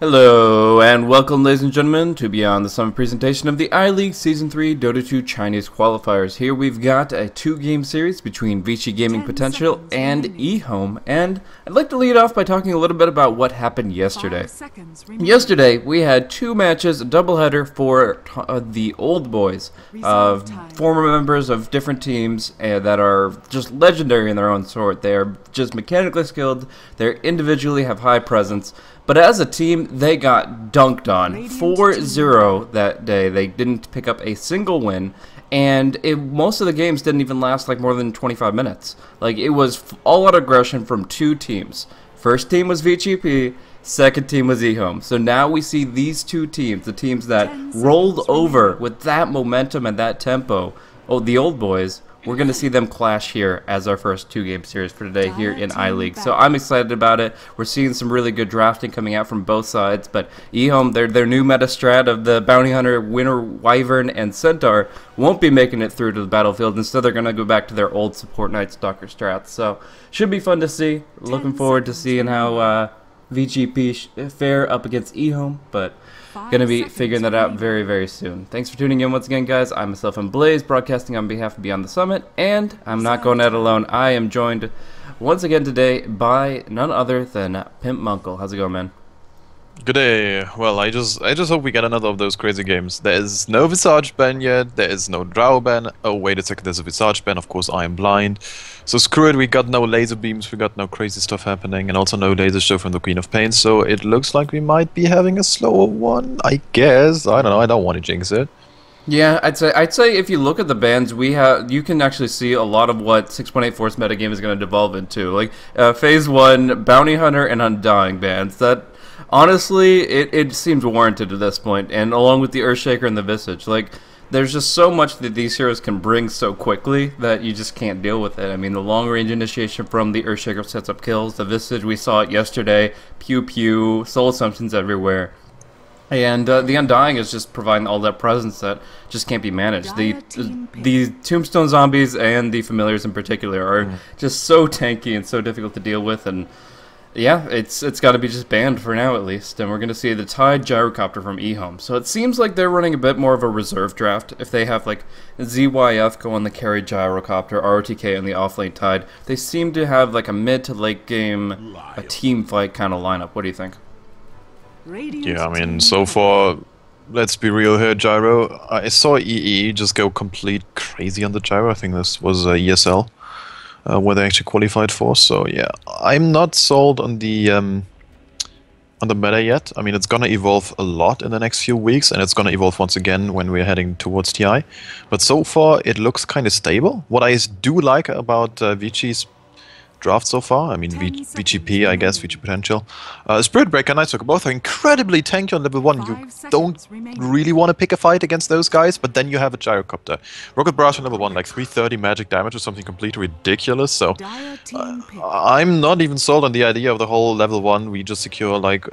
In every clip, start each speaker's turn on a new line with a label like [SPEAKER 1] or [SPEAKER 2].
[SPEAKER 1] Hello, and welcome, ladies and gentlemen, to Beyond the Summit presentation of the iLeague Season 3 Dota 2 Chinese Qualifiers. Here we've got a two-game series between Vici Gaming Potential and EHOME, and I'd like to lead off by talking a little bit about what happened yesterday. Yesterday, we had two matches, a doubleheader for the old boys, former members of different teams that are just legendary in their own sort. They are just mechanically skilled, they individually have high presence, but as a team, they got dunked on 4-0 that day. They didn't pick up a single win, and most of the games didn't even last like more than 25 minutes. Like, it was all-out aggression from two teams. First team was VGP, second team was EHOME. So now we see these two teams, the teams that rolled over with that momentum and that tempo. Oh, the old boys. We're going to see them clash here as our first two-game series for today here in iLeague. So I'm excited about it. We're seeing some really good drafting coming out from both sides. But EHOME, their new meta strat of the Bounty Hunter, Winter, Wyvern, and Centaur won't be making it through to the battlefield. Instead, they're going to go back to their old Support Knight Stalker strats. So should be fun to see. Looking forward to seeing how VGP fare up against EHOME. But gonna be figuring that out very, very soon. Thanks for tuning in once again, guys. I'm myself and Blaze, broadcasting on behalf of Beyond the Summit, and I'm not going out alone. I am joined once again today by none other than PimpmuckL. How's it going, man?
[SPEAKER 2] Good day. Well, I just hope we get another of those crazy games. There is no Visage ban yet, there is no Drow ban. Oh, wait a second, there's a Visage ban. Of course, I am blind. So screw it, we got no laser beams, we got no crazy stuff happening, and also no laser show from the Queen of Pain, so it looks like we might be having a slower one, I guess. I don't know, I don't want to jinx it.
[SPEAKER 1] Yeah, I'd say if you look at the bans you can actually see a lot of what 6.8 Force metagame is going to devolve into. Like Phase 1, Bounty Hunter, and Undying bans. That honestly, it seems warranted at this point, and along with the Earthshaker and the Visage, like, there's just so much that these heroes can bring so quickly that you just can't deal with it. I mean, the long-range initiation from the Earthshaker sets up kills. The Visage, we saw it yesterday. Pew pew, soul assumptions everywhere. And the Undying is just providing all that presence that just can't be managed. The Tombstone zombies and the Familiars in particular are just so tanky and so difficult to deal with, and yeah, it's got to be just banned for now at least, and we're going to see the Tide Gyrocopter from EHOME. So it seems like they're running a bit more of a reserve draft. If they have like ZYF go on the carry Gyrocopter, ROTK on the offlane Tide, they seem to have like a mid to late game, a team fight kind of lineup. What do you think?
[SPEAKER 2] Yeah, I mean, so far, let's be real here, Gyro. I saw EE just go complete crazy on the Gyro. I think this was ESL. Where they actually qualified for, so yeah, I'm not sold on the meta yet. I mean, it's gonna evolve a lot in the next few weeks, and it's gonna evolve once again when we're heading towards TI. But so far, it looks kind of stable. What I do like about Vici's draft so far, I mean, VGP, I guess, VG Potential, Spirit Breaker, Night Stalker, both are incredibly tanky on level 1. You don't really want to pick a fight against those guys, but then you have a Gyrocopter. Rocket Barrage on level 1, like 330 magic damage or something completely ridiculous, so I'm not even sold on the idea of the whole level 1, we just secure like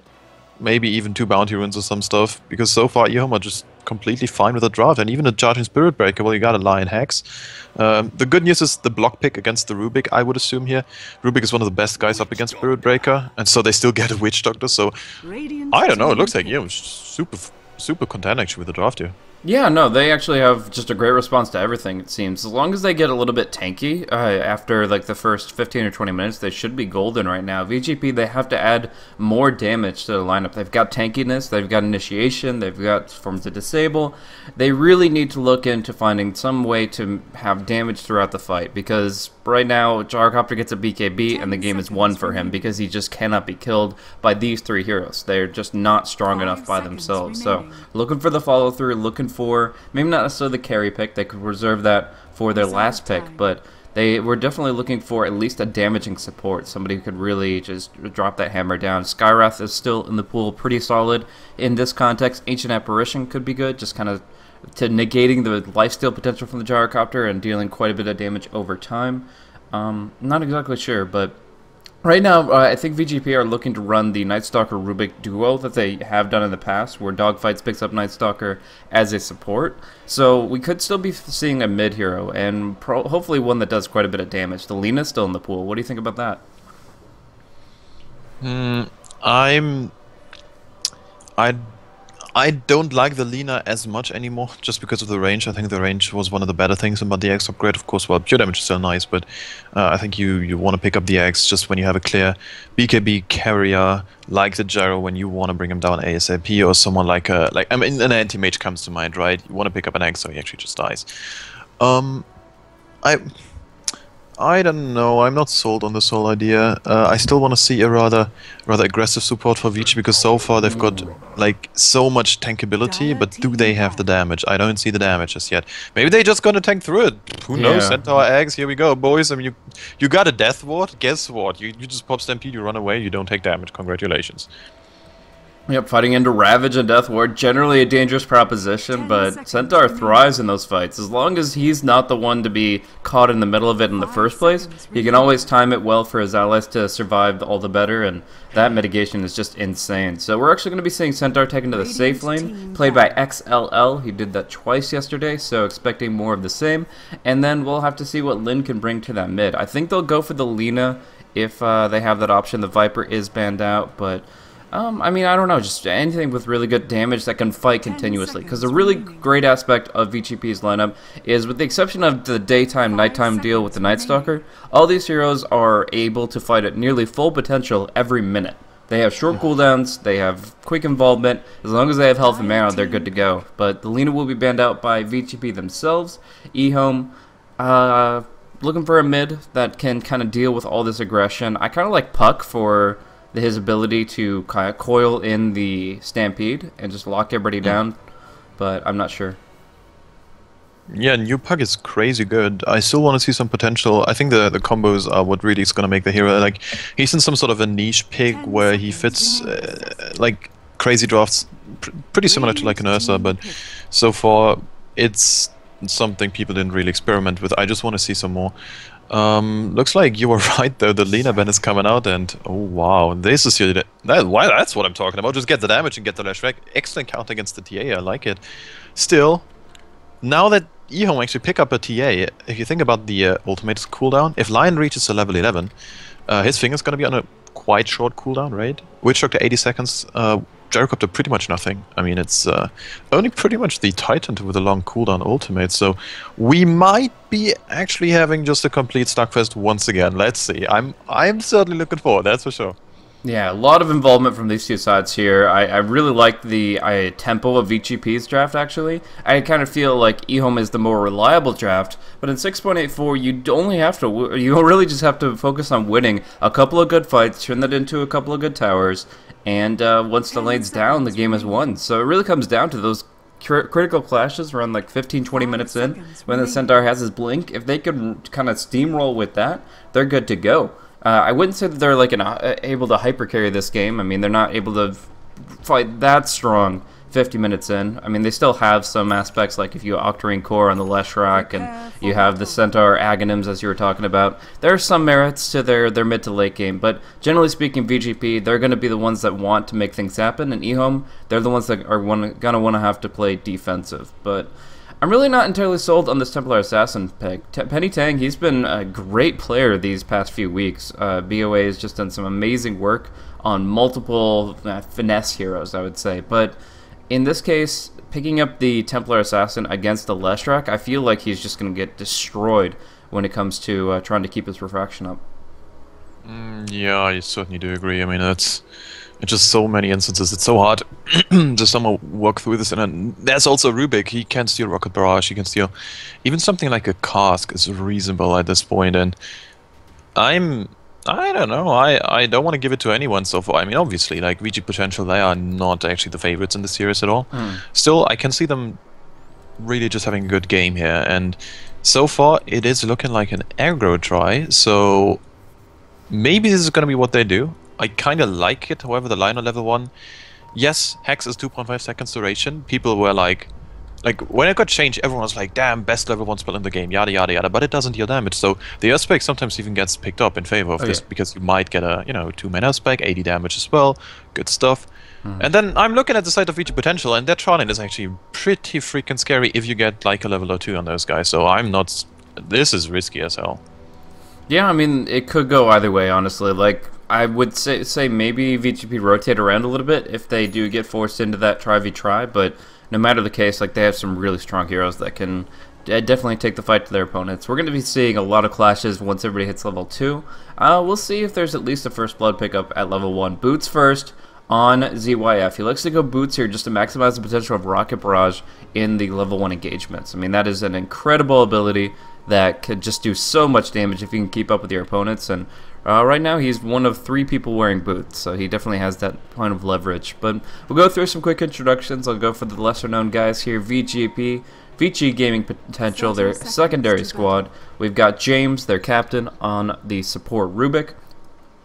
[SPEAKER 2] maybe even 2 bounty runes or some stuff, because so far EHOME are just completely fine with the draft, and even a Charging Spirit Breaker, well, you got a Lion Hex. The good news is the block pick against the Rubik, I would assume here. Rubik is one of the best guys up against Spirit Breaker, and so they still get a Witch Doctor, so I don't know, it looks like EHOME's super content actually with the draft here.
[SPEAKER 1] Yeah, no, they actually have just a great response to everything, it seems. As long as they get a little bit tanky after like the first 15 or 20 minutes, they should be golden right now. VGP, they have to add more damage to the lineup. They've got tankiness, they've got initiation, they've got forms to disable. They really need to look into finding some way to have damage throughout the fight, because right now Gyrocopter gets a BKB and the game is won for him because he just cannot be killed by these three heroes. They're just not strong enough by themselves. So looking for the follow through, looking for maybe not necessarily the carry pick, they could reserve that for their last pick, but they were definitely looking for at least a damaging support, somebody who could really just drop that hammer down. Skywrath is still in the pool, pretty solid in this context. Ancient Apparition could be good, just kind of to negating the lifesteal potential from the Gyrocopter and dealing quite a bit of damage over time. Not exactly sure, but right now, I think VGP are looking to run the Night Stalker Rubik duo that they have done in the past, where Dogfights picks up Night Stalker as a support. So we could still be seeing a mid hero, and hopefully one that does quite a bit of damage. The Lena's still in the pool. What do you think about that?
[SPEAKER 2] I'm I don't like the Lina as much anymore, just because of the range. I think the range was one of the better things about the Axe upgrade. Of course, well, pure damage is still nice, but I think you want to pick up the Axe just when you have a clear BKB carrier like the Gyro when you want to bring him down ASAP, or someone like I mean, an anti-mage comes to mind, right? You want to pick up an Axe so he actually just dies. I don't know. I'm not sold on this whole idea. I still want to see a rather aggressive support for Vici, because so far they've got like so much tankability, but do they have the damage? I don't see the damage just yet. Maybe they just gonna tank through it. Who knows? Centaur eggs. Here we go, boys. I mean, you got a death ward. Guess what? You just pop stampede. You run away. You don't take damage. Congratulations.
[SPEAKER 1] Yep, fighting into Ravage and Death Ward, generally a dangerous proposition, but Centaur thrives in those fights. As long as he's not the one to be caught in the middle of it in the first place, he can always time it well for his allies to survive all the better, and that mitigation is just insane. So we're actually going to be seeing Centaur taken to the safe lane, played by XLL. He did that twice yesterday, so expecting more of the same. And then we'll have to see what Lin can bring to that mid. I think they'll go for the Lina if they have that option. The Viper is banned out, but I mean, I don't know, just anything with really good damage that can fight continuously. Because the really great aspect of VGP's lineup is, with the exception of the daytime-nighttime deal with the Night Stalker, all these heroes are able to fight at nearly full potential every minute. They have short cooldowns, they have quick involvement. As long as they have health and mana, they're good to go. But the Lina will be banned out by VGP themselves. EHOME, looking for a mid that can kind of deal with all this aggression. I kind of like Puck for his ability to kind of coil in the Stampede and just lock everybody down, but I'm not sure.
[SPEAKER 2] Yeah, new Puck is crazy good. I still want to see some potential. I think the combos are what really is going to make the hero. Like, he's in some sort of a niche pick where he fits like crazy drafts, pretty similar to like an Ursa, but so far it's something people didn't really experiment with. I just want to see some more. Looks like you were right though. The Lina ban is coming out, and oh wow, this is here. That's what I'm talking about. Just get the damage and get the flashback. Excellent counter against the TA. I like it. Still, now that EHOME actually pick up a TA, if you think about the ultimate's cooldown, if Lion reaches a level 11, his finger's gonna be on a quite short cooldown, right? Witch Doctor 80 seconds. Gyrocopter pretty much nothing. I mean, it's only pretty much the Titan with a long cooldown ultimate, so we might be actually having just a complete Slugfest once again. Let's see. I'm certainly looking forward, that's for sure.
[SPEAKER 1] Yeah, a lot of involvement from these two sides here. I really like the tempo of VGP's draft, actually. I kind of feel like EHOME is the more reliable draft, but in 6.84, you really just have to focus on winning a couple of good fights, turn that into a couple of good towers, and once the lane's down, the game is won. So it really comes down to those critical clashes around like 15-20 minutes in, when the Centaur has his blink. If they can kind of steamroll with that, they're good to go. I wouldn't say that they're like able to hyper carry this game. I mean, they're not able to fight that strong 50 minutes in. I mean, they still have some aspects, like if you Octarine Core on the Leshrac and you have the Centaur Aghanims, as you were talking about. There are some merits to their mid to late game, but generally speaking, VGP, they're going to be the ones that want to make things happen, and EHOME, they're the ones that are going to want to have to play defensive. But I'm really not entirely sold on this Templar Assassin pick. Penny Tang, he's been a great player these past few weeks. BOA has just done some amazing work on multiple finesse heroes, I would say. But in this case, picking up the Templar Assassin against the Leshrac, I feel like he's just going to get destroyed when it comes to trying to keep his refraction up.
[SPEAKER 2] Yeah, I certainly do agree. I mean, it's just so many instances. It's so hard to somehow work through this. And then there's also Rubik. He can steal Rocket Barrage. He can steal even something like a Cask is reasonable at this point. And I don't know. I don't want to give it to anyone so far. I mean, obviously, like VG Potential, they are not actually the favorites in the series at all. Still, I can see them really just having a good game here. And so far, it is looking like an aggro try. So maybe this is going to be what they do. I kind of like it. However, the line on level 1, yes, Hex is 2.5 seconds duration. People were like when it got changed, everyone was like, damn, best level 1 spell in the game, yada yada yada, but it doesn't deal damage. So the Earthspec sometimes even gets picked up in favor of this, because you might get a 2-man Earthspec, 80 damage as well, good stuff. And then I'm looking at the side of VG Potential, and their Trollin is actually pretty freaking scary if you get like a level or 2 on those guys. So this is risky as hell.
[SPEAKER 1] Yeah, I mean, it could go either way, honestly. Like, I would say maybe VGP rotate around a little bit if they do get forced into that try v try, but no matter the case, like they have some really strong heroes that can definitely take the fight to their opponents. We're going to be seeing a lot of clashes once everybody hits level 2. We'll see if there's at least a first blood pickup at level 1. Boots first on ZYF. He likes to go boots here just to maximize the potential of Rocket Barrage in the level 1 engagements. I mean, that is an incredible ability that could just do so much damage if you can keep up with your opponents, and right now he's one of 3 people wearing boots, so he definitely has that point of leverage. But we'll go through some quick introductions. I'll go for the lesser known guys here. VGP, VG Gaming Potential, their secondary squad. We've got James, their captain, on the support Rubik.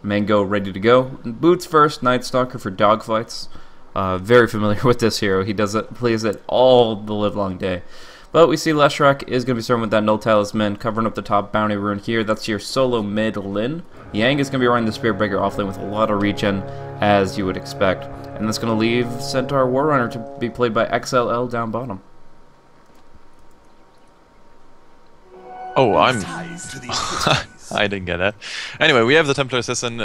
[SPEAKER 1] Mango ready to go. Boots first, Night Stalker for dogfights. Very familiar with this hero. He plays it all the livelong day. But we see Leshrac is going to be starting with that Null Talisman, covering up the top bounty rune here. That's your solo mid Lin. Yang is going to be running the Spirit Breaker offlane with a lot of regen, as you would expect. And that's going to leave Centaur Warrunner to be played by XLL down bottom.
[SPEAKER 2] Oh, I didn't get that. Anyway, we have the Templar Assassin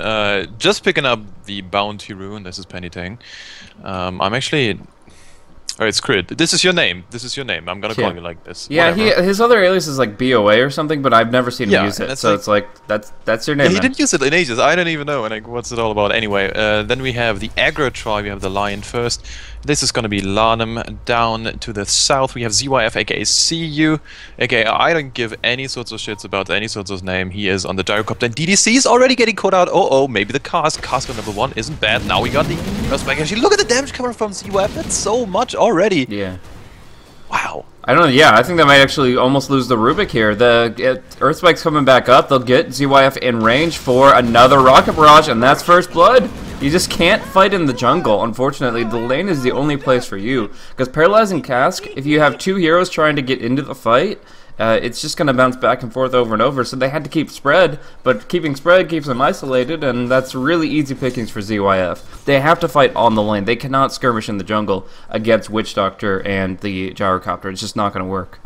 [SPEAKER 2] just picking up the bounty rune. This is Penny Tang. I'm actually... Oh, it's Crit. This is your name. This is your name. I'm gonna call you like this.
[SPEAKER 1] Yeah, his other alias is like BOA or something, but I've never seen him use it. So it's like that's your name.
[SPEAKER 2] He didn't use it in ages. I don't even know. And like, what's it all about anyway? Then we have the aggro tribe. We have the Lion first. This is gonna be Larnham. Down to the south, we have ZYF, aka CU, aka I don't give any sorts of shits about any sorts of name. He is on the gyrocopter, and DDC is already getting caught out. Oh, maybe the Casco number 1 isn't bad. Now we got the Earthspike. Actually, look at the damage coming from ZYF. That's so much already.
[SPEAKER 1] Yeah.
[SPEAKER 2] Wow.
[SPEAKER 1] I don't know. Yeah, I think they might actually almost lose the Rubik here. The Earthspike's coming back up. They'll get ZYF in range for another Rocket Barrage, and that's first blood. You just can't fight in the jungle. Unfortunately, the lane is the only place for you. Because Paralyzing Cask, if you have 2 heroes trying to get into the fight, it's just going to bounce back and forth over and over. So they had to keep spread, but keeping spread keeps them isolated, and that's really easy pickings for ZYF. They have to fight on the lane. They cannot skirmish in the jungle against Witch Doctor and the Gyrocopter. It's just not going to work.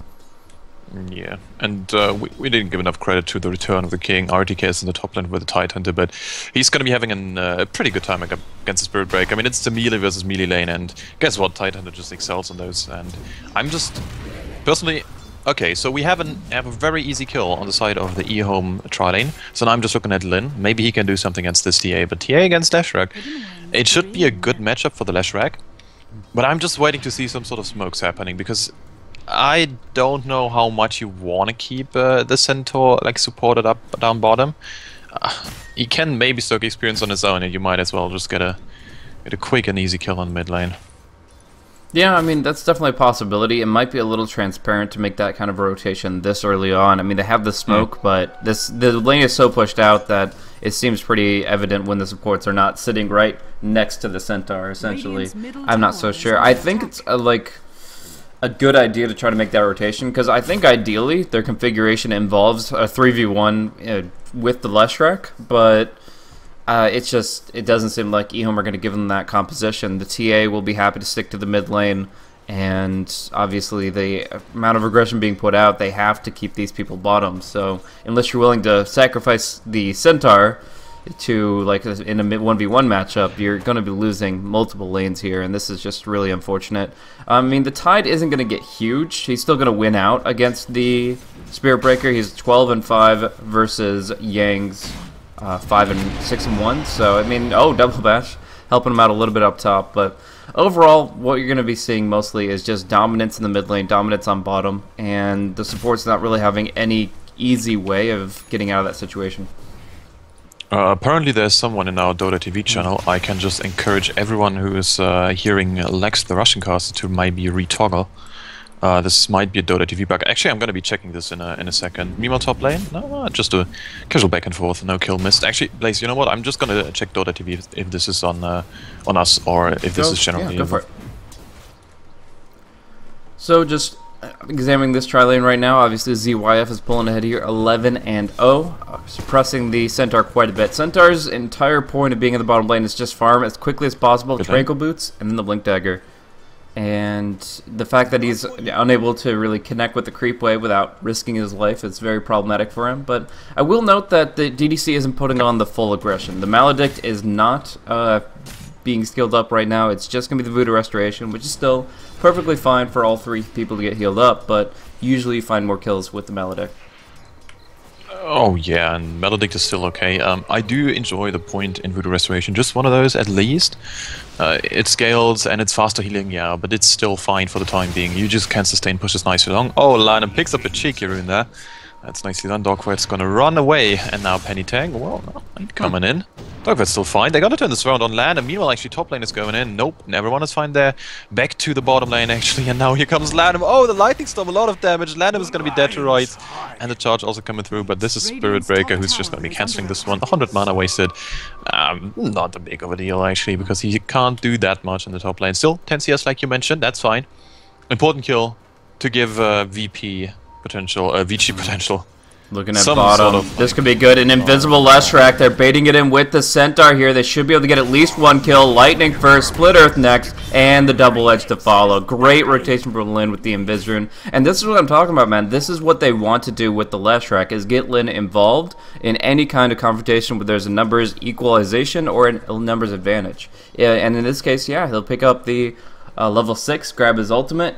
[SPEAKER 2] Yeah, and we didn't give enough credit to the return of the King. RTK is in the top lane with the Tidehunter, but he's going to be having a pretty good time against the Spirit Break. I mean, it's the melee versus melee lane, and guess what? Tidehunter just excels on those, and I'm just personally... Okay, so we have a very easy kill on the side of the EHOME tri-lane, so now I'm just looking at Lin. Maybe he can do something against this TA, but TA against Leshrac, it should be a good matchup for the Leshrac, but I'm just waiting to see some sort of smokes happening, because I don't know how much you want to keep the Centaur like supported up down bottom. He can maybe stoke experience on his own, and you might as well just get a quick and easy kill on mid lane.
[SPEAKER 1] Yeah, I mean, that's definitely a possibility. It might be a little transparent to make that kind of rotation this early on. I mean, they have the smoke, but the lane is so pushed out that it seems pretty evident when the supports are not sitting right next to the Centaur, essentially. I'm not so sure. I think it's a good idea to try to make that rotation, because I think ideally their configuration involves a 3v1 with the Leshrac, but it doesn't seem like EHOME are going to give them that composition. The TA will be happy to stick to the mid lane, and obviously the amount of aggression being put out, they have to keep these people bottom. So unless you're willing to sacrifice the Centaur to, like, in a 1v1 matchup, you're going to be losing multiple lanes here, and this is just really unfortunate. I mean, the Tide isn't going to get huge. He's still going to win out against the Spirit Breaker. He's 12-5 versus Yang's 5-6-1. So, I mean, double bash, helping him out a little bit up top, but overall, what you're going to be seeing mostly is just dominance in the mid lane, dominance on bottom, and the support's not really having any easy way of getting out of that situation.
[SPEAKER 2] Apparently there's someone in our Dota TV channel. I can just encourage everyone who is hearing Lex the Russian caster to maybe retoggle. This might be a Dota TV bug. Actually, I'm going to be checking this in a second. Mimo top lane? No, just a casual back and forth, no kill missed. Actually, Blaze, you know what? I'm just going to check Dota TV if this is on us, or if this is generally...
[SPEAKER 1] Yeah, go for it. So just examining this tri-lane right now, obviously ZYF is pulling ahead here, 11-0, suppressing the Centaur quite a bit. Centaur's entire point of being in the bottom lane is just farm as quickly as possible, Tranquil Boots, and then the Blink Dagger. And the fact that he's unable to really connect with the creep wave without risking his life is very problematic for him. But I will note that the DDC isn't putting on the full aggression. The Maledict is not being skilled up right now. It's just going to be the Voodoo Restoration, which is still perfectly fine for all 3 people to get healed up, but usually you find more kills with the Maledict.
[SPEAKER 2] Oh yeah, and Maledict is still okay. I do enjoy the point in Voodoo Restoration, just one of those at least. It scales and it's faster healing, yeah, but it's still fine for the time being. You just can't sustain pushes nicely long. Oh, Lionel picks up a cheeky rune there. That's nicely done. Dogfight's gonna run away, and now Penny Tang, well, no, ain't coming in. Dogfight's still fine. They gotta turn this around on land, and meanwhile, actually, top lane is going in. Nope, everyone is fine there. Back to the bottom lane, actually, and now here comes Landham. Oh, the Lightning Storm, a lot of damage. Landham is gonna be dead to rights, and the charge also coming through, but this is Spirit Breaker, who's just gonna be cancelling this one. 100 mana wasted. Not a big of a deal, actually, because he can't do that much in the top lane. Still, 10 CS, like you mentioned, that's fine. Important kill to give VP potential, VG potential.
[SPEAKER 1] Looking at bottom, this could be good. An invisible Leshrac, they're baiting it in with the Centaur here. They should be able to get at least 1 kill. Lightning first, Split Earth next, and the Double Edge to follow. Great rotation from Lin with the Invis rune. And this is what I'm talking about, man. This is what they want to do with the Leshrac, is get Lin involved in any kind of confrontation where there's a numbers equalization or a numbers advantage. And in this case, yeah, he'll pick up the level 6, grab his ultimate,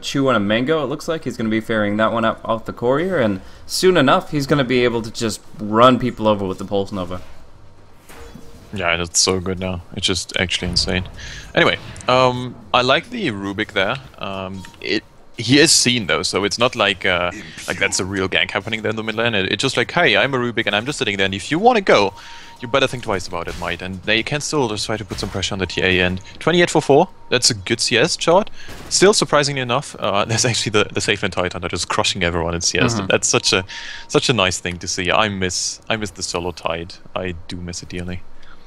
[SPEAKER 1] chew on a mango. It looks like he's going to be ferrying that one up off the courier, and soon enough he's going to be able to just run people over with the Pulse Nova.
[SPEAKER 2] Yeah, that's so good now. It's just actually insane. Anyway, I like the Rubik there. He is seen though, so it's not like that's a real gank happening there in the middle lane. It's just like, hey, I'm a Rubik and I'm just sitting there, and if you want to go, you better think twice about it, mate. And they can still just try to put some pressure on the TA, and 28 for 4, that's a good CS shot. Still, surprisingly enough, there's actually the safe and Titan that is crushing everyone in CS. That's such a nice thing to see. I miss the solo Tide. I do miss it dearly.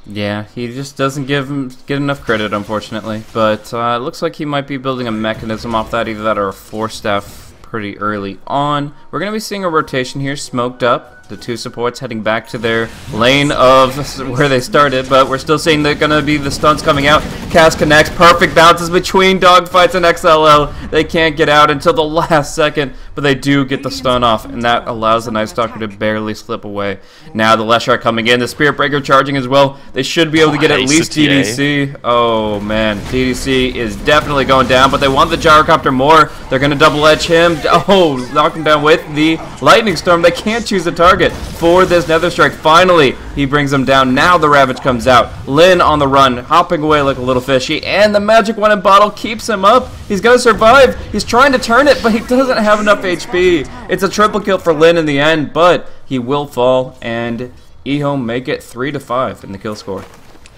[SPEAKER 1] Yeah, he just doesn't get enough credit, unfortunately. But it looks like he might be building a mechanism off that, either that or a Force Staff pretty early on. We're going to be seeing a rotation here, smoked up. The 2 supports heading back to their lane of where they started, but we're still seeing they're going to be the stunts coming out. Cast connects, perfect bounces between Dogfights and XLL. They can't get out until the last second, but they do get the stun off, and that allows the Night Stalker to barely slip away. Now the Leshrac coming in, the Spirit Breaker charging as well. They should be able to get at least DDC. Oh man, DDC is definitely going down, but they want the Gyrocopter more. They're going to double edge him. Oh, knock him down with the Lightning Storm. They can't choose a target for this Nether Strike. Finally, he brings them down. Now the Ravage comes out. Lin on the run, hopping away like a little fishy, and the Magic One in Bottle keeps him up. He's going to survive. He's trying to turn it, but he doesn't have enough HP. It's a triple kill for Lin in the end, but he will fall, and EHOME make it 3-5 in the kill score.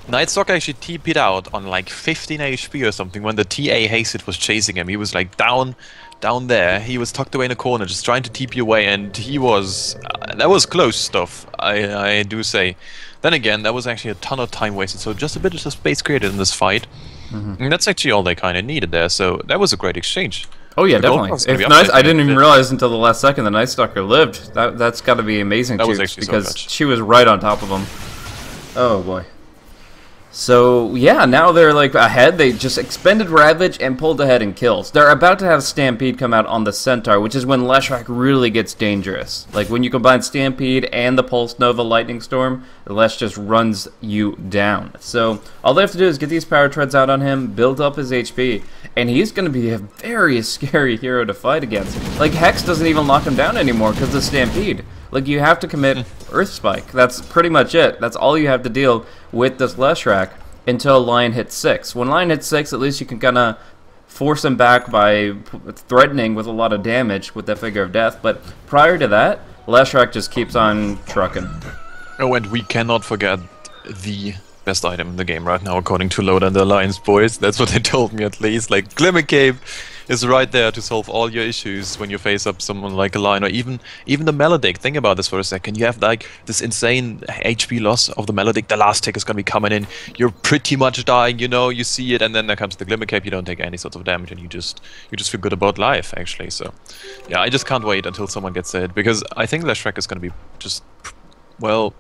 [SPEAKER 2] Nightstalker actually TP'd out on like 15 HP or something when the TA Hasted was chasing him. He was like down there. He was tucked away in a corner just trying to TP away, and he was... that was close stuff, I do say. Then again, that was actually a ton of time wasted, so just a bit of space created in this fight. And that's actually all they kind of needed there, so that was a great exchange.
[SPEAKER 1] Oh yeah, definitely. I didn't even realize until the last second the Night Stalker lived. That's got to be amazing too, because she was right on top of him. Oh boy. So yeah, now they're like ahead. They just expended Ravage and pulled ahead in kills. They're about to have Stampede come out on the Centaur, which is when Leshrac really gets dangerous. Like when you combine Stampede and the Pulse Nova Lightning Storm, Lesh just runs you down. So all they have to do is get these power treads out on him, build up his HP, and he's going to be a very scary hero to fight against. Like Hex doesn't even lock him down anymore because of Stampede. Like, you have to commit Earth Spike. That's pretty much it. That's all you have to deal with this Leshrac until Lion hits 6. When Lion hits 6, at least you can kind of force him back by threatening with a lot of damage with that Figure of Death. But prior to that, Leshrac just keeps on trucking.
[SPEAKER 2] Oh, and we cannot forget the best item in the game right now, according to Load and the Alliance boys. That's what they told me, at least. Like, Glimmer Cape is right there to solve all your issues when you face up someone like a Lion, or even the Maledict. Think about this for a second. You have like this insane HP loss of the Maledict. The last tick is gonna be coming in. You're pretty much dying, you know, you see it, and then there comes the Glimmer Cape. You don't take any sort of damage, and you just feel good about life, actually. So yeah, I just can't wait until someone gets it, because I think Leshrac is gonna be just, well,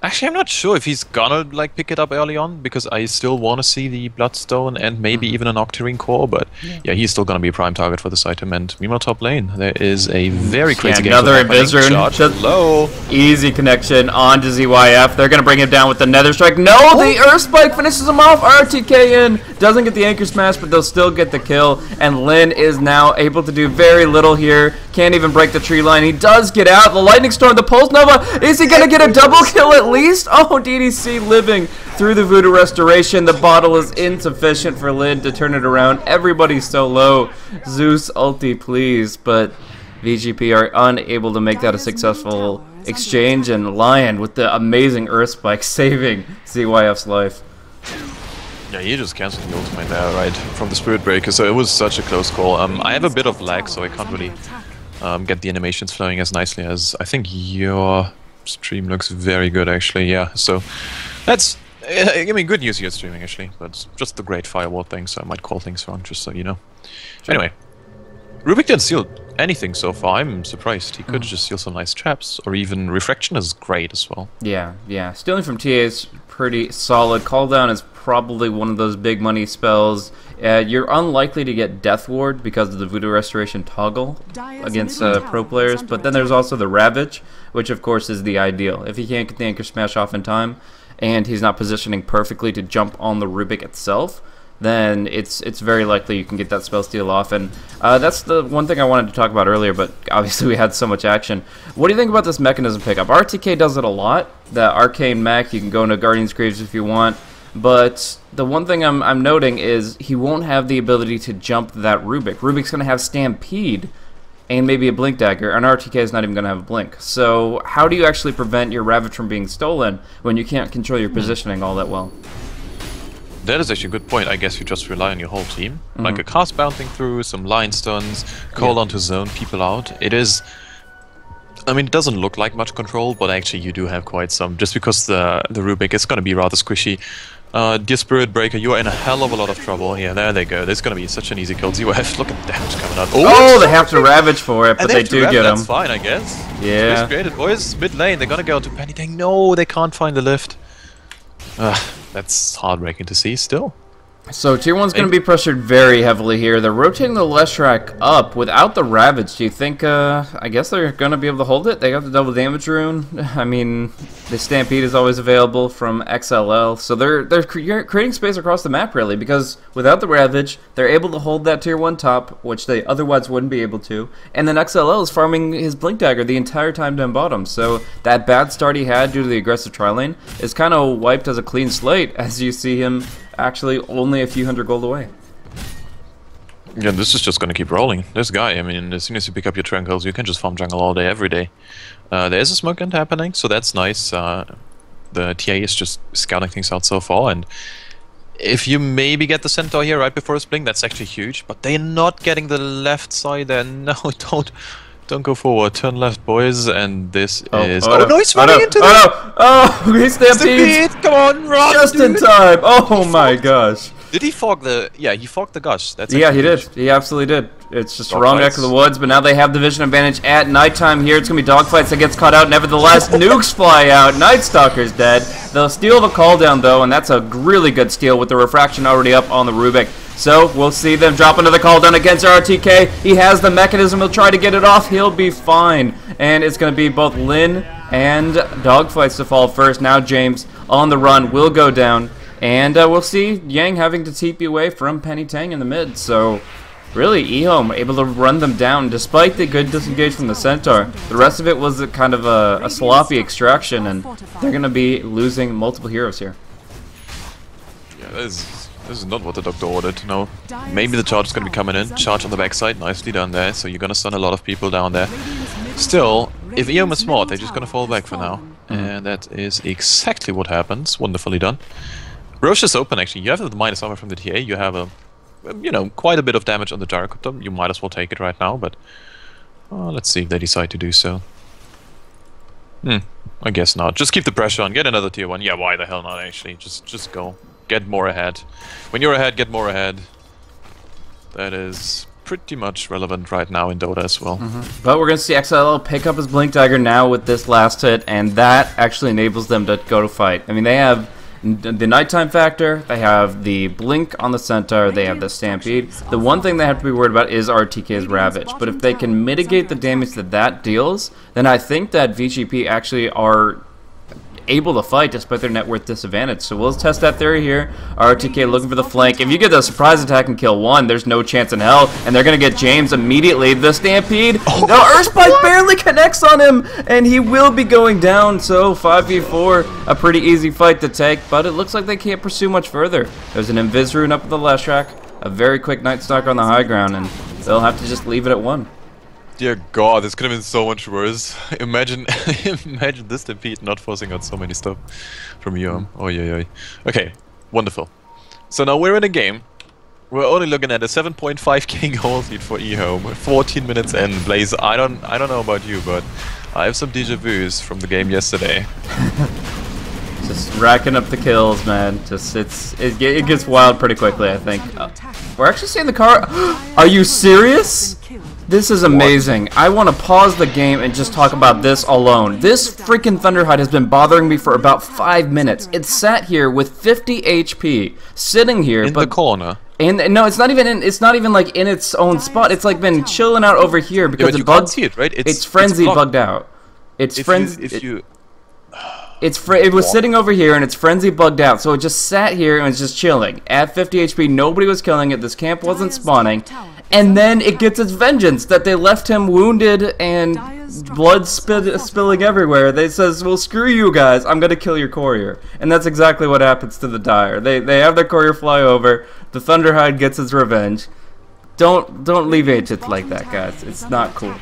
[SPEAKER 2] Actually, I'm not sure if he's gonna like pick it up early on, because I still want to see the Bloodstone and maybe even an Octarine core, but yeah, he's still gonna be a prime target for this item. And meanwhile, top lane, there is a very crazy game.
[SPEAKER 1] Another Invis Rune.
[SPEAKER 2] Low.
[SPEAKER 1] Easy connection onto ZYF. They're gonna bring him down with the Nether Strike. No, the Earth Spike finishes him off. RTK in. Doesn't get the Anchor Smash, but they'll still get the kill. And Lin is now able to do very little here. Can't even break the tree line. He does get out. The Lightning Storm, the Pulse Nova. Is he gonna get a double kill at least? Oh, DDC living through the Voodoo Restoration. The bottle is insufficient for Lin to turn it around. Everybody's so low. Zeus ulti, please. But VGP are unable to make that a successful exchange. And Lion with the amazing Earth Spike saving ZYF's life.
[SPEAKER 2] Yeah, he just cancelled the ultimate there, right, from the Spirit Breaker, so it was such a close call. I have a bit of lag, so I can't really get the animations flowing as nicely as I think your stream looks very good, actually, yeah. So that's, I mean, good news you're streaming, actually, but just the great firewall thing, so I might call things wrong, just so you know. Sure. Anyway, Rubik didn't steal anything so far. I'm surprised. He could just steal some nice traps, or even Refraction is great as well.
[SPEAKER 1] Yeah. Stealing from TA is pretty solid. Call Down is probably one of those big money spells. You're unlikely to get Death Ward because of the Voodoo Restoration toggle against pro players, but then there's also the Ravage, which of course is the ideal. If he can't get the Anchor Smash off in time, and he's not positioning perfectly to jump on the Rubik itself, then it's very likely you can get that spell steal off. And that's the one thing I wanted to talk about earlier, but obviously we had so much action. What do you think about this mechanism pickup? RTK does it a lot. The Arcane Mech, you can go into Guardian's Graves if you want, but the one thing I'm noting is he won't have the ability to jump that Rubik. Rubik's going to have Stampede and maybe a Blink Dagger, and RTK is not even going to have a Blink. So how do you actually prevent your Ravage from being stolen when you can't control your positioning all that well?
[SPEAKER 2] That is actually a good point. I guess you just rely on your whole team. Like a cast bouncing through, some line stuns, call onto zone people out. It is... I mean, it doesn't look like much control, but actually you do have quite some. Just because the Rubik is going to be rather squishy. Dear Spirit Breaker, you are in a hell of a lot of trouble. Yeah, there they go. This is going to be such an easy kill. ZYF, look at the damage coming out.
[SPEAKER 1] Oh, they have to Ravage for it, but they do get him.
[SPEAKER 2] That's fine, I guess.
[SPEAKER 1] Yeah.
[SPEAKER 2] Space created, boys. Mid lane, they're going to go into Penny Tank. No, they can't find the lift. That's heartbreaking to see still.
[SPEAKER 1] So Tier 1's going to be pressured very heavily here. They're rotating the Leshrac up without the Ravage. Do you think, I guess they're going to be able to hold it? They got the double damage rune. I mean, the Stampede is always available from XLL. So they're creating space across the map, really, because without the Ravage, they're able to hold that Tier 1 top, which they otherwise wouldn't be able to. And then XLL is farming his Blink Dagger the entire time down bottom. So that bad start he had due to the aggressive tri-lane is kind of wiped as a clean slate, as you see him actually only a few hundred gold away.
[SPEAKER 2] Yeah, this is just going to keep rolling. This guy, I mean, as soon as you pick up your Tranquils, you can just farm jungle all day, every day. There is a smoke hunt happening, so that's nice. The TA is just scouting things out so far, and if you maybe get the Centaur here right before his blink, that's actually huge. But they're not getting the left side there. No, don't go forward. Turn left, boys. And this is... Oh, no, he's running into the...
[SPEAKER 1] Oh, he's Stampede!
[SPEAKER 2] Come on, run!
[SPEAKER 1] Just in time! Oh my gosh.
[SPEAKER 2] Did he fog the... Yeah, he fogged the gush. That's
[SPEAKER 1] yeah, he did. He absolutely did. It's just wrong neck of the woods, but now they have the vision advantage at nighttime here. It's going to be dogfights that gets caught out. Nevertheless, nukes fly out. Night Stalker's dead. They'll steal the call down, though, and that's a really good steal with the refraction already up on the Rubik. So we'll see them drop into the call down against RTK. He has the mechanism. He'll try to get it off. He'll be fine. And it's going to be both Lin and Dogfights to fall first. Now James on the run will go down. And we'll see Yang having to TP away from Penny Tang in the mid. So really, EHOME able to run them down despite the good disengage from the Centaur. The rest of it was a kind of a sloppy extraction, and they're going to be losing multiple heroes here.
[SPEAKER 2] Yeah, this is not what the doctor ordered. No, maybe the charge is going to be coming in. Charge on the backside, nicely done there. So you're going to stun a lot of people down there. Still, if EHOME is smart, they're just going to fall back for now. And that is exactly what happens. Wonderfully done. Roche is open, actually. You have the minus armor from the TA. You have a, you know, quite a bit of damage on the gyrocopter. You might as well take it right now, but let's see if they decide to do so. I guess not. Just keep the pressure on. Get another tier 1. Yeah, why the hell not, actually? Just go. Get more ahead. When you're ahead, get more ahead. That is pretty much relevant right now in Dota as well.
[SPEAKER 1] But we're going to see XLL pick up his Blink Dagger now with this last hit, and that actually enables them to go to fight. I mean, they have the nighttime factor, they have the Blink on the Centaur, they have the Stampede. The one thing they have to be worried about is RTK's Ravage, but if they can mitigate the damage that that deals, then I think that VGP actually are able to fight despite their net worth disadvantage. So we'll test that theory here. RTK looking for the flank. If you get the surprise attack and kill one, there's no chance in hell, and they're going to get James immediately. The Stampede. No, Earthspike barely connects on him, and he will be going down. So 5v4, a pretty easy fight to take, but it looks like they can't pursue much further. There's an Invis Rune up at the last track, a very quick Night Stalker on the high ground, and they'll have to just leave it at 1.
[SPEAKER 2] Dear God, this could have been so much worse. Imagine, imagine this defeat not forcing out so many stuff from EHOME. Oh yeah, yeah. Okay, wonderful. So now we're in a game. We're only looking at a 7.5k goal lead for EHOME. 14 minutes in. Blaze, I don't know about you, but I have some déjà vus from the game yesterday.
[SPEAKER 1] Just racking up the kills, man. Just it gets wild pretty quickly, I think. We're actually seeing the car. Are you serious? This is amazing. I want to pause the game and just talk about this alone. This freaking Thunderhide has been bothering me for about 5 minutes. It sat here with 50 HP, sitting here
[SPEAKER 2] in the corner.
[SPEAKER 1] And no, it's not even like in its own spot. It's like been chilling out over here because
[SPEAKER 2] you can't see it, right?
[SPEAKER 1] It's frenzy bugged out. It's frenzy. It was sitting over here and it's frenzy bugged out, so it just sat here and was just chilling. At 50 HP, nobody was killing it. This camp wasn't spawning. And then it gets its vengeance that they left him wounded and blood spilling everywhere. They says, well, screw you guys, I'm gonna kill your courier. And that's exactly what happens to the Dire. They have their courier fly over, the Thunderhide gets its revenge. Don't leave agents like that, guys. It's not cool.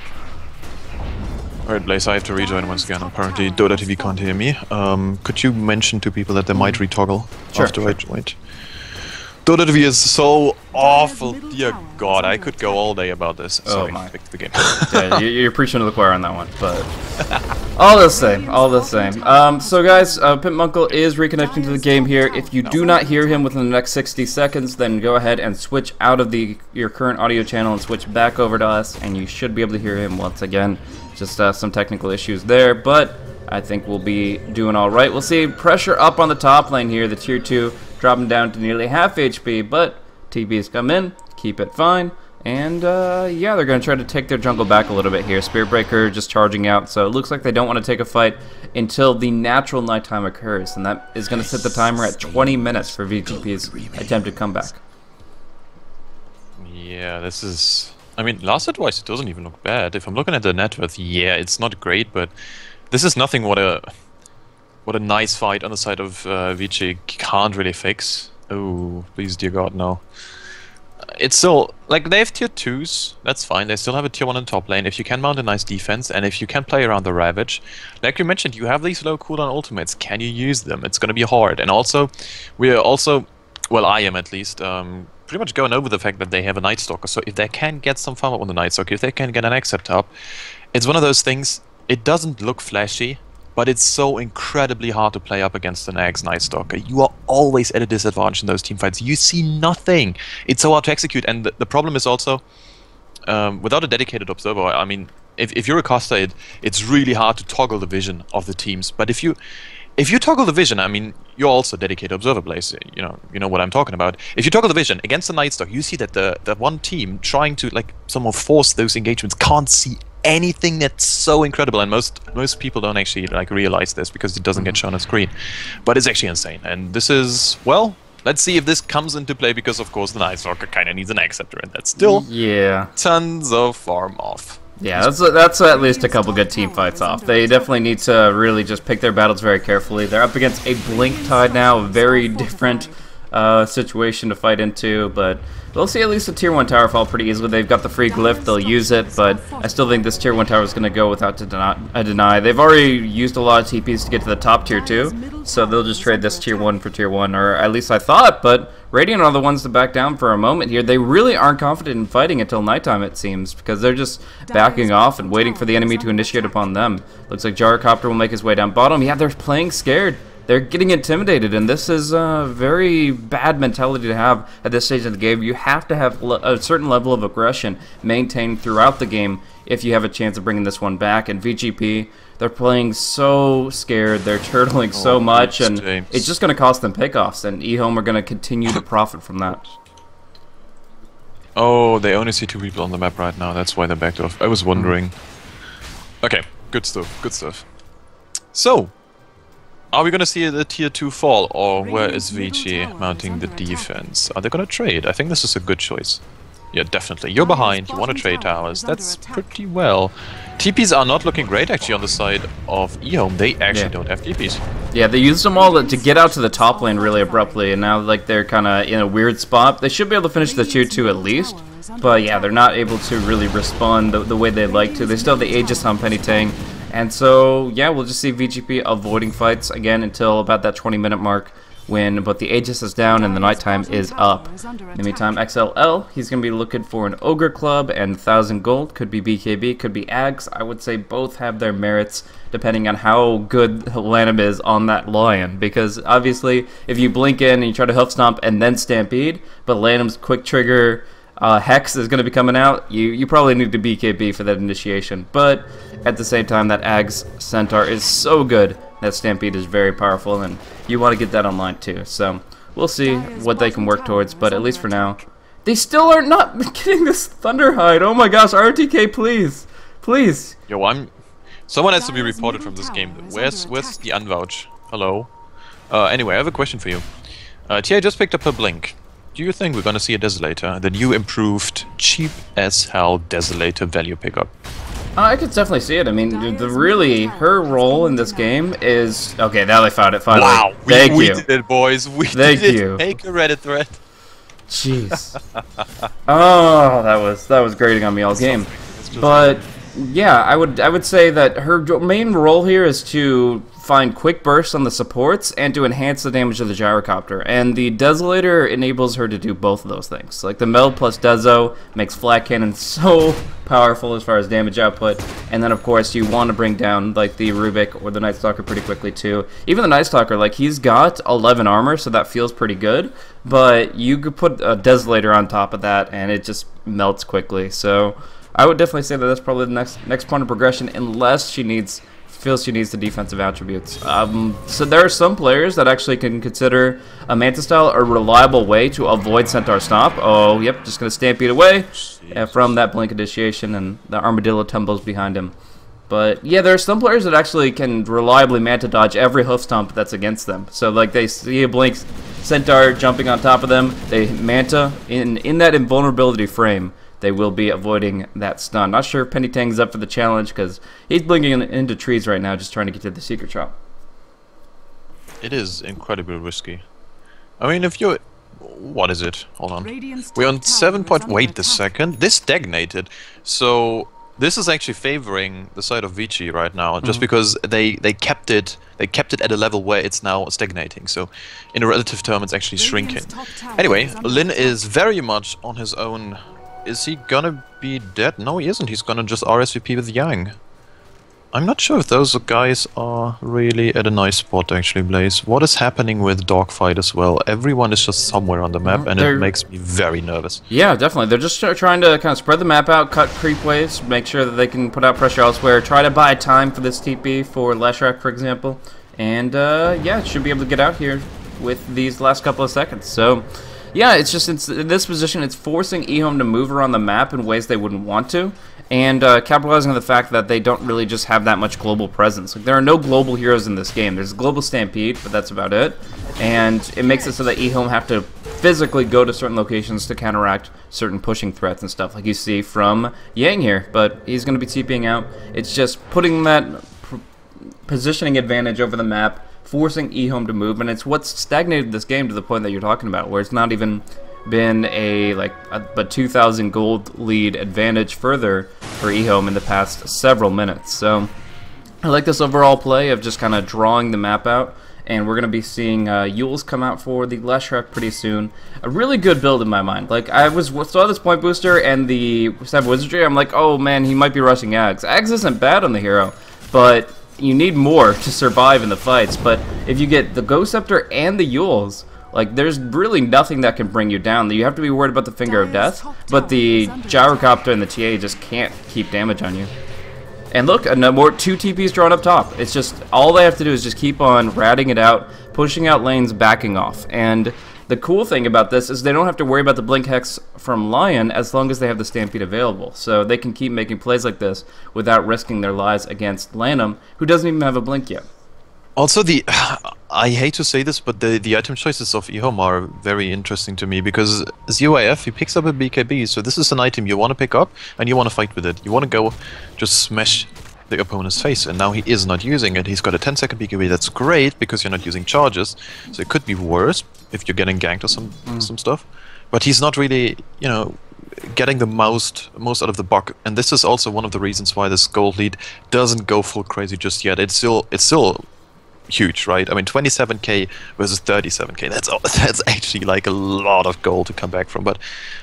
[SPEAKER 2] Alright, Blaze, I have to rejoin once again. Apparently Dota TV can't hear me. Could you mention to people that they might retoggle after I joined? Dota TV is so awful. Dear God, I could go all day about this. Sorry, fix the game.
[SPEAKER 1] Yeah, you're preaching to the choir on that one, but all the same, all the same. So guys, PimpmuckL is reconnecting to the game here. If you do not hear him within the next 60 seconds, then go ahead and switch out of your current audio channel and switch back over to us, and you should be able to hear him once again. Just some technical issues there, but I think we'll be doing all right. We'll see pressure up on the top lane here. The tier 2 dropping down to nearly half HP, but TBs come in, keep it fine, and yeah, they're going to try to take their jungle back a little bit here. Spirit Breaker just charging out, so it looks like they don't want to take a fight until the natural nighttime occurs, and that is going to set the timer at 20 minutes for VGP's attempted comeback.
[SPEAKER 2] Yeah, this is... I mean, last hit-wise, it doesn't even look bad. If I'm looking at the net worth, yeah, it's not great, but this is nothing what a nice fight on the side of VG can't really fix. Oh, please, dear God, no. It's still, like, they have tier 2s, that's fine. They still have a tier 1 in top lane. If you can mount a nice defense, and if you can play around the Ravage, like you mentioned, you have these low cooldown ultimates. Can you use them? It's gonna be hard. And also, we're also, well, I am at least, pretty much going over the fact that they have a Night Stalker. So if they can get some farm up on the Night Stalker, if they can get an Accept up, it's one of those things, it doesn't look flashy, but it's so incredibly hard to play up against an Axe Night Stalker. You are always at a disadvantage in those team fights. You see nothing. It's so hard to execute, and the problem is also, without a dedicated observer, I mean, if you're a caster, it's really hard to toggle the vision of the teams. But if you toggle the vision, I mean, you're also a dedicated observer, Blaze. You know what I'm talking about. If you toggle the vision against the Night Stalker, you see that the one team trying to like somehow force those engagements can't see anything. That's so incredible, and most people don't actually like realize this because it doesn't get shown on screen. But it's actually insane, and this is, well, let's see if this comes into play, because of course the Night Stalker kind of needs an Acceptor, and that's still tons of farm off.
[SPEAKER 1] Yeah, that's at least a couple good team fights off. They definitely need to really just pick their battles very carefully. They're up against a Blink Tide now, a very different situation to fight into, but they'll see at least a tier 1 tower fall pretty easily. They've got the free glyph, they'll use it, but I still think this tier 1 tower is going to go without a deny. They've already used a lot of TPs to get to the top tier 2, so they'll just trade this tier 1 for tier 1, or at least I thought, but Radiant are the ones to back down for a moment here. They really aren't confident in fighting until nighttime, it seems, because they're just backing off and waiting for the enemy to initiate upon them. Looks like Gyrocopter will make his way down bottom. Yeah, they're playing scared. they're getting intimidated, and this is a very bad mentality to have at this stage of the game. You have to have a certain level of aggression maintained throughout the game if you have a chance of bringing this one back. And VGP, they're playing so scared, they're turtling so much, and it's just going to cost them pickoffs, and EHOME are going to continue to profit from that.
[SPEAKER 2] Oh, they only see 2 people on the map right now, that's why they backed off. I was wondering. Okay, good stuff, good stuff. So, are we gonna see the tier 2 fall, or where is Vici mounting the defense? Are they gonna trade? I think this is a good choice. Yeah, definitely. You're behind, you want to trade towers, that's pretty well. TPs are not looking great actually on the side of EHOME, they actually don't have TPs.
[SPEAKER 1] Yeah, they used them all to get out to the top lane really abruptly, and now like they're kind of in a weird spot. They should be able to finish the tier 2 at least, but yeah, they're not able to really respond the way they'd like to. They still have the Aegis on Penny Tang. And so, yeah, we'll just see VGP avoiding fights again until about that 20-minute mark when both the Aegis is down and the nighttime is up. In the meantime, XLL, he's going to be looking for an Ogre Club and 1,000 gold. Could be BKB, could be Ags. I would say both have their merits depending on how good Lanham is on that Lion. Because obviously, if you blink in and you try to hoof stomp and then Stampede, but Lanham's quick trigger Hex is going to be coming out, you probably need to BKB for that initiation. But at the same time, that Ags Centaur is so good that Stampede is very powerful, and you want to get that online too. So we'll see what they can work towards, but at least for now, they still are not getting this Thunderhide. Oh my gosh, RTK, please, please.
[SPEAKER 2] Yo, someone has to be reported from this game. Where's the unvouch? Hello. Anyway, I have a question for you. TI just picked up her blink. Do you think we're gonna see a Desolator, the new improved cheap as hell Desolator value pickup?
[SPEAKER 1] I could definitely see it. I mean, really, her role in this game is... Okay, now they found it, finally.
[SPEAKER 2] Wow, we did it, boys. We did it. Make a Reddit thread.
[SPEAKER 1] Jeez. Oh, that was grating on me all game. But, yeah, I would say that her main role here is to find quick bursts on the supports and to enhance the damage of the gyrocopter, and the Desolator enables her to do both of those things. Like the Meld plus Dezo makes Flat Cannon so powerful as far as damage output, and then of course you want to bring down like the Rubik or the Night Stalker pretty quickly too. Even the Night Stalker, like he's got 11 armor, so that feels pretty good, but you could put a Desolator on top of that and it just melts quickly. So I would definitely say that that's probably the next point of progression, unless she feels she needs the defensive attributes. So there are some players that actually can consider a Manta style a reliable way to avoid Centaur Stomp. Oh, yep, just going to Stampede away from that Blink Initiation, and the Armadillo tumbles behind him. But yeah, there are some players that actually can reliably Manta dodge every hoof stomp that's against them. So like they see a Blink Centaur jumping on top of them, they Manta in that invulnerability frame. They will be avoiding that stun. Not sure if Penny Tang's up for the challenge because he's blinking into trees right now, just trying to get to the secret shop.
[SPEAKER 2] It is incredibly risky. I mean, if you're... What is it? Hold on. We're on 7 point... Wait a second. This stagnated. So this is actually favoring the side of Vici right now, just because they kept it at a level where it's now stagnating. So in a relative term, it's actually shrinking. Anyway, Lin is very much on his own. Is he gonna be dead? No, he isn't. He's gonna just RSVP with Yang. I'm not sure if those guys are really at a nice spot, actually, Blaze. What is happening with Dogfight as well? Everyone is just somewhere on the map, and it makes me very nervous.
[SPEAKER 1] Yeah, definitely. They're just trying to kind of spread the map out, cut creep waves, make sure that they can put out pressure elsewhere, try to buy time for this TP for Leshrac, for example. And, yeah, should be able to get out here with these last couple of seconds. So... yeah, it's just in this position, it's forcing EHOME to move around the map in ways they wouldn't want to, and capitalizing on the fact that they don't really just have that much global presence. Like, there are no global heroes in this game. There's Global Stampede, but that's about it, and it makes it so that EHOME have to physically go to certain locations to counteract certain pushing threats and stuff, like you see from Yang here, but he's going to be TPing out. It's just putting that positioning advantage over the map, forcing EHOME to move, and it's what's stagnated this game to the point that you're talking about, where it's not even been a 2,000 gold lead advantage further for EHOME in the past several minutes. So I like this overall play of just kind of drawing the map out, and we're going to be seeing Yules come out for the Leshrac pretty soon. A really good build in my mind. Like, I saw this point booster and the Stab Wizardry, I'm like, oh man, he might be rushing Ags. Ags isn't bad on the hero, but you need more to survive in the fights, but if you get the Ghost Scepter and the Yules, like, there's really nothing that can bring you down. You have to be worried about the Finger of Death, but the Gyrocopter and the TA just can't keep damage on you. And look, more 2 TPs drawn up top. It's just, all they have to do is just keep on ratting it out, pushing out lanes, backing off. And the cool thing about this is they don't have to worry about the Blink Hex from Lion as long as they have the Stampede available. So they can keep making plays like this without risking their lives against Lanham, who doesn't even have a Blink yet.
[SPEAKER 2] Also, I hate to say this, but the item choices of EHOME are very interesting to me, because as UAF, he picks up a BKB, so this is an item you want to pick up, and you want to fight with it. You want to go just smash the opponent's face, and now he is not using it. He's got a 10-second BKB, that's great, because you're not using charges, so it could be worse if you're getting ganked or some stuff. But he's not really, you know, getting the most out of the buck, and this is also one of the reasons why this gold lead doesn't go full crazy just yet. It's still huge, right? I mean, 27k versus 37k. That's actually like a lot of gold to come back from. But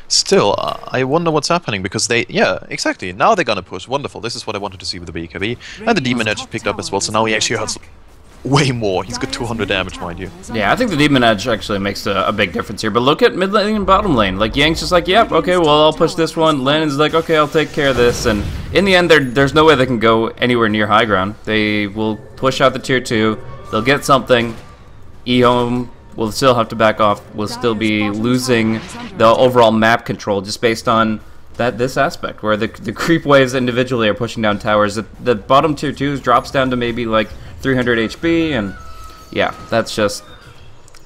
[SPEAKER 2] still, I wonder what's happening, because yeah, exactly. Now they're gonna push. Wonderful. This is what I wanted to see with the BKB, and the Demon Edge picked up as well. So now he actually has way more. He's got 200 damage, mind you.
[SPEAKER 1] Yeah, I think the Demon Edge actually makes a big difference here. But look at mid lane and bottom lane. Like, Yang's just like, yep, okay, well, I'll push this one. Lannon's like, okay, I'll take care of this. And in the end, there's no way they can go anywhere near high ground. They will push out the tier 2. They'll get something. EHOME will still have to back off. Will still be losing the overall map control just based on this aspect, where the creep waves individually are pushing down towers. The bottom tier 2s drops down to maybe like 300 HP, and yeah, that's just,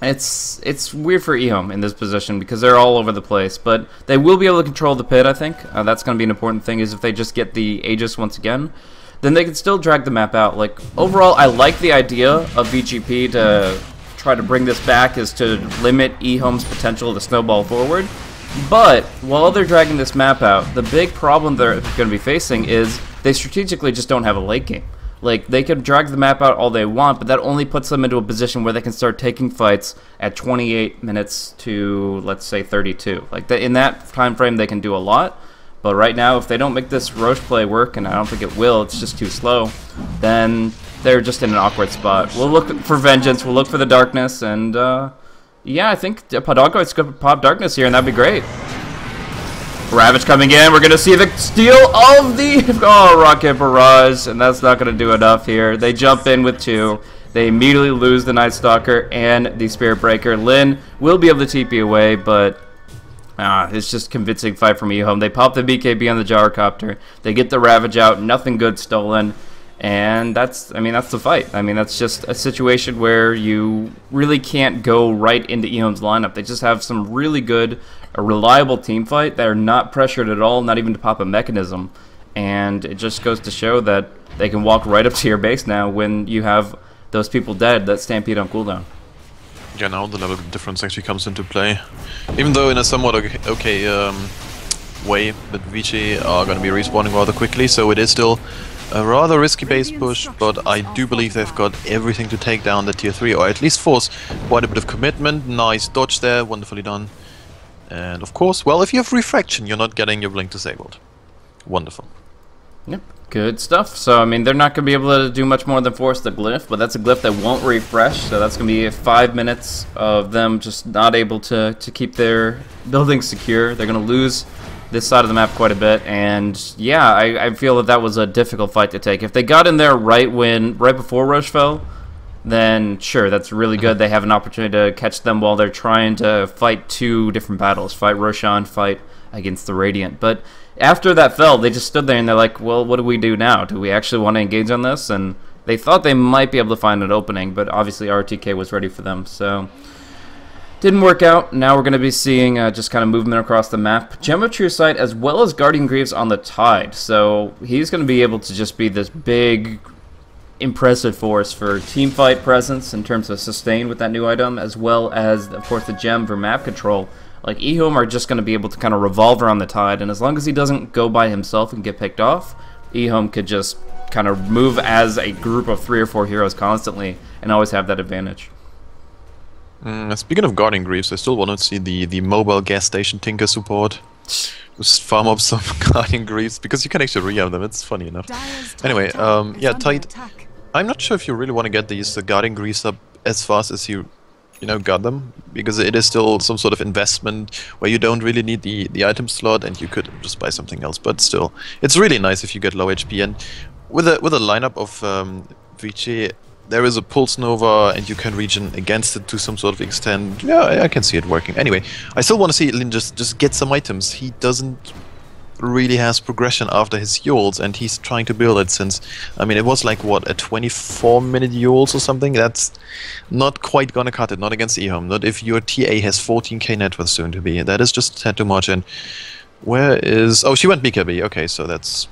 [SPEAKER 1] it's weird for EHOME in this position because they're all over the place, but they will be able to control the pit, I think. That's going to be an important thing, is if they just get the Aegis once again, then they can still drag the map out. Like, overall, I like the idea of VGP to try to bring this back, is to limit EHOME's potential to snowball forward. But while they're dragging this map out, the big problem they're going to be facing is they strategically just don't have a late game. Like, they could drag the map out all they want, but that only puts them into a position where they can start taking fights at 28 minutes to, let's say, 32. Like, in that time frame, they can do a lot. But right now, if they don't make this Roche play work, and I don't think it will, it's just too slow, then they're just in an awkward spot. We'll look for vengeance, we'll look for the darkness, and yeah, I think Podonko's going to pop darkness here, and that'd be great. Ravage coming in, we're going to see the steal of the Rocket Barrage, and that's not going to do enough here. They jump in with 2. They immediately lose the Night Stalker and the Spirit Breaker. Lin will be able to TP away, but it's just a convincing fight from EHOME. They pop the BKB on the Gyrocopter. They get the Ravage out, nothing good stolen. And that's the fight. I mean, that's just a situation where you really can't go right into EHOME's lineup. They just have some really good, a reliable team fight. They're not pressured at all, not even to pop a mechanism. And it just goes to show that they can walk right up to your base now when you have those people dead that stampede on cooldown.
[SPEAKER 2] Yeah, now the level difference actually comes into play. Even though in a somewhat okay way, that Vici are going to be respawning rather quickly, so it is still a rather risky base push, but I do believe they've got everything to take down the tier 3, or at least force quite a bit of commitment. Nice dodge there, wonderfully done. And of course, well, if you have Refraction, you're not getting your blink disabled. Wonderful.
[SPEAKER 1] Yep, good stuff. So, I mean, they're not going to be able to do much more than force the glyph, but that's a glyph that won't refresh, so that's going to be 5 minutes of them just not able to keep their buildings secure. They're going to lose this side of the map quite a bit, and yeah, I feel that was a difficult fight to take. If they got in there right before Roche fell, then sure, that's really good. They have an opportunity to catch them while they're trying to fight 2 different battles, fight Roshan, fight against the Radiant. But after that fell, they just stood there and they're like, well, what do we do now? Do we actually want to engage on this? And they thought they might be able to find an opening, but obviously RTK was ready for them, so didn't work out. Now we're going to be seeing just kind of movement across the map. Gem of True Sight as well as Guardian Greaves on the Tide. So he's going to be able to just be this big, impressive force for teamfight presence in terms of sustain with that new item, as well as, of course, the gem for map control. Like, EHOME are just going to be able to kind of revolve around the Tide, and as long as he doesn't go by himself and get picked off, EHOME could just kind of move as a group of 3 or 4 heroes constantly and always have that advantage.
[SPEAKER 2] Speaking of Guardian Greaves, I still want to see the mobile gas station Tinker support. Just farm up some Guardian Greaves, because you can actually re-up them, it's funny enough. Anyway, yeah, Tide I'm not sure if you really want to get these Guardian Grease up as fast as you know, got them, because it is still some sort of investment where you don't really need the item slot, and you could just buy something else. But still, it's really nice if you get low HP. And with a lineup of Vici, there is a Pulse Nova, and you can regen against it to some sort of extent. Yeah, I can see it working. Anyway, I still want to see Lin just get some items. He doesn't really has progression after his Yules, and he's trying to build it since, I mean, it was like, what, a 24-minute Yules or something? That's not quite gonna cut it, not against EHOME, not if your TA has 14k net worth soon to be. That is just a tad too much. And where is... Oh, she went BKB, okay, so that's...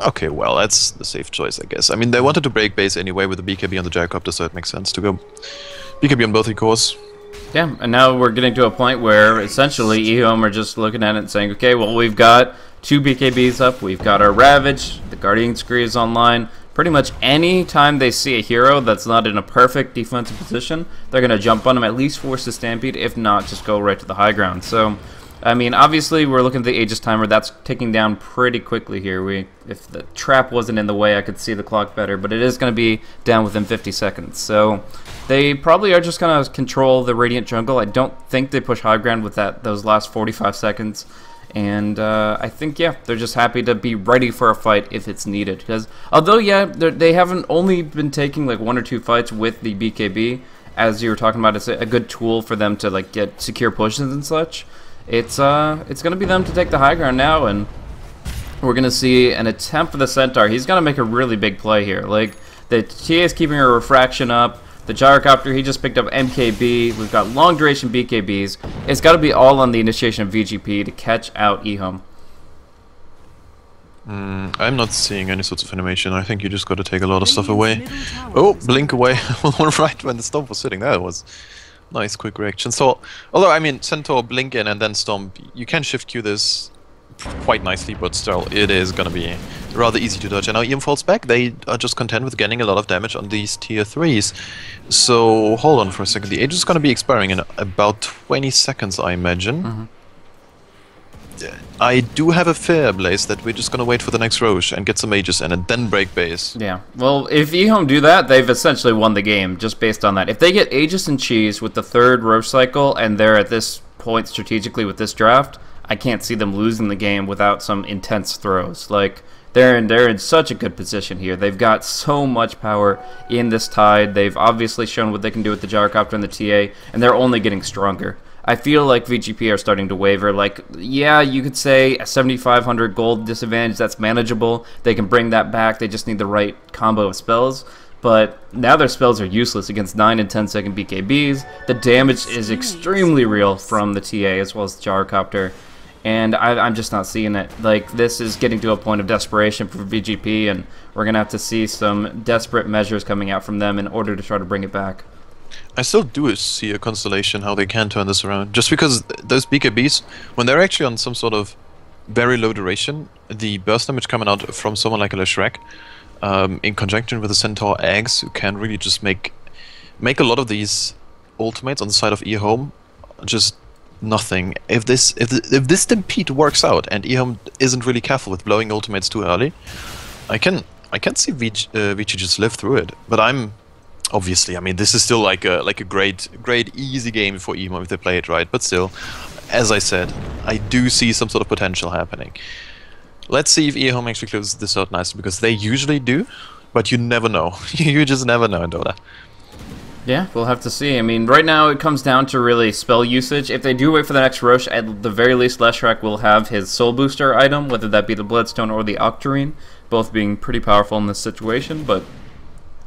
[SPEAKER 2] Okay, well, that's the safe choice, I guess. I mean, they wanted to break base anyway with the BKB on the Gyrocopter, so it makes sense to go BKB on both cores.
[SPEAKER 1] Yeah, and now we're getting to a point where essentially EHOME are just looking at it and saying, okay, well, we've got 2 BKBs up, we've got our Ravage, the Guardian Scree is online. Pretty much any time they see a hero that's not in a perfect defensive position, they're going to jump on him, at least force the Stampede, if not, just go right to the high ground. So, I mean, obviously, we're looking at the Aegis timer. That's ticking down pretty quickly here. If the trap wasn't in the way, I could see the clock better, but it is going to be down within 50 seconds. So they probably are just going to control the Radiant jungle. I don't think they push high ground with those last 45 seconds. And I think, yeah, they're just happy to be ready for a fight if it's needed. Because although, yeah, they haven't only been taking like 1 or 2 fights with the BKB, as you were talking about, it's a good tool for them to like get secure pushes and such. It's going to be them to take the high ground now, and we're going to see an attempt for the Centaur. He's going to make a really big play here. Like, the TA is keeping her refraction up. The Gyrocopter, he just picked up MKB. We've got long duration BKBs. It's got to be all on the initiation of VGP to catch out EHOME.
[SPEAKER 2] I'm not seeing any sorts of animation. I think you just got to take a lot of stuff away. Oh, blink away right when the Stomp was sitting there. It was nice, quick reaction. So, although, I mean, Centaur, blink in, and then Stomp, you can shift Q this quite nicely, but still, it is gonna be rather easy to dodge. And now EM falls back. They are just content with getting a lot of damage on these tier 3s. So, hold on for a second. The age is gonna be expiring in about 20 seconds, I imagine. I do have a fear, Blaze, that we're just gonna wait for the next Roche and get some Aegis in and then break base.
[SPEAKER 1] Yeah, well, if EHOME do that, they've essentially won the game just based on that. If they get Aegis and Cheese with the 3rd Roche cycle and they're at this point strategically with this draft, I can't see them losing the game without some intense throws. Like, they're in such a good position here. They've got so much power in this tide. They've obviously shown what they can do with the Gyrocopter and the TA, and they're only getting stronger. I feel like VGP are starting to waver. Like, yeah, you could say a 7,500 gold disadvantage, that's manageable. They can bring that back. They just need the right combo of spells. But now their spells are useless against 9 and 10 second BKBs. The damage is extremely real from the TA as well as the Gyrocopter. And I'm just not seeing it. Like, this is getting to a point of desperation for VGP, and we're going to have to see some desperate measures coming out from them in order to try to bring it back.
[SPEAKER 2] I still do see a constellation how they can turn this around. Just because those BKBs, when they're actually on some sort of very low duration, the burst damage coming out from someone like a Leshrac, in conjunction with the Centaur eggs, who can really just make a lot of these ultimates on the side of EHOME just nothing. If this Stampede works out and EHOME isn't really careful with blowing ultimates too early, I can see Vici just live through it. But obviously, I mean, this is still like a great easy game for EHOME if they play it right. But still, as I said, I do see some sort of potential happening. Let's see if EHOME actually closes this out nicely, because they usually do, but you never know. You just never know in Dota.
[SPEAKER 1] Yeah, we'll have to see. I mean, right now it comes down to really spell usage. If they do wait for the next Roche, at the very least, Leshrac will have his Soul Booster item, whether that be the Bloodstone or the Octarine, both being pretty powerful in this situation, but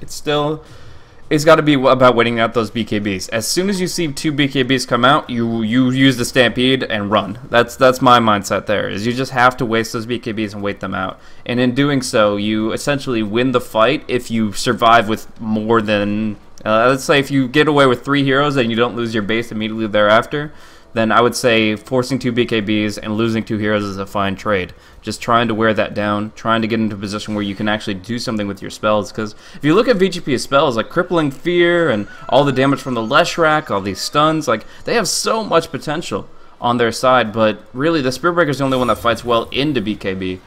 [SPEAKER 1] it's got to be about waiting out those BKBs. As soon as you see 2 BKBs come out, you use the Stampede and run. That's my mindset there, is you just have to waste those BKBs and wait them out. And in doing so, you essentially win the fight if you survive with more than... let's say if you get away with 3 heroes and you don't lose your base immediately thereafter, then I would say forcing 2 BKBs and losing 2 heroes is a fine trade. Just trying to wear that down, trying to get into a position where you can actually do something with your spells. Because if you look at VGP's spells, like Crippling Fear and all the damage from the Leshrac, all these stuns, like, they have so much potential on their side. But really, the Spearbreaker is the only one that fights well into BKB,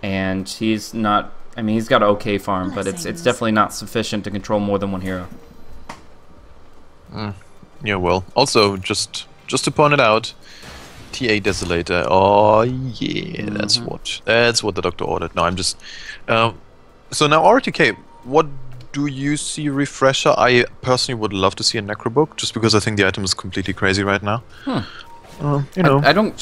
[SPEAKER 1] and he's not I mean, he's got an okay farm, but it's definitely not sufficient to control more than one hero.
[SPEAKER 2] Yeah, well, also, just to point it out, TA Desolator. Oh yeah, that's what the doctor ordered. No, I'm just. So now RTK, what do you see Refresher? I personally would love to see a Necrobook, just because I think the item is completely crazy right now. You know,
[SPEAKER 1] I don't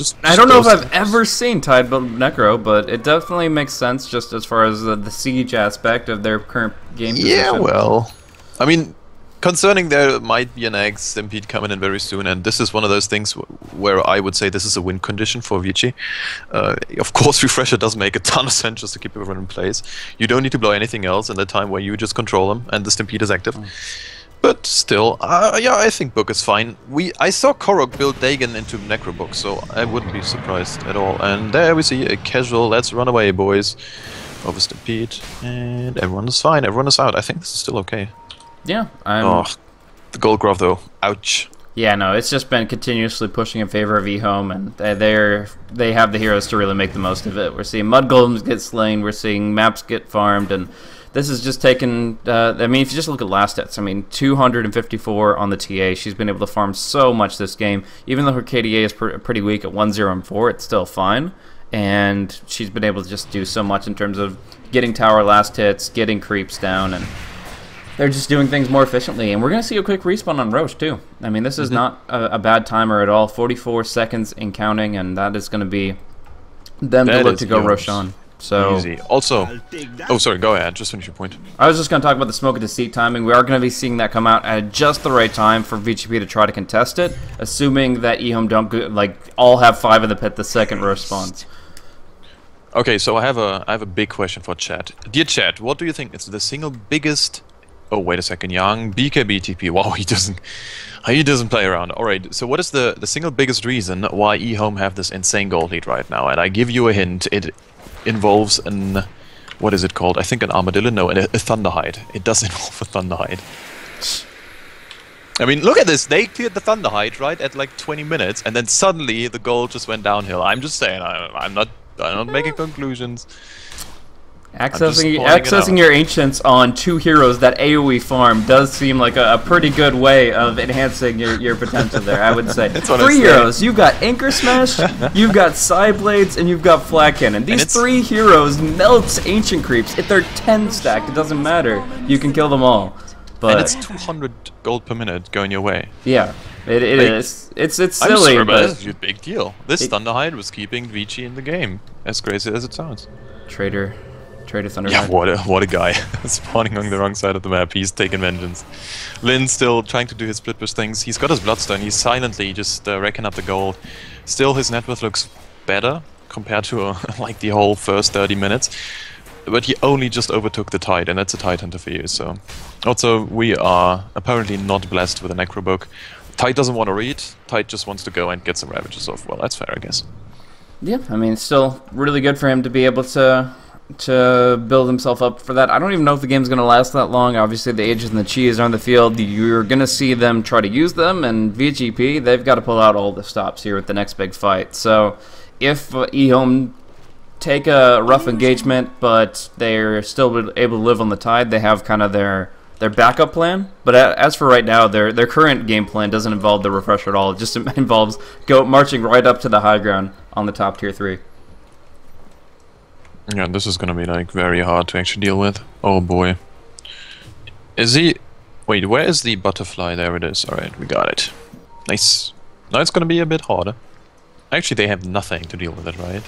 [SPEAKER 1] know if I've ever seen Tide build Necro, but it definitely makes sense just as far as the siege aspect of their current game position.
[SPEAKER 2] Yeah, well, I mean, concerning there might be an egg Stampede coming in very soon, and this is one of those things where I would say this is a win condition for Vici. Of course, Refresher does make a ton of sense just to keep everyone in place. You don't need to blow anything else in the time where you just control them and the Stampede is active. But still, yeah, I think Book is fine. I saw Korok build Dagon into Necrobook, so I wouldn't be surprised at all. And there we see a casual, let's run away, boys, over Stampede, and everyone is fine, everyone is out. I think this is still okay.
[SPEAKER 1] Yeah,
[SPEAKER 2] Oh, the Gold Grove though, ouch.
[SPEAKER 1] Yeah, no, it's just been continuously pushing in favor of EHOME, and they have the heroes to really make the most of it. We're seeing Mud Golems get slain, we're seeing maps get farmed, and this is just taken, I mean, if you just look at last hits, I mean, 254 on the TA. She's been able to farm so much this game. Even though her KDA is pretty weak at 1-0-4, it's still fine. And she's been able to just do so much in terms of getting tower last hits, getting creeps down, and they're just doing things more efficiently. And we're going to see a quick respawn on Roche, too. I mean, this is not a bad timer at all. 44 seconds in counting, and that is going to be them to look to go Roche on. So
[SPEAKER 2] easy. Also, oh sorry, go ahead. Just finish your point.
[SPEAKER 1] I was just going to talk about the Smoke of Deceit timing. We are going to be seeing that come out at just the right time for VGP to try to contest it, assuming that EHOME don't all have 5 in the pit the second Roche spawns.
[SPEAKER 2] Okay, so I have a big question for chat. Dear chat, what do you think is the single biggest? Oh wait a second, young BKB TP. Wow, he doesn't play around. All right, so what is the single biggest reason why EHOME have this insane gold lead right now? And I give you a hint. It involves an, what is it called? I think an armadillo? No, a thunderhide. It does involve a thunderhide. I mean, look at this. They cleared the thunderhide right at like 20 minutes, and then suddenly the gold just went downhill. I'm just saying. I'm not making conclusions.
[SPEAKER 1] Accessing your ancients on 2 heroes that AoE farm does seem like a pretty good way of enhancing your potential there, I would say. 3 heroes. You've got Anchor Smash, you've got Psyblades, and you've got Flat Cannon. These 3 heroes melts ancient creeps. If they're 10 stacked, it doesn't matter. You can kill them all. But
[SPEAKER 2] and it's 200 gold per minute going your way.
[SPEAKER 1] Yeah, it is. It's silly,
[SPEAKER 2] I'm
[SPEAKER 1] but
[SPEAKER 2] it's a big deal. This Thunderhide was keeping Vici in the game, as crazy as it sounds.
[SPEAKER 1] Traitor Thunderhide.
[SPEAKER 2] Yeah, what a guy. Spawning on the wrong side of the map. He's taking vengeance. Lin still trying to do his split push things. He's got his Bloodstone. He's silently just racking up the gold. Still, his net worth looks better compared to like the whole first 30 minutes. But he only just overtook the Tide, and that's a Tide Hunter for you. So, also we are apparently not blessed with a Necrobook. Tide doesn't want to read. Tide just wants to go and get some Ravages off. Well, that's fair, I guess.
[SPEAKER 1] Yeah, I mean, it's still really good for him to be able to build himself up for that. I don't even know if the game's going to last that long. Obviously, the Aegis and the Chis are on the field. You're going to see them try to use them, and VGP, they've got to pull out all the stops here with the next big fight. So, if EHOME take a rough engagement, but they're still able to live on the Tide, they have kind of their backup plan. But as for right now, their current game plan doesn't involve the Refresher at all. It just involves marching right up to the high ground on the top tier 3.
[SPEAKER 2] Yeah, this is gonna be like very hard to actually deal with. Oh boy. Is he... Wait, where is the butterfly? There it is. Alright, we got it. Nice. Now it's gonna be a bit harder. Actually, they have nothing to deal with it, right?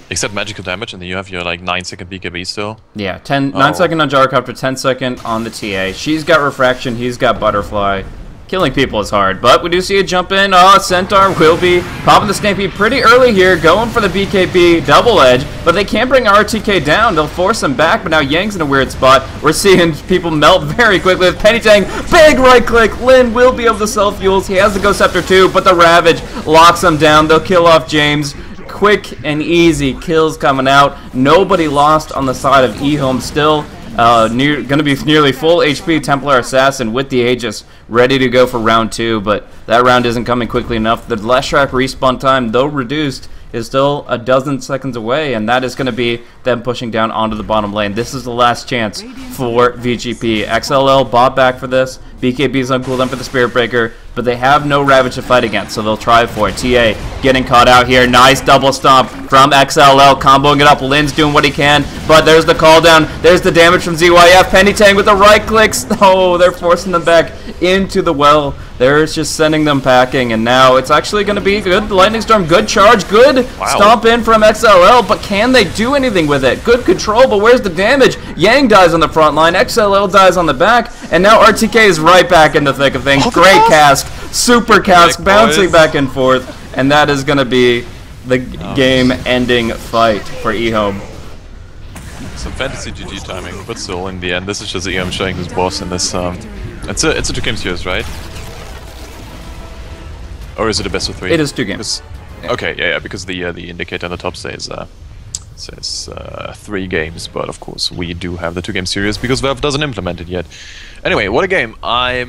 [SPEAKER 2] Except magical damage, and then you have your like 9-second BKB still. Yeah,
[SPEAKER 1] 9 second on Gyrocopter, 10 second on the TA. She's got Refraction, he's got Butterfly. Killing people is hard, but we do see a jump in. Oh, Centaur will be popping the Stampede pretty early here, going for the BKB double edge, but they can't bring RTK down. They'll force him back, but now Yang's in a weird spot. We're seeing people melt very quickly with Penny Tang. Big right click. Lin will be able to sell fuels. He has the Ghost Scepter too, but the Ravage locks him down. They'll kill off James. Quick and easy kills coming out. Nobody lost on the side of EHOME still. Going to be nearly full HP Templar Assassin with the Aegis ready to go for round 2, but that round isn't coming quickly enough. The Leshrac respawn time, though reduced, is still a dozen seconds away, and that is going to be them pushing down onto the bottom lane. This is the last chance for VGP. XLL bought back for this. BKB is on cooldown for the Spirit Breaker, but they have no Ravage to fight against, so they'll try for it. TA getting caught out here. Nice double stomp from XLL, comboing it up. Lin's doing what he can, but there's the call down. There's the damage from ZYF. Penny Tang with the right clicks. Oh, they're forcing them back into the well. They're just sending them packing, and now it's actually going to be good. Lightning Storm, good charge, good stomp in from XLL, but can they do anything with it? Good control, but where's the damage? Yang dies on the front line, XLL dies on the back, and now RTK is right back in the thick of things. Great cask, super cask, bouncing back and forth, and that is going to be the game-ending fight for EHOME.
[SPEAKER 2] Some fantasy GG timing, but still, in the end, this is just EHOME showing his boss in this. It's a 2-game series, right? Or is it a best of 3?
[SPEAKER 1] It is 2 games.
[SPEAKER 2] Okay, yeah, because the indicator on the top says 3 games, but of course we do have the 2-game series because Valve doesn't implement it yet. Anyway, what a game! I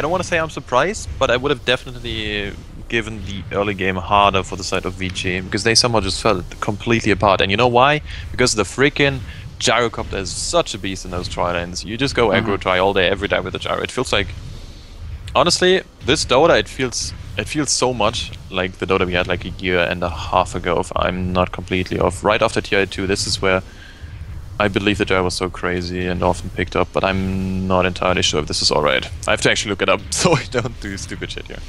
[SPEAKER 2] don't want to say I'm surprised, but I would have definitely given the early game harder for the side of VG because they somehow just fell completely apart. And you know why? Because the freaking gyrocopter is such a beast in those try lanes. You just go aggro try all day, every day with the gyro. It feels like, honestly, this Dota, it feels so much like the Dota we had like a year and a half ago, if I'm not completely off. Right after Tier 2, this is where I believe the gyro was so crazy and often picked up, but I'm not entirely sure if this is alright. I have to actually look it up so I don't do stupid shit here.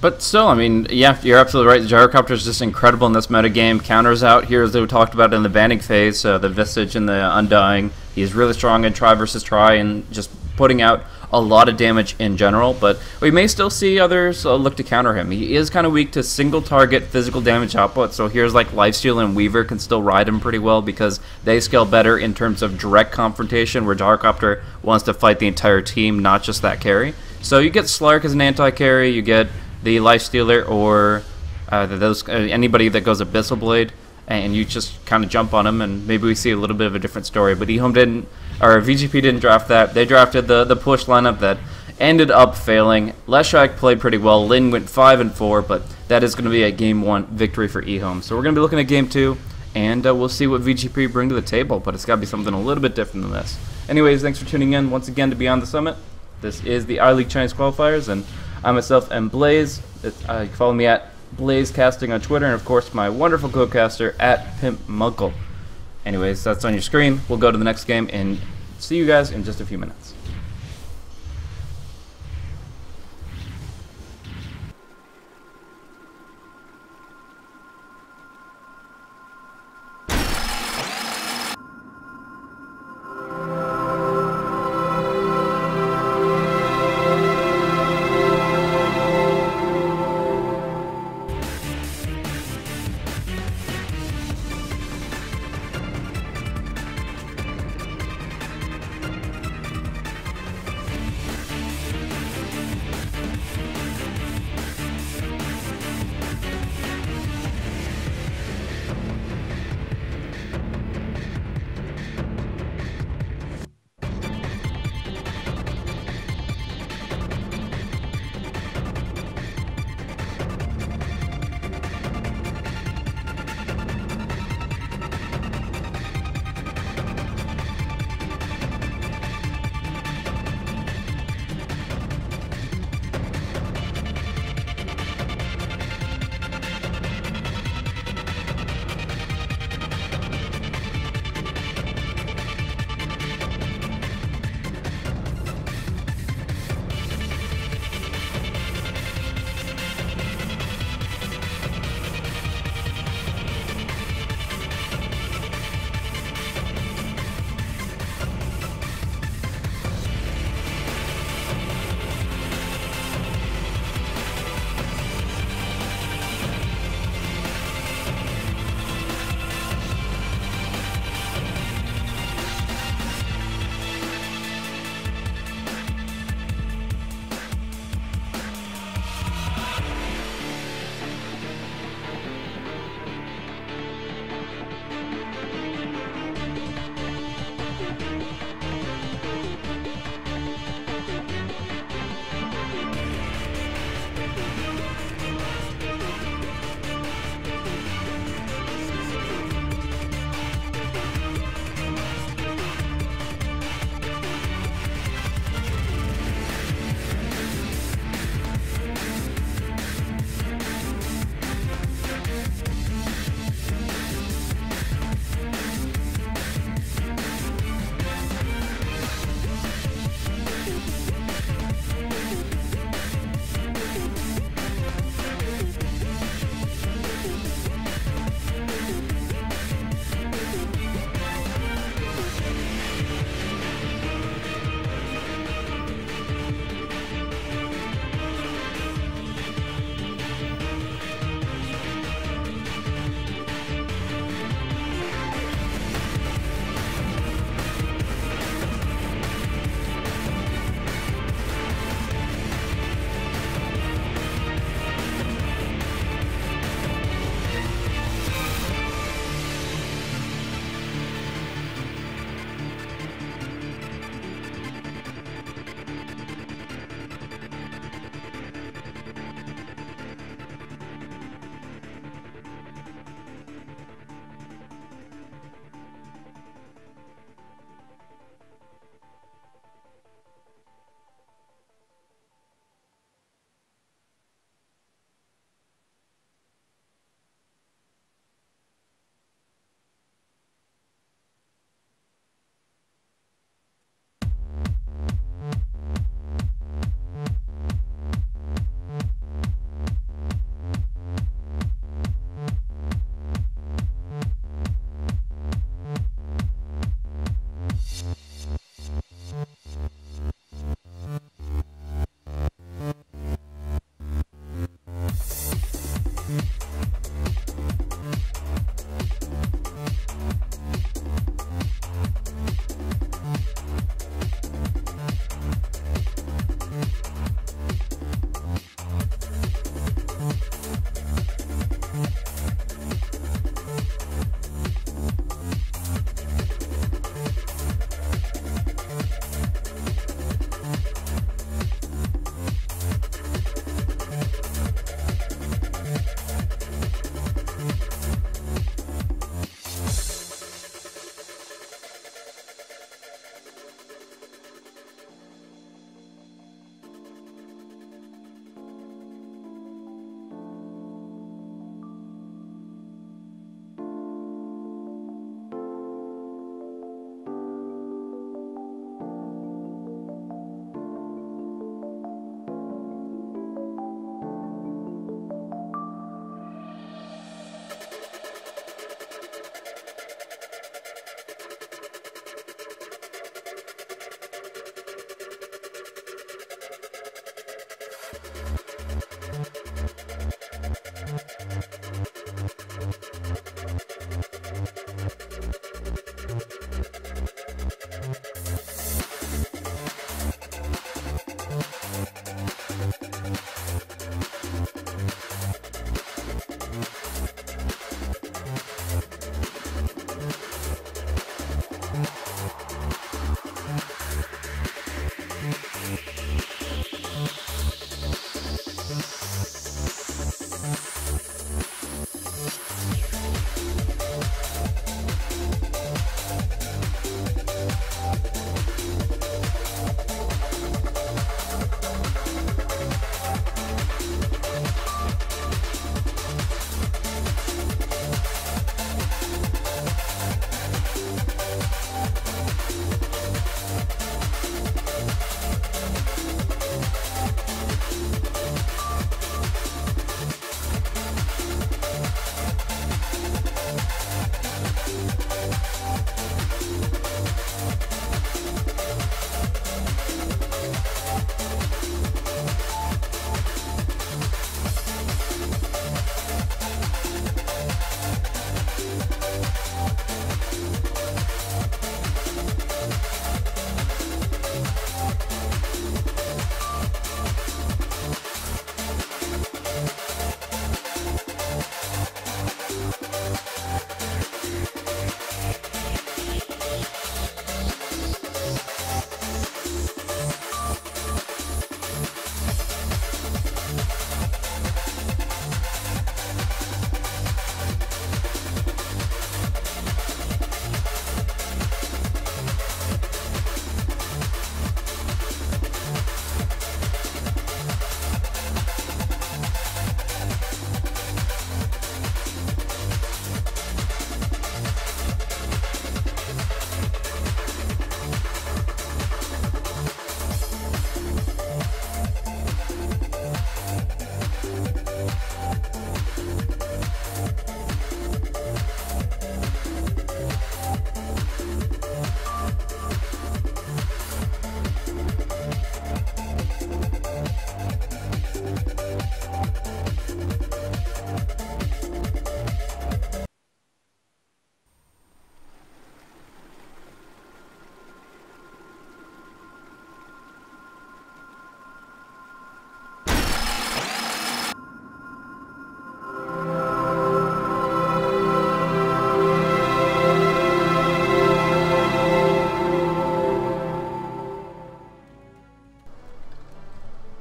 [SPEAKER 1] But still, I mean, yeah, you're absolutely right. The gyrocopter is just incredible in this meta game. Counters out here, as we talked about in the banning phase, the Visage and the Undying. He's really strong in try versus try and just putting out a lot of damage in general, but we may still see others look to counter him. He is kind of weak to single target physical damage output, so here's like Lifesteal and Weaver can still ride him pretty well because they scale better in terms of direct confrontation, where Gyrocopter wants to fight the entire team, not just that carry. So you get Slark as an anti-carry, you get the Lifestealer or anybody that goes Abyssal Blade, and you just kind of jump on him, and maybe we see a little bit of a different story. But EHOME didn't, or VGP didn't draft that. They drafted the push lineup that ended up failing. Leshak played pretty well. Lin went 5-4, but that is going to be a Game 1 victory for EHOME. So we're going to be looking at Game 2, and we'll see what VGP bring to the table, but it's got to be something a little bit different than this. Anyways, thanks for tuning in once again to Beyond the Summit. This is the iLeague Chinese Qualifiers, and I myself am Blaze. Follow me at BlazeCasting on Twitter, and of course my wonderful co-caster at PimpmuckL. Anyways, that's on your screen. We'll go to the next game and see you guys in just a few minutes.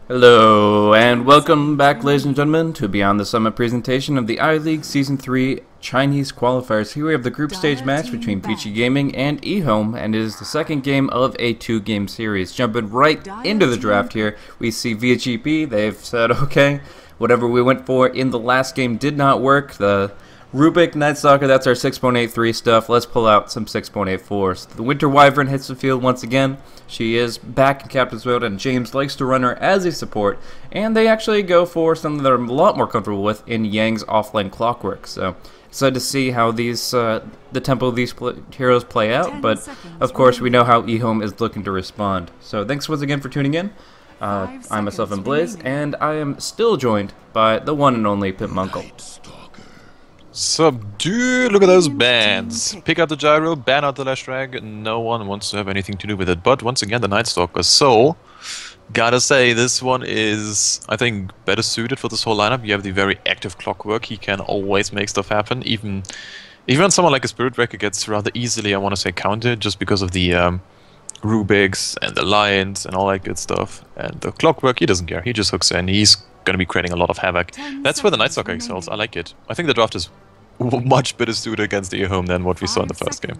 [SPEAKER 1] Hello, and welcome back, ladies and gentlemen, to Beyond the Summit presentation of the iLeague Season 3 Chinese qualifiers. Here we have the group stage match between Vichy Gaming and EHOME, and it is the second game of a two-game series. Jumping right into the draft here, we see VGP. They've said, okay, whatever we went for in the last game did not work. The Rubik Night Stalker, that's our 6.83 stuff. Let's pull out some 6.84s. The Winter Wyvern hits the field once again. She is back in captain's mode, and James likes to run her as a support. And they actually go for something that I'm a lot more comfortable with in Yang's offlane Clockwork. So excited to see how these the tempo of these heroes play out. But of course, we know how EHOME is looking to respond. So thanks once again for tuning in. I myself am Blaze, and I am still joined by the one and only PimpmuckL.
[SPEAKER 2] Subdue! Look at those bans. Pick up the gyro, ban out the lash drag. No one wants to have anything to do with it. But once again, the Night Stalker. So, gotta say, this one is, I think, better suited for this whole lineup. You have the very active Clockwork. He can always make stuff happen. Even on someone like a Spirit Wrecker gets rather easily, I want to say, countered just because of the Rubiks and the Lions and all that good stuff. And the Clockwork, he doesn't care. He just hooks in. He's going to be creating a lot of havoc. That's where the Night Stalker excels. I like it. I think the draft is much better suited against the EHOME than what we saw in the first game.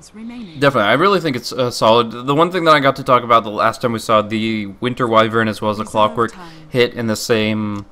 [SPEAKER 1] Definitely. I really think it's solid. The one thing that I got to talk about the last time we saw the Winter Wyvern as well as the Clockwork hit in the same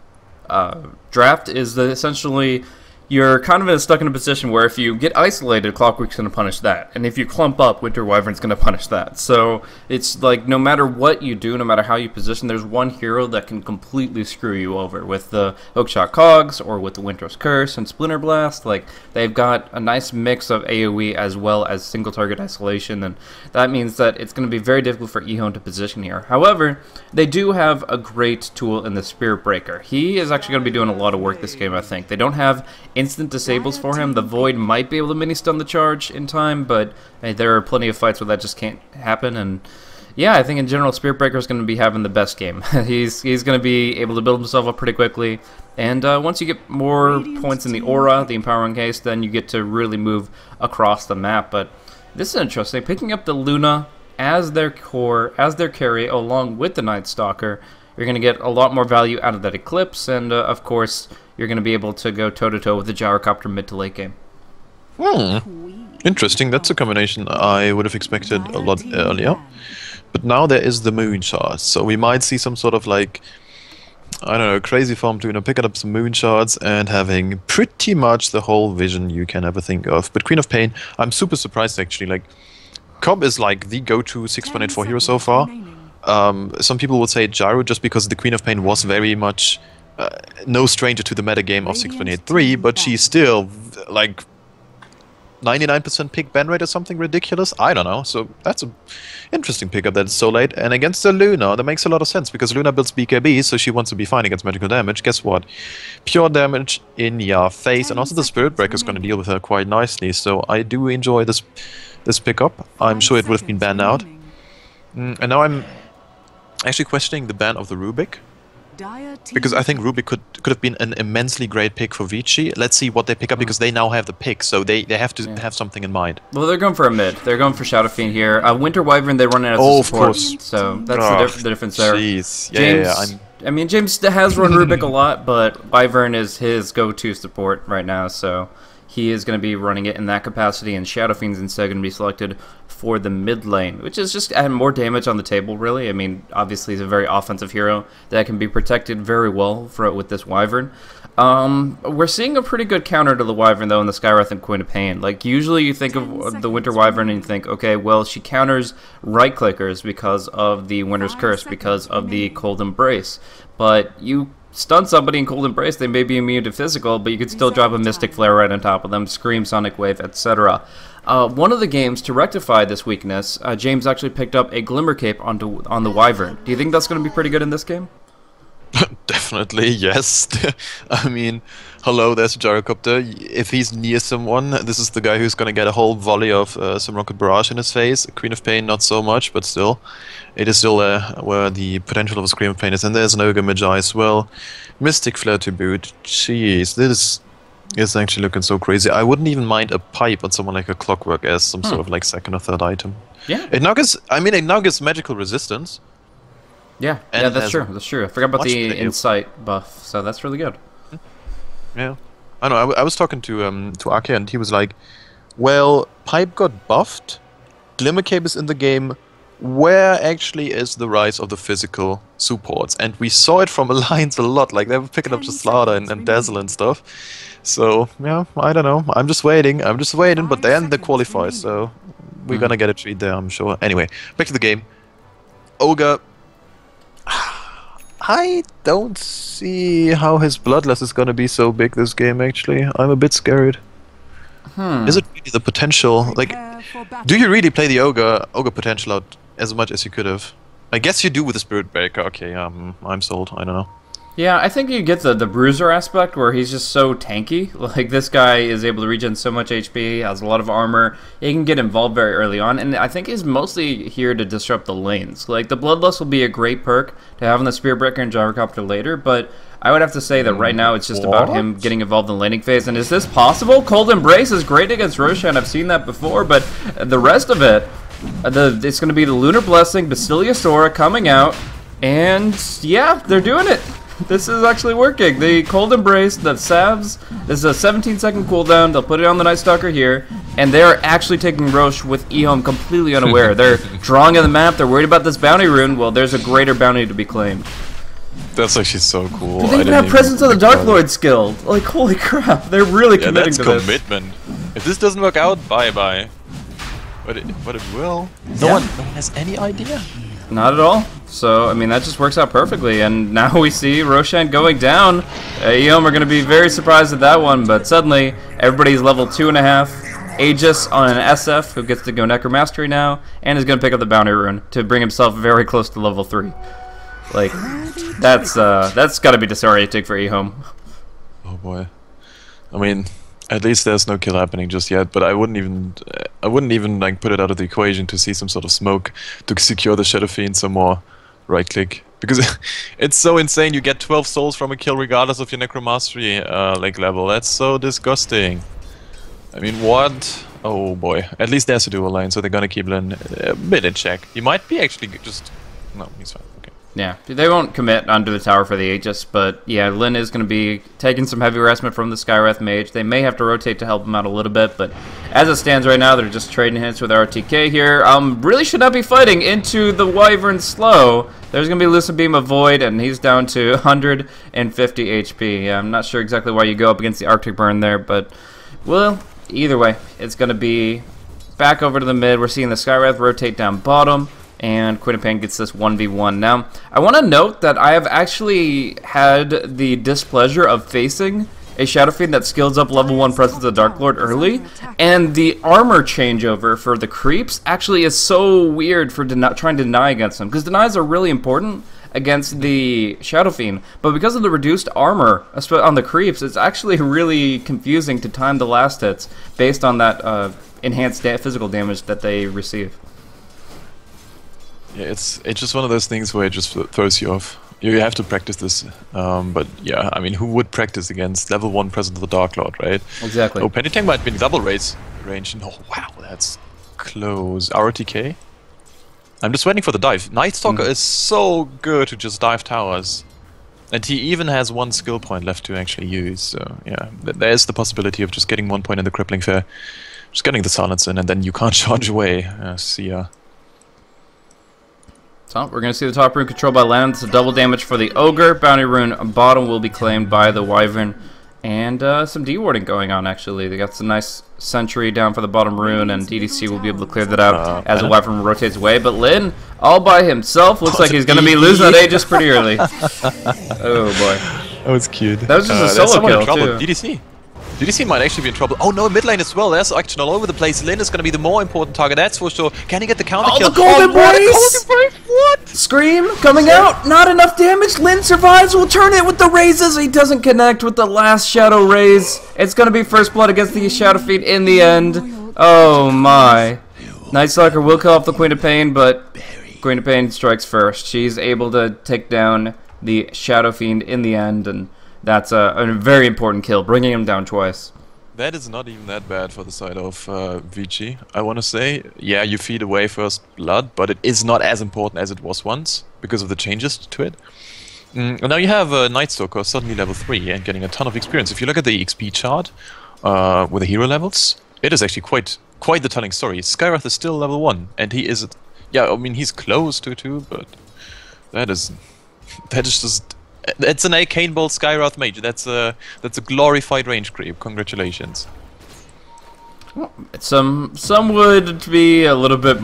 [SPEAKER 1] draft is that essentially you're kind of stuck in a position where if you get isolated, Clockwork's going to punish that. And if you clump up, Winter Wyvern's going to punish that. So it's like no matter what you do, no matter how you position, there's one hero that can completely screw you over with the Hookshot Cogs or with the Winter's Curse and Splinter Blast. Like, they've got a nice mix of AoE as well as single target isolation, and that means that it's going to be very difficult for EHOME to position here. However, they do have a great tool in the Spirit Breaker. He is actually going to be doing a lot of work this game, I think. They don't have instant disables for him. The Void might be able to mini-stun the charge in time, but hey, there are plenty of fights where that just can't happen, and yeah, I think in general Spirit Breaker is going to be having the best game. he's going to be able to build himself up pretty quickly, and once you get more points in the aura, the Empowering Haste, then you get to really move across the map. But this is interesting. Picking up the Luna as their core, as their carry, along with the Night Stalker, you're going to get a lot more value out of that Eclipse, and of course, you're going to be able to go toe-to-toe with the Gyrocopter mid to late game.
[SPEAKER 2] Interesting. That's a combination I would have expected a lot earlier. But now there is the Moon Shards, so we might see some sort of like, I don't know, crazy farm to, you know, picking up some Moon Shards and having pretty much the whole vision you can ever think of. But Queen of Pain, I'm super surprised actually. Like, Cobb is like the go-to 6.84 hero so far. Some people would say Gyro just because the Queen of Pain was very much no stranger to the metagame of 6.83, but she's still like 99% pick ban rate or something ridiculous. I don't know. So that's an interesting pickup that it's so late. And against the Luna, that makes a lot of sense because Luna builds BKB, so she wants to be fine against magical damage. Guess what? Pure damage in your face, and also the Spirit Breaker is going to deal with her quite nicely. So I do enjoy this pickup. I'm sure it would have been banned out. And now I'm actually questioning the ban of the Rubik, because I think Rubik could have been an immensely great pick for Vici. Let's see what they pick up, because they now have the pick, so they have to have something in mind.
[SPEAKER 1] Well, they're going for a mid. They're going for Shadow Fiend here. Winter Wyvern, they run it as a support,
[SPEAKER 2] of course.
[SPEAKER 1] So that's the difference there.
[SPEAKER 2] Jeez.
[SPEAKER 1] James, I mean, James has run Rubik a lot, but Wyvern is his go-to support right now, so he is going to be running it in that capacity, and Shadow Fiend's instead going to be selected for the mid lane, which is just adding more damage on the table, really. I mean, obviously he's a very offensive hero that can be protected very well with this Wyvern. We're seeing a pretty good counter to the Wyvern, though, in the Skywrath and Queen of Pain. Like, usually you think of the Winter Wyvern and you think, okay, well, she counters right-clickers because of the Winter's Curse, because of the Cold Embrace. But you stun somebody in Cold Embrace, they may be immune to physical, but you could still drop a Mystic Flare right on top of them, Scream, Sonic Wave, etc. One of the games to rectify this weakness, James actually picked up a Glimmer Cape on the Wyvern. Do you think that's going to be pretty good in this game?
[SPEAKER 2] Definitely, yes. I mean, hello, there's a Gyrocopter. If he's near someone, this is the guy who's gonna get a whole volley of some Rocket Barrage in his face. Queen of Pain, not so much, but still. It is still where the potential of a Scream of Pain is. And there's an Ogre Magi as well. Mystic Flare to boot. Jeez, this is actually looking so crazy. I wouldn't even mind a pipe on someone like a Clockwork as some sort of like second or third item.
[SPEAKER 1] Yeah.
[SPEAKER 2] It now gives magical resistance.
[SPEAKER 1] Yeah, that's true. That's true. I forgot about the insight buff, so that's really good.
[SPEAKER 2] Yeah, I know. I was talking to Ake, and he was like, "Well, Pipe got buffed. Glimmer Cape is in the game. Where actually is the rise of the physical supports?" And we saw it from Alliance a lot. Like they were picking up just Slaughter and Dazzle and stuff. So yeah, I don't know. I'm just waiting. But then they qualify, so we're gonna get a treat there, I'm sure. Anyway, back to the game. Ogre. I don't see how his Bloodlust is gonna be so big this game, actually. I'm a bit scared. Is it really the potential? Like, do you really play the Ogre potential out as much as you could have? I guess you do with the Spirit Breaker. Okay, I'm sold. I don't know.
[SPEAKER 1] Yeah, I think you get the Bruiser aspect where he's just so tanky. Like, this guy is able to regen so much HP, has a lot of armor. He can get involved very early on, and I think he's mostly here to disrupt the lanes. Like, the Bloodlust will be a great perk to have in the Spear Breaker and Gyrocopter later, but I would have to say that right now it's just about him getting involved in the laning phase. And is this possible? Cold Embrace is great against Roshan. I've seen that before, but the rest of it, it's going to be the Lunar Blessing, Basilia Sora coming out, and yeah, they're doing it. This is actually working. The Cold Embrace, the Salves, this is a 17-second cooldown. They'll put it on the Night Stalker here, and they're actually taking Roche with EHOME completely unaware. They're drawing on the map. They're worried about this bounty rune. Well, there's a greater bounty to be claimed.
[SPEAKER 2] That's actually so cool.
[SPEAKER 1] They even have Presence of the Dark Lord skill. Like, holy crap, they're really committing to this.
[SPEAKER 2] That's commitment. If this doesn't work out, bye-bye. But it will. No one has any idea.
[SPEAKER 1] Not at all. So, I mean, that just works out perfectly. And now we see Roshan going down. EHOME are going to be very surprised at that one, but suddenly everybody's level 2.5. Aegis on an SF who gets to go Necromastery now and is going to pick up the Bounty Rune to bring himself very close to level 3. Like, that's got to be disorienting for EHOME.
[SPEAKER 2] Oh boy. I mean, at least there's no kill happening just yet, but I wouldn't even like put it out of the equation to see some sort of smoke to secure the Shadow Fiend some more. Right click, because it's so insane. You get 12 souls from a kill regardless of your Necromastery like level. That's so disgusting. I mean, what? Oh boy. At least there's a dual line, so they're gonna keep Lin a bit in check. He might be actually just... No, he's fine. Okay.
[SPEAKER 1] Yeah, they won't commit onto the tower for the Aegis, but yeah, Lin is going to be taking some heavy harassment from the Skywrath Mage. They may have to rotate to help him out a little bit, but as it stands right now, they're just trading hits with RTK here. Really should not be fighting into the Wyvern slow. There's going to be Lucid Beam of Void, and he's down to 150 HP. Yeah, I'm not sure exactly why you go up against the Arctic Burn there, but, well, either way, it's going to be back over to the mid. We're seeing the Skywrath rotate down bottom, and Queen of Pain gets this 1v1. Now, I want to note that I have actually had the displeasure of facing a Shadow Fiend that skills up level 1 Presence of the Dark Lord early, and the armor changeover for the creeps actually is so weird for trying to deny against them, because denies are really important against the Shadow Fiend, but because of the reduced armor on the creeps, it's actually really confusing to time the last hits based on that enhanced physical damage that they receive.
[SPEAKER 2] Yeah, it's just one of those things where it just throws you off. You have to practice this, but yeah, I mean, who would practice against level 1 Presence of the Dark Lord, right?
[SPEAKER 1] Exactly.
[SPEAKER 2] Oh, Pennytank might be in double raise range. No, wow, that's close. RTK? I'm just waiting for the dive. Night Stalker is so good to just dive towers. And he even has 1 skill point left to actually use, so yeah, there's the possibility of just getting 1 point in the Crippling Fair, just getting the silence in, and then you can't charge away. See ya.
[SPEAKER 1] So we're going to see the top rune controlled by land. It's a double damage for the Ogre. Bounty rune bottom will be claimed by the Wyvern. And some dewarding going on, actually. They got some nice sentry down for the bottom rune, and DDC will be able to clear that out as the Wyvern rotates away. But Lin, all by himself, looks like he's going to be losing that Aegis pretty early. Oh, boy.
[SPEAKER 2] That was cute.
[SPEAKER 1] That was just a solo kill, too.
[SPEAKER 2] DDC. DDC might actually be in trouble. Oh no, mid lane as well. There's action all over the place. Lin is going to be the more important target, that's for sure. Can he get the counter kill?
[SPEAKER 1] The golden brace! What? Scream coming out. Not enough damage. Lin survives. Will turn it with the raises. He doesn't connect with the last Shadow raise. It's going to be first blood against the Shadow Fiend in the end. Oh my. Night Stalker will kill off the Queen of Pain, but Queen of Pain strikes first. She's able to take down the Shadow Fiend in the end, and that's a very important kill, bringing him down twice.
[SPEAKER 2] That is not even that bad for the side of Vici, I want to say. Yeah, you feed away first blood, but it is not as important as it was once, because of the changes to it. And now you have Night Stalker suddenly level 3 and getting a ton of experience. If you look at the XP chart with the hero levels, it is actually quite the telling story. Skywrath is still level 1, and he is... Yeah, I mean, he's close to 2, but that is just... That's an Arcane Bolt Skywrath Mage. That's a glorified range creep. Congratulations.
[SPEAKER 1] Well, some would be a little bit.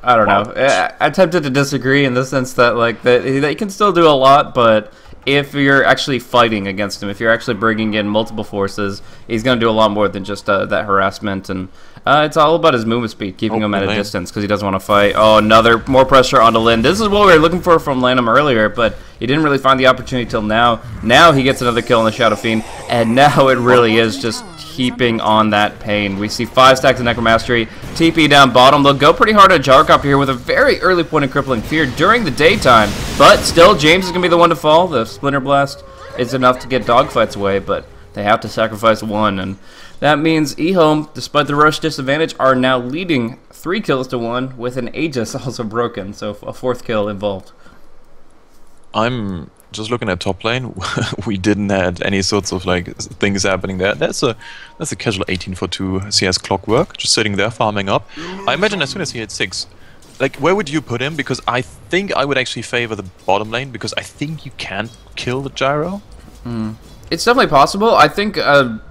[SPEAKER 1] I don't know. I'm tempted to disagree in the sense that like they can still do a lot, but if you're actually fighting against him, if you're actually bringing in multiple forces, he's going to do a lot more than just that harassment, and it's all about his movement speed, keeping him at a distance because he doesn't want to fight. Oh, more pressure onto Lin. This is what we were looking for from Lanham earlier, but he didn't really find the opportunity till now. Now he gets another kill on the Shadow Fiend, and now it really is just keeping on that pain. We see 5 stacks of Necromastery, TP down bottom. They'll go pretty hard at Jarkop here with a very early point of Crippling Fear during the daytime, but still James is going to be the one to fall. The Splinter Blast is enough to get dogfights away, but they have to sacrifice 1, and that means EHOME, despite the rush disadvantage, are now leading 3 kills to 1 with an Aegis also broken, so a 4th kill involved.
[SPEAKER 2] I'm just looking at top lane. We didn't have any sorts of like things happening there. That's a casual 18 for 2 CS Clockwork, just sitting there farming up. I imagine as soon as he hits 6, Like, where would you put him? Because I think I would actually favor the bottom lane, because I think you can kill the gyro.
[SPEAKER 1] It's definitely possible. I think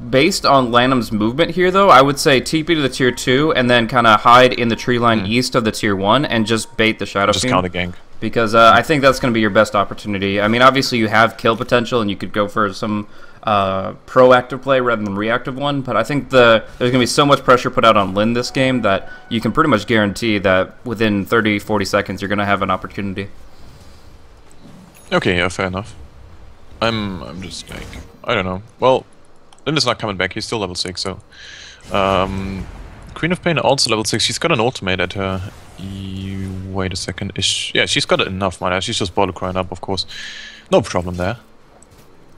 [SPEAKER 1] based on Lanham's movement here, though, I would say TP to the tier 2 and then kind of hide in the tree line east of the tier 1 and just bait the Shadow
[SPEAKER 2] Just
[SPEAKER 1] Fiend.
[SPEAKER 2] counter gank.
[SPEAKER 1] Because I think that's going to be your best opportunity. I mean, obviously you have kill potential and you could go for some proactive play rather than reactive one, but I think there's going to be so much pressure put out on Lin this game that you can pretty much guarantee that within 30-40 seconds you're going to have an opportunity.
[SPEAKER 2] Okay, yeah, fair enough. I'm just like, I don't know. Well, Lin is not coming back. He's still level 6, so Queen of Pain also level 6. She's got an ultimate at her. Wait a second. Yeah, she's got enough mana. She's just bottle crying up, of course. No problem there.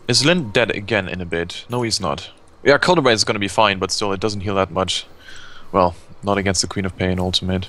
[SPEAKER 2] Is Lin dead again in a bit? No, he's not. Yeah, Cold Ray is gonna be fine, but still, it doesn't heal that much. Well, not against the Queen of Pain ultimate.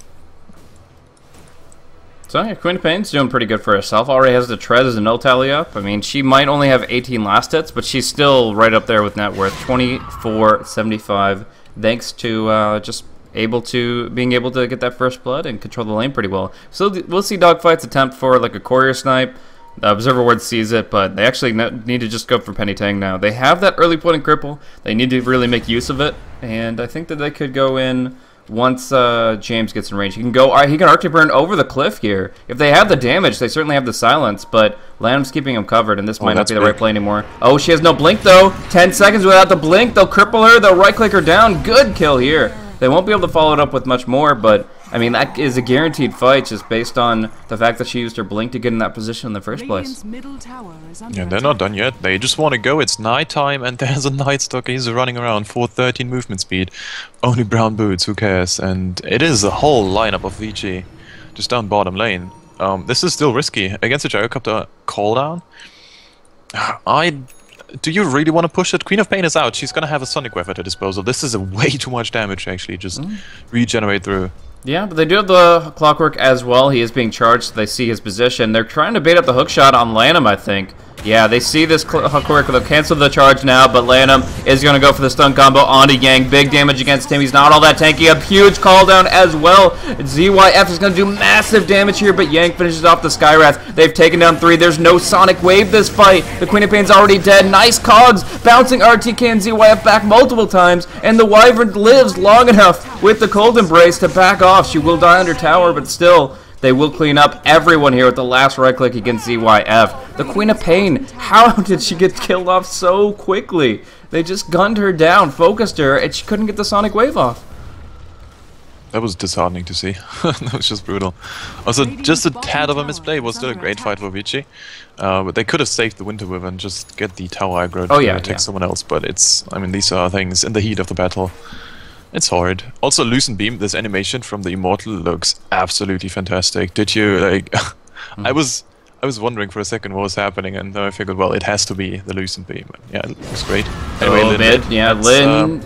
[SPEAKER 1] So yeah, Queen of Pain's doing pretty good for herself. Already has the Trez and no tally up. I mean, she might only have 18 last hits, but she's still right up there with net worth. 24.75, thanks to just being able to get that first blood and control the lane pretty well. So we'll see Dogfight's attempt for like a courier snipe. The Observer Ward sees it, but they actually need to just go for Penny Tang now. They have that early point in cripple. They need to really make use of it, and I think that they could go in once James gets in range. He can Arctic Burn over the cliff here. If they have the damage, they certainly have the silence, but Lanham's keeping him covered, and this might not be the right play anymore. Oh, she has no blink, though. 10 seconds without the blink. They'll cripple her. They'll right-click her down. Good kill here. They won't be able to follow it up with much more, but I mean, that is a guaranteed fight just based on the fact that she used her blink to get in that position in the first place.
[SPEAKER 2] Yeah, they're not done yet. They just want to go. It's nighttime, and there's a Night Stalker. He's running around for 13 movement speed. Only brown boots, who cares? And it is a whole lineup of Vici just down bottom lane. This is still risky. Against the Gyrocopter cooldown, do you really want to push it? Queen of Pain is out. She's going to have a Sonic Wave at her disposal. This is a way too much damage, actually. Just regenerate through.
[SPEAKER 1] Yeah, but they do have the Clockwork as well. He is being charged, so they see his position. They're trying to bait up the hook shot on Lanham, I think. Yeah, they see this Clockwork. They'll cancel the charge now, but Lanham is going to go for the stun combo onto Yang. Big damage against him. He's not all that tanky. A huge call down as well. ZYF is going to do massive damage here, but Yang finishes off the Skywrath. They've taken down 3. There's no Sonic Wave this fight. The Queen of Pain's already dead. Nice cogs, bouncing RTK and ZYF back multiple times, and the Wyvern lives long enough with the Cold Embrace to back off. She will die under tower, but still, they will clean up everyone here with the last right click against ZYF. The Queen of Pain, how did she get killed off so quickly? They just gunned her down, focused her, and she couldn't get the Sonic Wave off.
[SPEAKER 2] That was disheartening to see. That was just brutal. Also, just a tad of a misplay. It was still a great fight for Vici. But they could have saved the Winter Wyvern and just get the tower aggro to attack someone else. But I mean, these are things in the heat of the battle. It's hard. Also, Lucent Beam, this animation from the Immortal looks absolutely fantastic. Did you, like... I was wondering for a second what was happening, and then I figured, well, it has to be the Lucent Beam. Yeah, it looks great. Anyway,
[SPEAKER 1] Lin,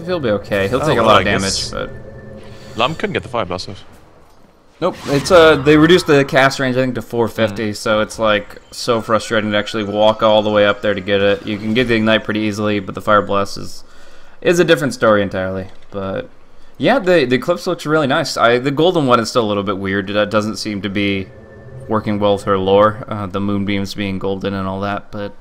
[SPEAKER 1] he'll be okay. He'll take a lot of damage, but...
[SPEAKER 2] Lam couldn't get the Fire Blast off.
[SPEAKER 1] Nope, it's they reduced the cast range, I think, to 450, so it's like so frustrating to actually walk all the way up there to get it. You can get the Ignite pretty easily, but the Fire Blast is a different story entirely. But yeah, the Eclipse looks really nice. The golden one is still a little bit weird. That doesn't seem to be working well with her lore. The moonbeams being golden and all that, but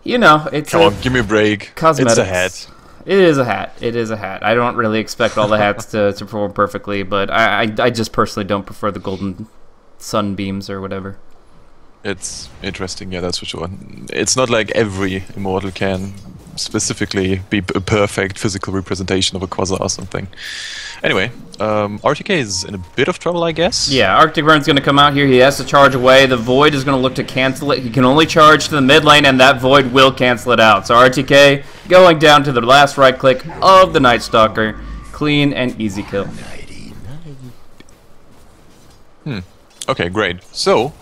[SPEAKER 1] you know, it's
[SPEAKER 2] come on, give me a break.
[SPEAKER 1] Cosmetics.
[SPEAKER 2] It's a hat.
[SPEAKER 1] It is a hat. It is a hat. I don't really expect all the hats to perform perfectly, but I just personally don't prefer the golden sunbeams or whatever.
[SPEAKER 2] It's interesting, yeah, that's for sure. It's not like every Immortal can specifically be a perfect physical representation of a Quasar or something. Anyway, RTK is in a bit of trouble, I guess.
[SPEAKER 1] Yeah, Arctic Burn's going to come out here. He has to charge away. The Void is going to look to cancel it. He can only charge to the mid lane, and that Void will cancel it out. So RTK going down to the last right click of the Night Stalker. Clean and easy kill.
[SPEAKER 2] Okay, great. So,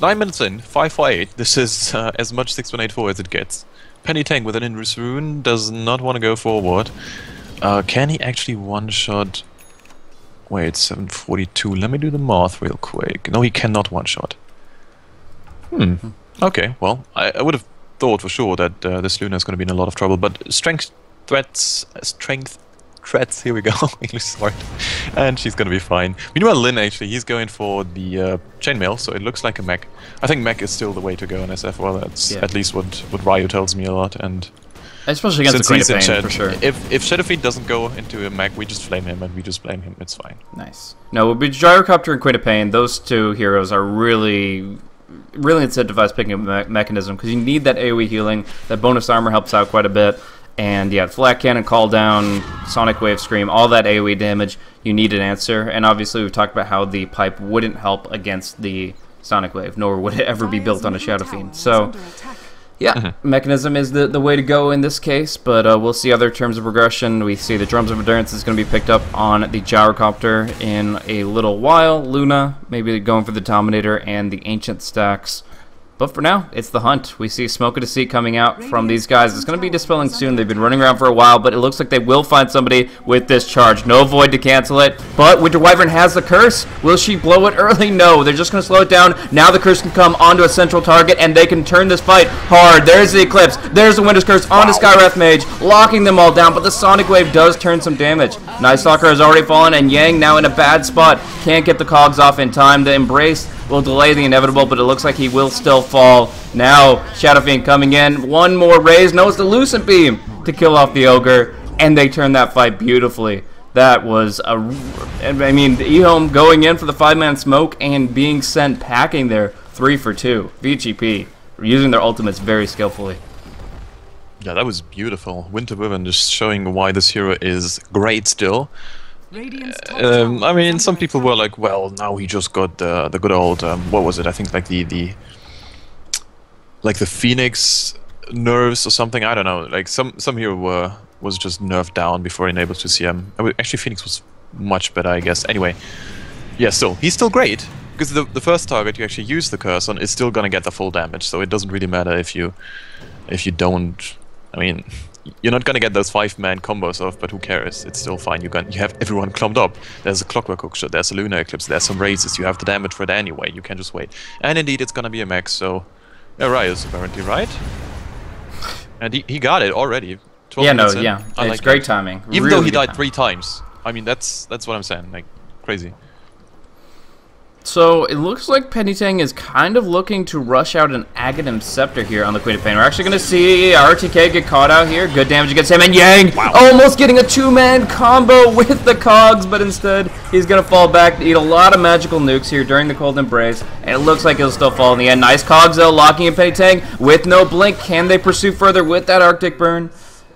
[SPEAKER 2] 9 minutes in, 548. This is as much 6184 as it gets. Penny Tang with an Invis Rune does not want to go forward. Can he actually one-shot... Wait, 742. Let me do the math real quick. No, he cannot one-shot. Okay, well, I would have thought for sure that this Luna is going to be in a lot of trouble, but strength Creds, here we go. English smart. And she's gonna be fine. Meanwhile, Lin actually, he's going for the chainmail, so it looks like a mech. I think mech is still the way to go in SF. Well, that's at least what Ryu tells me a lot. And
[SPEAKER 1] especially against the Queen of Pain, for sure.
[SPEAKER 2] If Shadowfiend doesn't go into a mech, we just flame him and we just blame him. It's fine.
[SPEAKER 1] Nice. No, with Gyrocopter and Queen of Pain, those two heroes are really incentivized picking up mechanism because you need that AoE healing. That bonus armor helps out quite a bit. And yeah, Flat Cannon, Call Down, Sonic Wave Scream, all that AoE damage, you need an answer. And obviously we've talked about how the pipe wouldn't help against the Sonic Wave, nor would it ever be built on a Shadow Fiend. So yeah, mechanism is the way to go in this case, but we'll see other terms of progression. We see the Drums of Endurance is going to be picked up on the Gyrocopter in a little while. Luna maybe going for the Dominator and the Ancient stacks. But for now, it's the hunt. We see Smoke of Deceit coming out from these guys. It's going to be dispelling soon. They've been running around for a while, but it looks like they will find somebody with this charge. No Void to cancel it, but Winter Wyvern has the curse. Will she blow it early? No, they're just going to slow it down. Now the curse can come onto a central target, and they can turn this fight hard. There's the Eclipse. There's the Winter's Curse onto Skywrath Mage, locking them all down, but the Sonic Wave does turn some damage. Night Stalker has already fallen, and Yang now in a bad spot. Can't get the cogs off in time. The Embrace will delay the inevitable, but it looks like he will still fall. Now, Shadow Fiend coming in. One more raise. No, it's the Lucent Beam to kill off the Ogre, and they turn that fight beautifully. That was I mean, the EHOME going in for the 5-man smoke and being sent packing there 3 for 2. VGP using their ultimates very skillfully.
[SPEAKER 2] Yeah, that was beautiful. Winter Wyvern just showing why this hero is great still. I mean, some people were like, well, now he just got the good old, what was it? I think like the Phoenix nerves or something. I don't know. Like some hero was just nerfed down before enabled to CM. Actually, Phoenix was much better, I guess. Anyway, yeah, he's still great because the first target you actually use the curse on is still gonna get the full damage. So it doesn't really matter if you don't. I mean, you're not gonna get those 5-man combos off, but who cares? It's still fine. You have everyone clumped up. There's a Clockwork Hookshot, there's a Lunar Eclipse, there's some raises. You have the damage for it anyway. You can just wait. And indeed, it's gonna be a mech. So, yeah, Ryu's apparently right, and he got it already.
[SPEAKER 1] Yeah, no, yeah, it's great timing.
[SPEAKER 2] Even
[SPEAKER 1] really
[SPEAKER 2] though he died 3 times. I mean, that's what I'm saying. Like, crazy.
[SPEAKER 1] So it looks like Pennytang is kind of looking to rush out an Aghanim Scepter here on the Queen of Pain. We're actually going to see RTK get caught out here. Good damage against him, and Yang almost getting a 2-man combo with the cogs, but instead he's going to fall back to eat a lot of magical nukes here during the Cold Embrace, and it looks like he'll still fall in the end. Nice cogs though, locking in Pennytang with no blink. Can they pursue further with that Arctic Burn?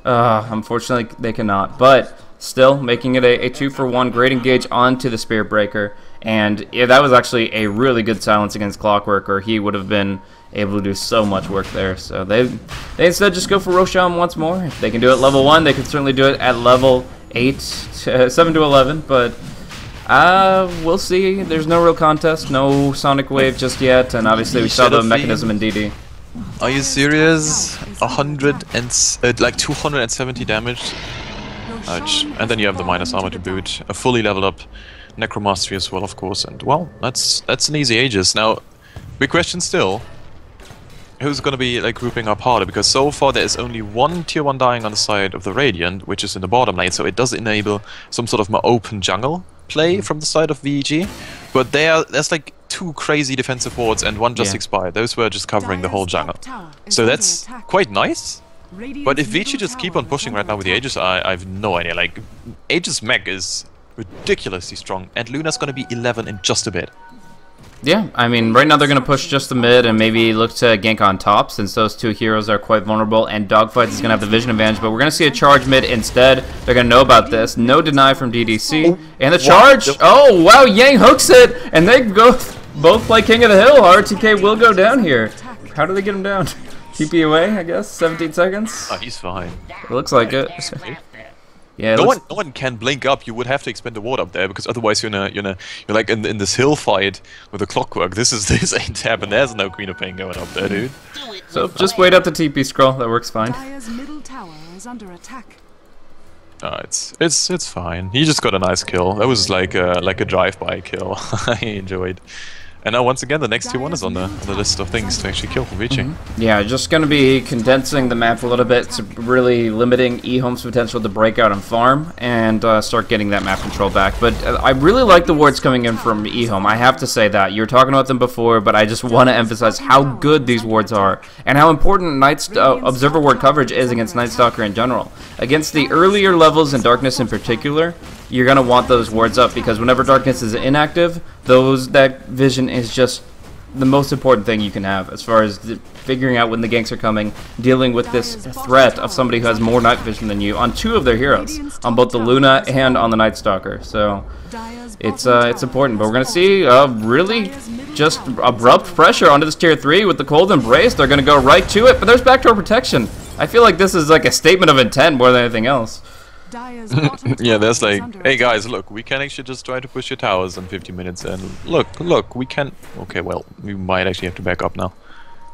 [SPEAKER 1] Unfortunately, they cannot, but still making it a 2-for-1. Great engage onto the Spirit Breaker. And yeah, that was actually a really good silence against Clockwork, or he would have been able to do so much work there. So they instead just go for Roshan once more. If they can do it at level 1, they can certainly do it at level 8, 7 to 11. But we'll see. There's no real contest, no Sonic Wave just yet, and obviously we saw the mechanism in DD.
[SPEAKER 2] Are you serious? 270 damage. Ouch. And then you have the minus armor to boot. A fully leveled up Necromastery as well, of course, and well, that's an easy Aegis. Now, big question still, who's gonna be like grouping up harder, because so far there is only one tier 1 dying on the side of the Radiant, which is in the bottom lane, so it does enable some sort of more open jungle play from the side of VEG, but there's like 2 crazy defensive wards and 1 just expired. Those were just covering the whole jungle, so that's quite nice. But if VEG just keep on pushing right now with the Aegis, I have no idea. Like, Aegis mech is ridiculously strong, and Luna's gonna be 11 in just a bit.
[SPEAKER 1] Yeah, I mean, right now they're gonna push just the mid and maybe look to gank on top, since those 2 heroes are quite vulnerable, and Dogfights is gonna have the vision advantage, but we're gonna see a charge mid instead. They're gonna know about this. No deny from DDC, and the charge. Oh wow, Yang hooks it, and they both play King of the Hill. RTK will go down here. How do they get him down? TP away, I guess. 17 seconds.
[SPEAKER 2] Oh, he's fine.
[SPEAKER 1] It looks like it. Yeah,
[SPEAKER 2] no one can blink up. You would have to expend the ward up there, because otherwise you're like in this hill fight with the Clockwork. This ain't happening. There's no Queen of Pain going up there, dude.
[SPEAKER 1] So just wait out the TP scroll. That works fine.
[SPEAKER 3] Middle tower is under attack.
[SPEAKER 2] It's fine. He just got a nice kill. That was like a drive-by kill. I enjoyed. And now once again the next tier 1 is on the list of things to actually kill for Vici.
[SPEAKER 1] Yeah, just going to be condensing the map a little bit, to really limiting EHOME's potential to break out and farm, and start getting that map control back. But I really like the wards coming in from EHOME, I have to say that. You were talking about them before, but I just want to emphasize how good these wards are, and how important Observer ward coverage is against Night Stalker in general. Against the earlier levels in Darkness in particular, you're going to want those wards up, because whenever Darkness is inactive, that vision is just the most important thing you can have as far as figuring out when the ganks are coming, dealing with this threat of somebody who has more night vision than you on 2 of their heroes, on both the Luna and on the Night Stalker. So it's important, but we're going to see really just abrupt pressure onto this tier 3 with the Cold Embrace. They're going to go right to it, but there's backdoor protection. I feel like this is like a statement of intent more than anything else.
[SPEAKER 2] Yeah, there's like, hey guys, look, we can actually just try to push your towers in 50 minutes, and look, we can. Okay, well, we might actually have to back up now.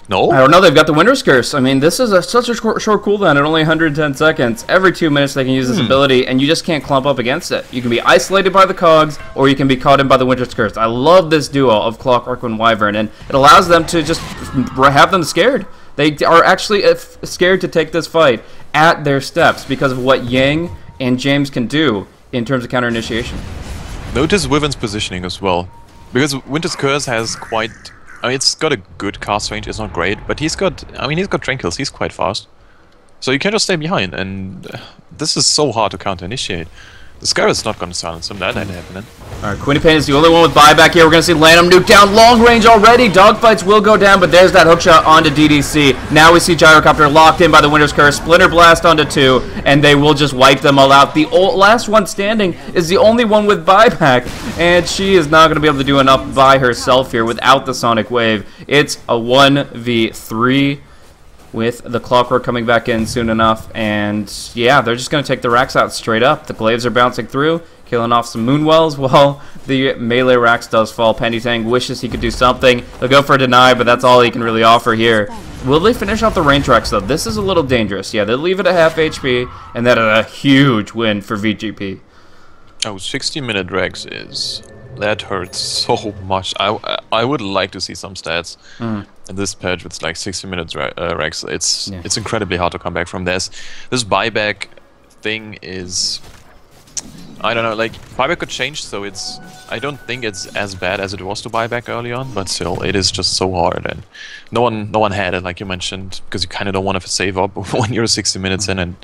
[SPEAKER 2] No?
[SPEAKER 1] I don't know, they've got the Winter's Curse. I mean, this is such a short cooldown at only 110 seconds. Every 2 minutes they can use this ability, and you just can't clump up against it. You can be isolated by the cogs, or you can be caught in by the Winter's Curse. I love this duo of Clockwork and Wyvern, and it allows them to just have them scared. They are actually scared to take this fight at their steps because of what Yang and James can do in terms of counter initiation.
[SPEAKER 2] Notice Wyvern's positioning as well, because Winter's Curse has quite. I mean, it's got a good cast range. It's not great, but he's got. I mean, he's got Tranquils. He's quite fast, so you can just stay behind. And this is so hard to counter initiate. The Scar is not going to silence him. That ain't happening.
[SPEAKER 1] Alright, Quinny Payne is the only one with buyback here. We're going to see Lanham nuke down long range already. Dogfights will go down, but there's that hookshot onto DDC. Now we see Gyrocopter locked in by the Winter's Curse. Splinter Blast onto 2, and they will just wipe them all out. The last one standing is the only one with buyback, and she is not going to be able to do enough by herself here without the Sonic Wave. It's a 1v3. With the Clockwork coming back in soon enough, and yeah, they're just going to take the racks out straight up. The Glaives are bouncing through, killing off some Moonwells while the melee racks does fall. Penny Tang wishes he could do something. They'll go for a deny, but that's all he can really offer here. Will they finish off the range racks though? This is a little dangerous. Yeah, they'll leave it at half HP, and that is a huge win for VGP.
[SPEAKER 2] Oh, 60-minute Rex is... That hurts so much. I would like to see some stats in this patch. It's like 60 minutes Rex. It's incredibly hard to come back from this. This buyback thing is, I don't know. Like buyback could change, so it's. I don't think it's as bad as it was to buyback early on, but still, it is just so hard, and no one had it like you mentioned, because you kind of don't want to save up when you're 60 minutes in, and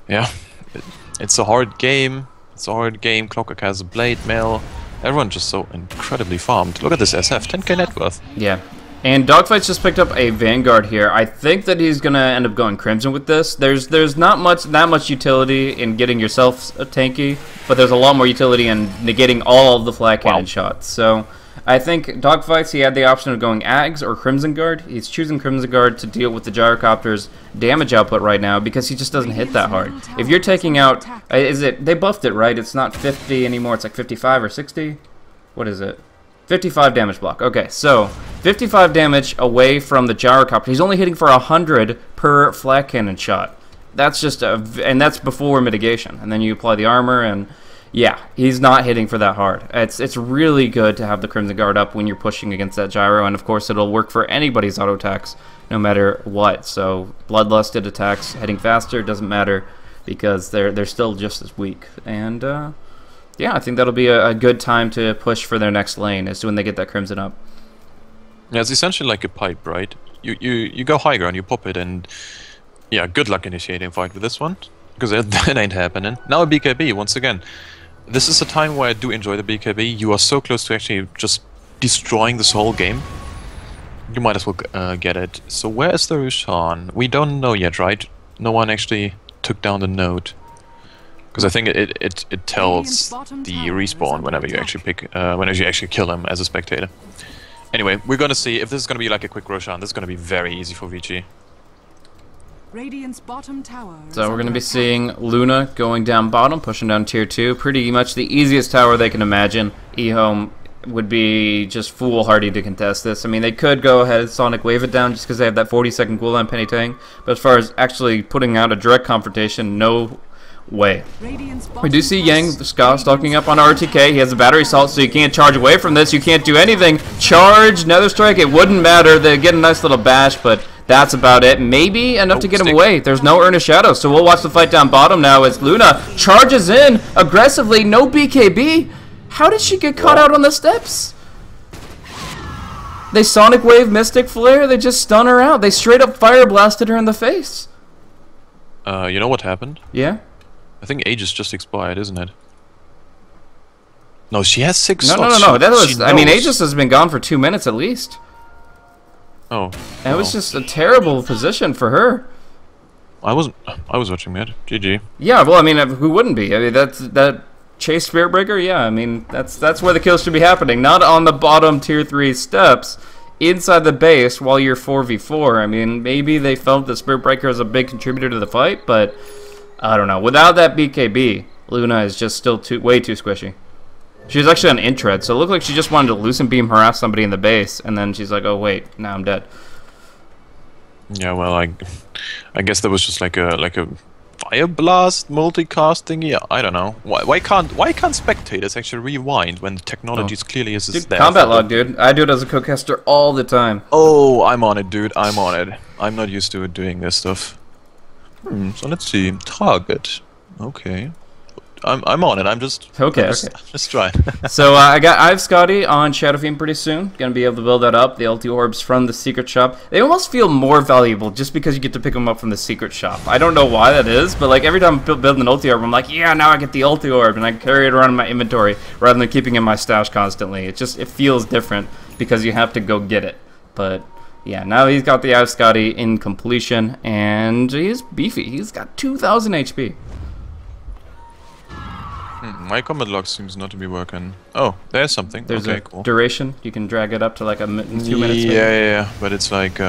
[SPEAKER 2] yeah, it's a hard game. It's a hard game. Clockwork has a blade mail. Everyone just so incredibly farmed. Look at this SF, 10k net worth.
[SPEAKER 1] Yeah. And Dogfight's just picked up a Vanguard here. I think that he's going to end up going Crimson with this. There's not that much utility in getting yourself a tanky, but there's a lot more utility in negating all of the flat cannon shots. So I think Dogfights, he had the option of going Ags or Crimson Guard. He's choosing Crimson Guard to deal with the Gyrocopter's damage output right now because he just doesn't hit that hard. If you're taking out, they buffed it, right? It's not 50 anymore, it's like 55 or 60? What is it? 55 damage block. Okay, so 55 damage away from the Gyrocopter. He's only hitting for 100 per flat cannon shot. That's just and that's before mitigation. And then you apply the armor, and yeah, he's not hitting for that hard. It's really good to have the Crimson Guard up when you're pushing against that gyro, and of course it'll work for anybody's auto attacks, no matter what. So bloodlusted attacks heading faster doesn't matter because they're still just as weak. And yeah, I think that'll be a good time to push for their next lane is when they get that Crimson up.
[SPEAKER 2] Yeah, it's essentially like a pipe, right? You go high ground, you pop it, and yeah, good luck initiating fight with this one, because that ain't happening. Now a BKB, once again. This is a time where I do enjoy the BKB. You are so close to actually just destroying this whole game. You might as well get it. So where is the Roshan? We don't know yet, right? No one actually took down the node. Because I think it tells the respawn whenever you actually whenever you actually kill him as a spectator. Anyway, we're gonna see if this is gonna be like a quick Roshan. This is gonna be very easy for VG.
[SPEAKER 1] So we're going to be seeing Luna going down bottom, pushing down tier 2. Pretty much the easiest tower they can imagine. EHOME would be just foolhardy to contest this. I mean, they could go ahead and Sonic Wave it down just because they have that 40-second cooldown Penny Tang. But as far as actually putting out a direct confrontation, no way. We do see Yang stalking up on RTK. He has a battery assault, so you can't charge away from this. You can't do anything. Charge, Nether Strike, it wouldn't matter. They get a nice little bash, but that's about it. Maybe enough to get him away. There's no Earnest Shadow, so we'll watch the fight down bottom now as Luna charges in aggressively. No BKB. How did she get caught out on the steps? They Sonic Wave, Mystic Flare, they just stun her out. They straight up Fire Blasted her in the face.
[SPEAKER 2] You know what happened?
[SPEAKER 1] Yeah?
[SPEAKER 2] I think Aegis just expired, isn't it? No, she has 6
[SPEAKER 1] No,
[SPEAKER 2] slots.
[SPEAKER 1] no. That was, I mean, Aegis has been gone for 2 minutes at least.
[SPEAKER 2] Oh.
[SPEAKER 1] And it was just a terrible position for her.
[SPEAKER 2] I was watching that. GG.
[SPEAKER 1] Yeah, well, I mean, who wouldn't be? I mean, that Chase Spirit Breaker, yeah, I mean, that's where the kills should be happening. Not on the bottom tier 3 steps, inside the base while you're 4v4. I mean, maybe they felt that Spirit Breaker is a big contributor to the fight, but I don't know. Without that BKB, Luna is just still way too squishy. She was actually on Intred, so it looked like she just wanted to Lucent Beam harass somebody in the base, and then she's like, oh wait, now I'm dead.
[SPEAKER 2] Yeah, well, I guess that was just like a Fire Blast multicast thingy. Yeah, I don't know. Why can't spectators actually rewind when the technology clearly is there?
[SPEAKER 1] Combat log, dude. I do it as a co-caster all the time.
[SPEAKER 2] Oh, I'm on it, dude. I'm on it. I'm not used to doing this stuff. So let's see. Target. Okay. I'm on it. I'm just trying.
[SPEAKER 1] So I have Scotty on Shadow Fiend pretty soon. Gonna be able to build that up. The ulti orbs from the secret shop. They almost feel more valuable just because you get to pick them up from the secret shop. I don't know why that is, but like every time I'm building an ulti orb, I'm like, yeah, now I get the ulti orb, and I can carry it around in my inventory rather than keeping it in my stash constantly. It feels different because you have to go get it. But yeah, now he's got the Scotty in completion, and he's beefy. He's got 2,000 HP.
[SPEAKER 2] My combat log seems not to be working. Oh, there's something.
[SPEAKER 1] There's
[SPEAKER 2] okay,
[SPEAKER 1] a
[SPEAKER 2] cool.
[SPEAKER 1] duration. You can drag it up to like 2 minutes.
[SPEAKER 2] Yeah, but it's like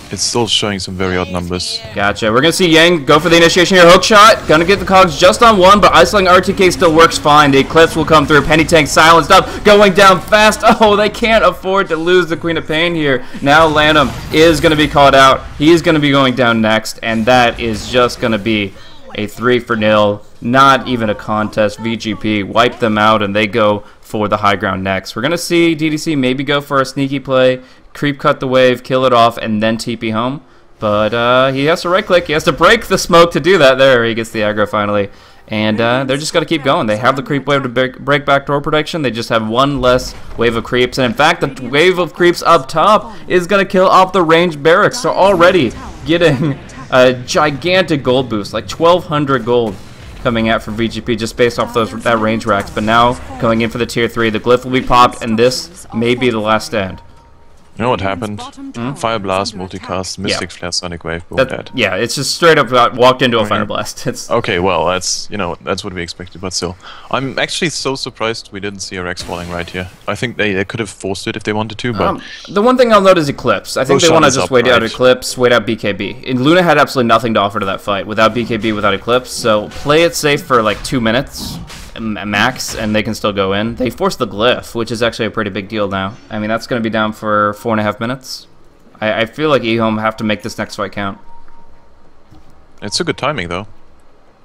[SPEAKER 2] it's still showing some very odd numbers.
[SPEAKER 1] Gotcha. We're gonna see Yang go for the initiation here. Hook shot. Gonna get the cogs just on one, but isolating RTK still works fine. The Eclipse will come through. Penny Tank silenced up. Going down fast. Oh, they can't afford to lose the Queen of Pain here. Now Lanham is gonna be caught out. He's gonna be going down next, and that is just gonna be a 3-0. Not even a contest. VGP wipe them out, and they go for the high ground next. We're going to see DDC maybe go for a sneaky play, creep cut the wave, kill it off, and then TP home. But he has to right-click. He has to break the smoke to do that. There, he gets the aggro finally. And they're just got to keep going. They have the creep wave to break back door protection. They just have one less wave of creeps. And in fact, the wave of creeps up top is going to kill off the ranged barracks. So already getting a gigantic gold boost, like 1,200 gold coming out from VGP just based off that range racks. But now going in for the tier 3, the glyph will be popped, and this may be the last stand.
[SPEAKER 2] You know what happened? Fire Blast, multicast, Mystic Flare, Sonic Wave, boom, dead.
[SPEAKER 1] Yeah, it's just straight up walked into a Fire Blast. It's
[SPEAKER 2] okay, well, that's what we expected, but still. I'm actually so surprised we didn't see a Rex falling right here. I think they could have forced it if they wanted to, but
[SPEAKER 1] the one thing I'll note is Eclipse. I think they want to just wait out Eclipse, wait out BKB. And Luna had absolutely nothing to offer to that fight without BKB, without Eclipse, so play it safe for like 2 minutes max, and they can still go in. They forced the glyph, which is actually a pretty big deal now. I mean, that's going to be down for 4.5 minutes. I feel like EHOME have to make this next fight count.
[SPEAKER 2] It's a good timing, though.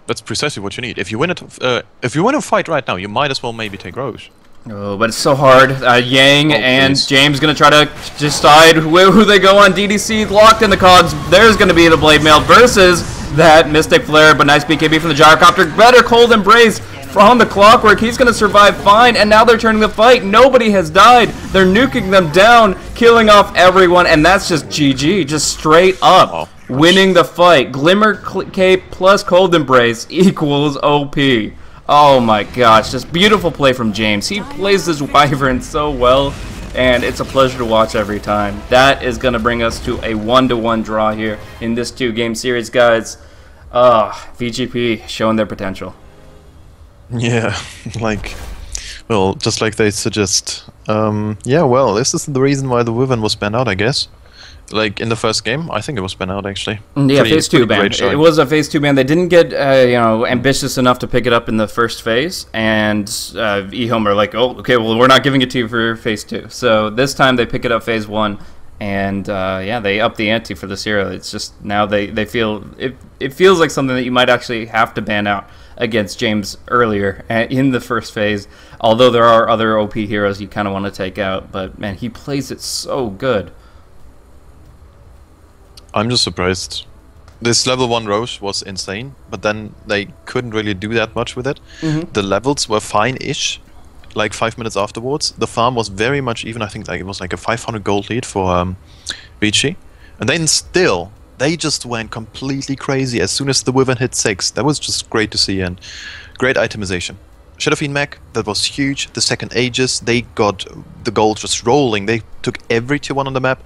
[SPEAKER 2] That's precisely what you need. If you win a fight right now, you might as well maybe take Roche.
[SPEAKER 1] Oh, but it's so hard. Yang and James going to try to decide who they go on. DDC locked in the cogs. There's going to be the Blade Mail versus that Mystic Flare, but nice BKB from the Gyrocopter. Better Cold Embrace from the Clockwork. He's going to survive fine, and now they're turning the fight. Nobody has died. They're nuking them down, killing off everyone, and that's just GG, just straight up winning the fight. Glimmer Cape plus Cold Embrace equals OP. Oh my gosh, just beautiful play from James. He plays this Wyvern so well, and it's a pleasure to watch every time. That is going to bring us to a 1-1 draw here in this 2-game series, guys. VGP showing their potential.
[SPEAKER 2] Yeah, well, just like they suggest. Yeah, well, this is the reason why the Wyvern was banned out, I guess. Like, in the first game, I think it was banned out, actually.
[SPEAKER 1] Yeah, phase 2 ban. It was a phase 2 ban. They didn't get, ambitious enough to pick it up in the first phase, and EHOME are like, oh, okay, well, we're not giving it to you for phase 2. So this time they pick it up phase 1, And yeah, they up the ante for this hero. It's just now they feel it feels like something that you might actually have to ban out against James earlier in the first phase. Although there are other OP heroes you kind of want to take out, but man, he plays it so good.
[SPEAKER 2] I'm just surprised. This level 1 Roche was insane, but then they couldn't really do that much with it. The levels were fine-ish, like 5 minutes afterwards. The farm was very much even. I think like it was like a 500 gold lead for Vici. And then still, they just went completely crazy as soon as the Wyvern hit 6. That was just great to see, and great itemization. Shadowfiend mech, that was huge. The second Aegis, they got the gold just rolling. They took every tier 1 on the map,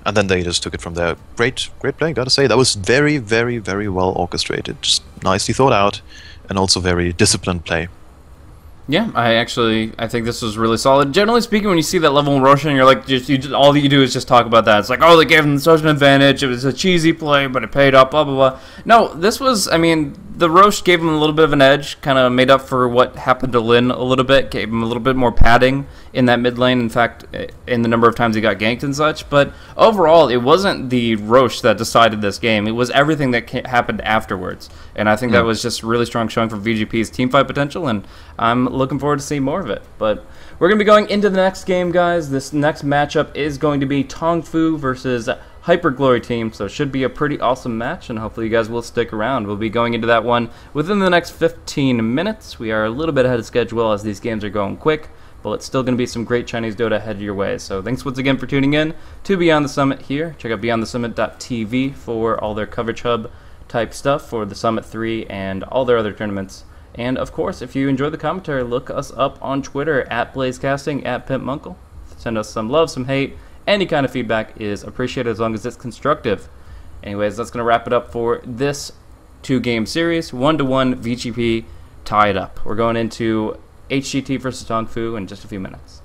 [SPEAKER 2] and then they just took it from there. Great play, gotta say. That was very, very, very well orchestrated. Just nicely thought out, and also very disciplined play.
[SPEAKER 1] Yeah, I think this was really solid. Generally speaking, when you see that level 1 Roshan, you're like, all you do is just talk about that. It's like, oh, they gave them such an advantage. It was a cheesy play, but it paid off, blah, blah, blah. No, this was, I mean, the Roche gave him a little bit of an edge, kind of made up for what happened to Lin a little bit, gave him a little bit more padding in that mid lane, in fact, in the number of times he got ganked and such. But overall, it wasn't the Roche that decided this game. It was everything that happened afterwards. And I think that was just really strong showing for VGP's teamfight potential, and I'm looking forward to seeing more of it. But we're going to be going into the next game, guys. This next matchup is going to be Tong Fu versus Hyper Glory Team, so it should be a pretty awesome match, and hopefully you guys will stick around. We'll be going into that one within the next 15 minutes. We are a little bit ahead of schedule as these games are going quick, but it's still going to be some great Chinese Dota headed your way. So thanks once again for tuning in to Beyond the Summit here. Check out beyondthesummit.tv for all their coverage hub type stuff for the Summit 3 and all their other tournaments. And of course, if you enjoy the commentary, look us up on Twitter at BlazeCasting, at PimpmuckL. Send us some love, some hate. Any kind of feedback is appreciated as long as it's constructive. Anyways, that's going to wrap it up for this 2-game series. 1-1 VGP tied up. We're going into HGT versus Tong Fu in just a few minutes.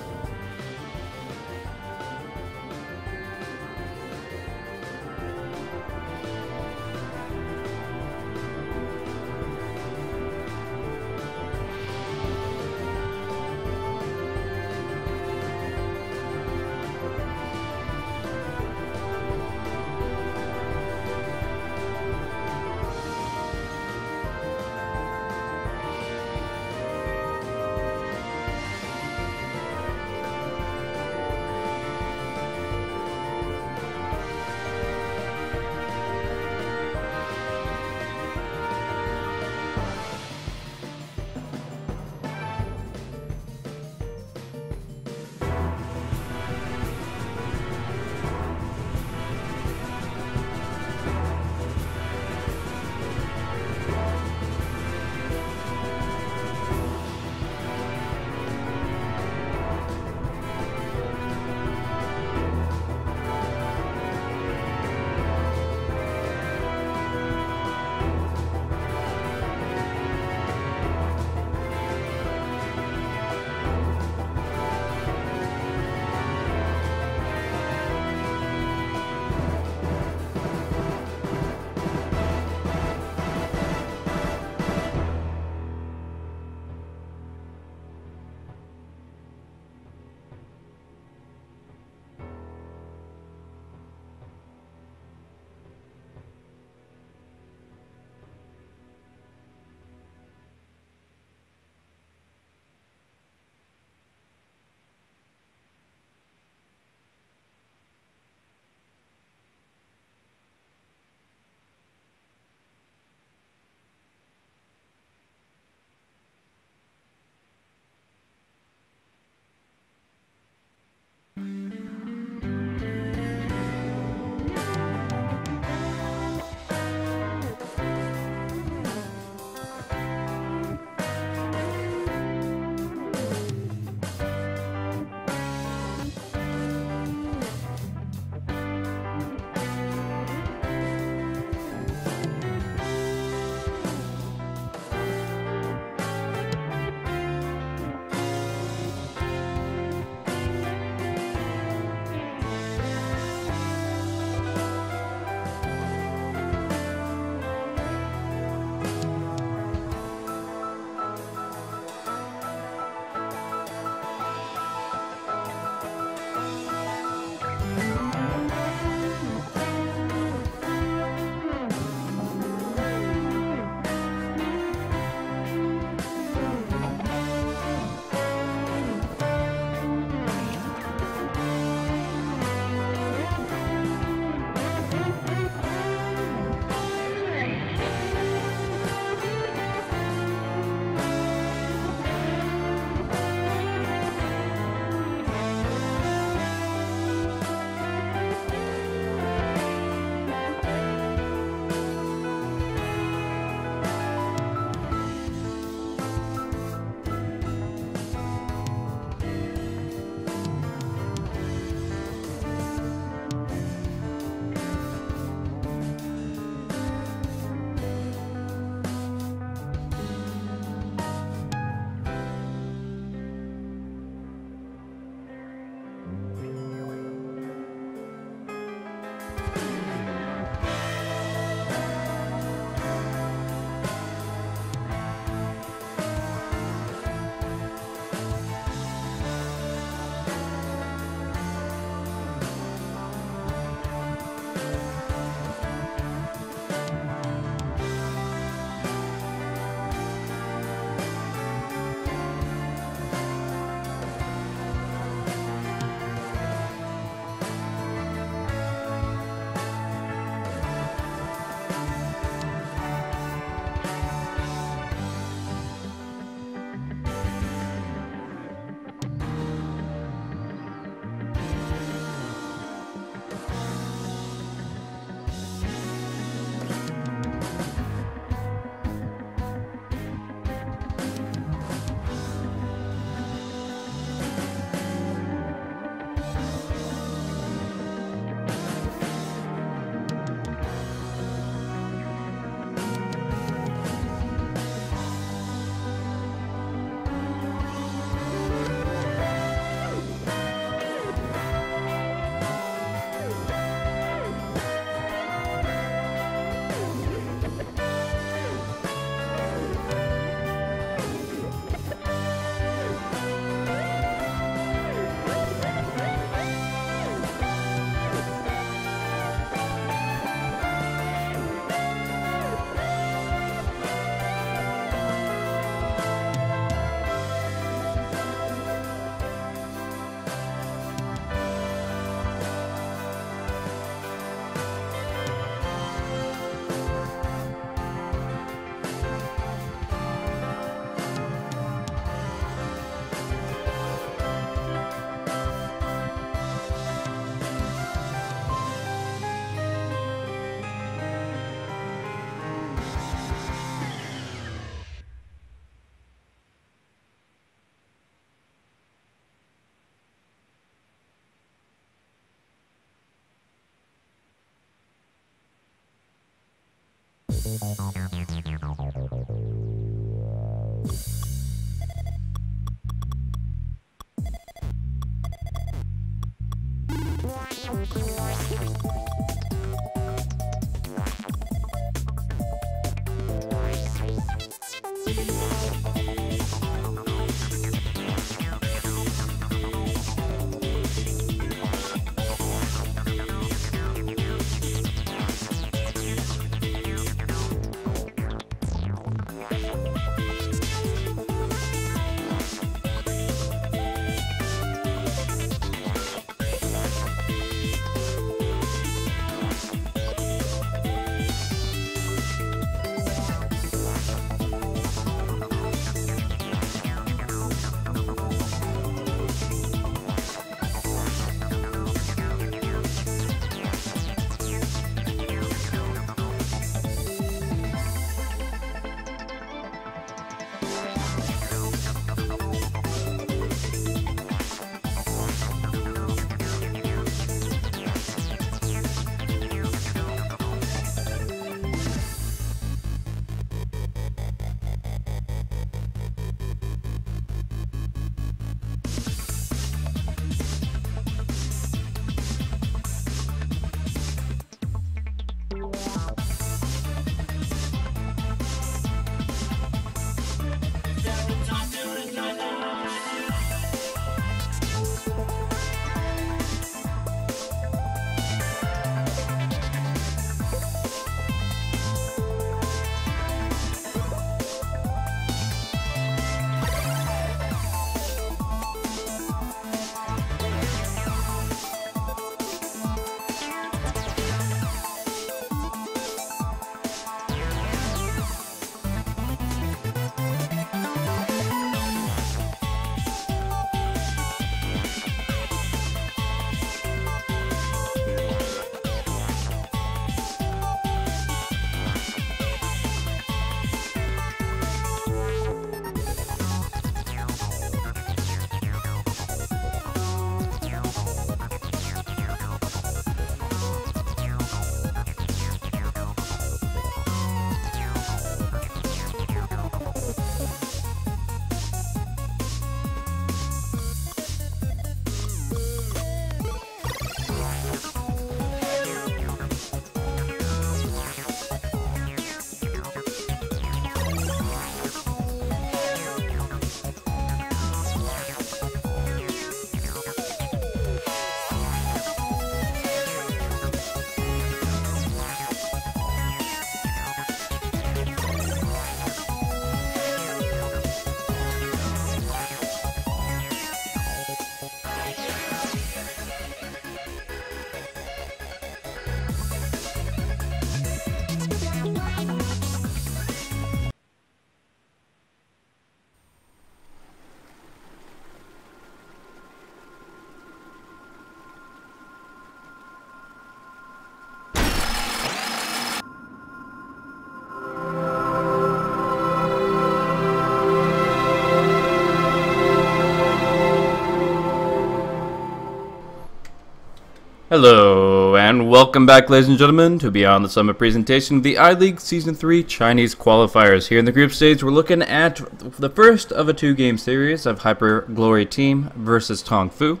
[SPEAKER 1] Hello, and welcome back, ladies and gentlemen, to Beyond the Summit presentation of the iLeague Season 3 Chinese qualifiers. Here in the group stage, we're looking at the first of a two-game series of Hyper Glory Team versus Tong Fu.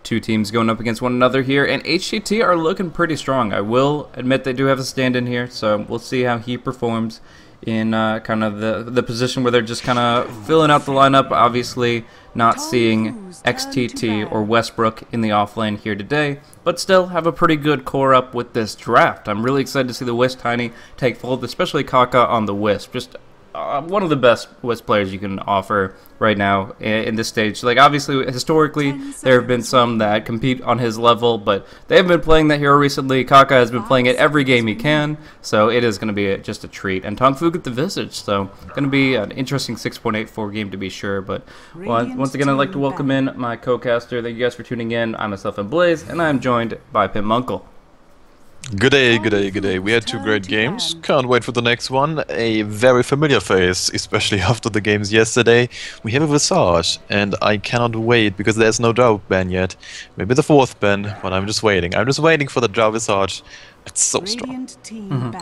[SPEAKER 1] Two teams going up against one another here, and HTT are looking pretty strong. I will admit they do have a stand-in here, so we'll see how he performs in kind of the position where they're just kind of filling out the lineup. Obviously not seeing XTT or Westbrook in the offlane here today, but still have a pretty good core up with this draft. I'm really excited to see the Wisp Tiny take fold, especially Kaka on the Wisp. Just one of the best Wisp players you can offer right now in this stage. Like, obviously, historically, there have been some that compete on his level, but they haven't been playing that hero recently. Kaka has been playing it every game he can, so it is going to be just a treat. And TongFu get the Visage, so going to be an interesting 6.84 game to be sure. But once again, I'd like to welcome in my co-caster. Thank you guys for tuning in. I'm myself and Blaze, and I'm joined by PimpmuckL.
[SPEAKER 2] Good day, good day, good day. We had two great games. Can't wait for the next one. A very familiar face, especially after the games yesterday. We have a Visage, and I cannot wait because there's no Drow ban yet. Maybe the fourth ban, but I'm just waiting. I'm just waiting for the Drow Visage It's so strong.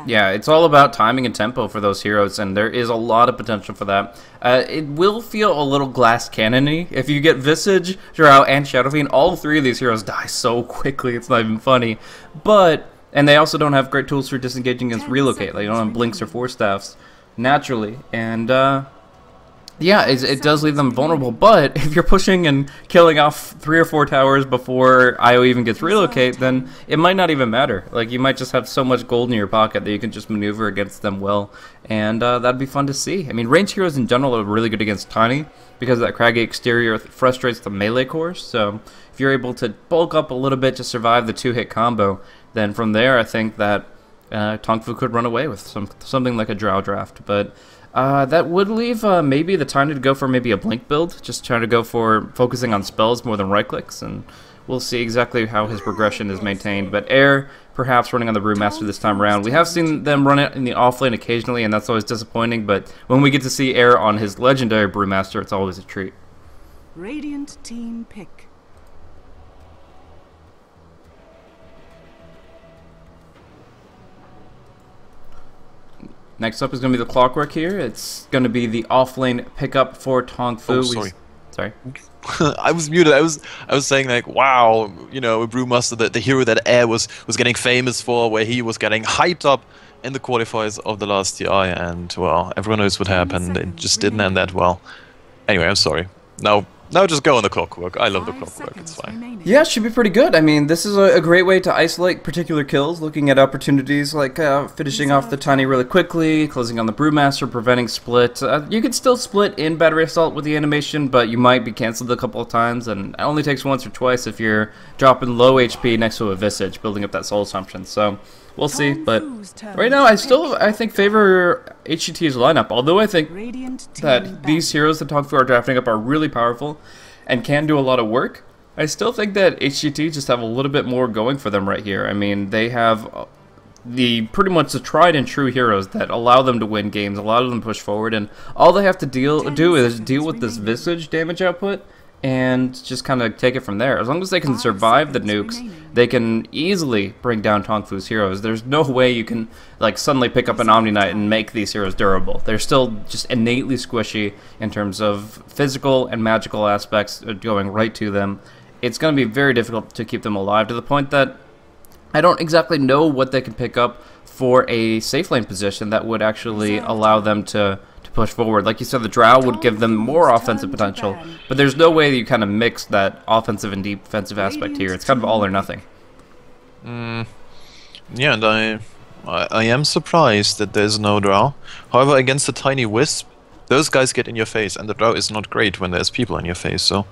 [SPEAKER 1] Yeah, it's all about timing and tempo for those heroes, and there is a lot of potential for that. It will feel a little glass cannon-y. If you get Visage, Drow, and Shadow Fiend, all three of these heroes die so quickly, it's not even funny. And they also don't have great tools for disengaging against Relocate. Like, you don't have Blinks or Force Staffs naturally, and yeah, it does leave them vulnerable, but if you're pushing and killing off 3 or 4 towers before IO even gets Relocate, then it might not even matter. Like, you might just have so much gold in your pocket that you can just maneuver against them well, and that'd be fun to see. I mean, ranged heroes in general are really good against Tiny, because that craggy exterior frustrates the melee cores, so if you're able to bulk up a little bit to survive the 2-hit combo, then from there I think that TongFu could run away with something like a Drow draft, but that would leave maybe the Tiny to go for maybe a Blink build, just trying to go for focusing on spells more than right clicks, and we'll see exactly how his progression is maintained. But Air, perhaps running on the Brewmaster this time around. We have seen them run it in the offlane occasionally, and that's always disappointing, but when we get to see Air on his legendary Brewmaster, it's always a treat.
[SPEAKER 3] Radiant team pick.
[SPEAKER 1] Next up is going to be the Clockwork here. It's going to be the offlane pickup for TongFu.
[SPEAKER 2] Oh, sorry.
[SPEAKER 1] Sorry.
[SPEAKER 2] I was muted. I was saying, like, wow, you know, a Brewmaster, the hero that Air was getting famous for, where he was getting hyped up in the qualifiers of the last TI, and well, everyone knows what happened. It just didn't end that well. Anyway, I'm sorry. Now just go on the Clockwork. I love the Clockwork. It's fine.
[SPEAKER 1] Yeah, it should be pretty good. I mean, this is a great way to isolate particular kills, looking at opportunities like finishing off the Tiny really quickly, closing on the Brewmaster, preventing split. You could still split in Battery Assault with the animation, but you might be cancelled a couple of times, and it only takes once or twice if you're dropping low HP next to a Visage, building up that Soul Assumption. So we'll see, but right now I think favor HCT's lineup, although I think that these heroes that TongFu are drafting up are really powerful and can do a lot of work. I still think that HCT just have a little bit more going for them right here. I mean, they have pretty much the tried and true heroes that allow them to win games, allow them to push forward, and all they have to do is deal with this Visage damage output and just kind of take it from there. As long as they can survive the nukes, they can easily bring down TongFu's heroes. There's no way you can like suddenly pick up an Omni Knight and make these heroes durable. They're still just innately squishy in terms of physical and magical aspects going right to them. It's going to be very difficult to keep them alive, to the point that I don't exactly know what they can pick up for a safe lane position that would actually allow them to push forward. Like you said, the Drow would give them more offensive potential, but there's no way that you kind of mix that offensive and defensive aspect here. It's kind of all or nothing.
[SPEAKER 2] Yeah, and I am surprised that there's no Drow. However, against the Tiny Wisp, those guys get in your face, and the Drow is not great when there's people in your face, so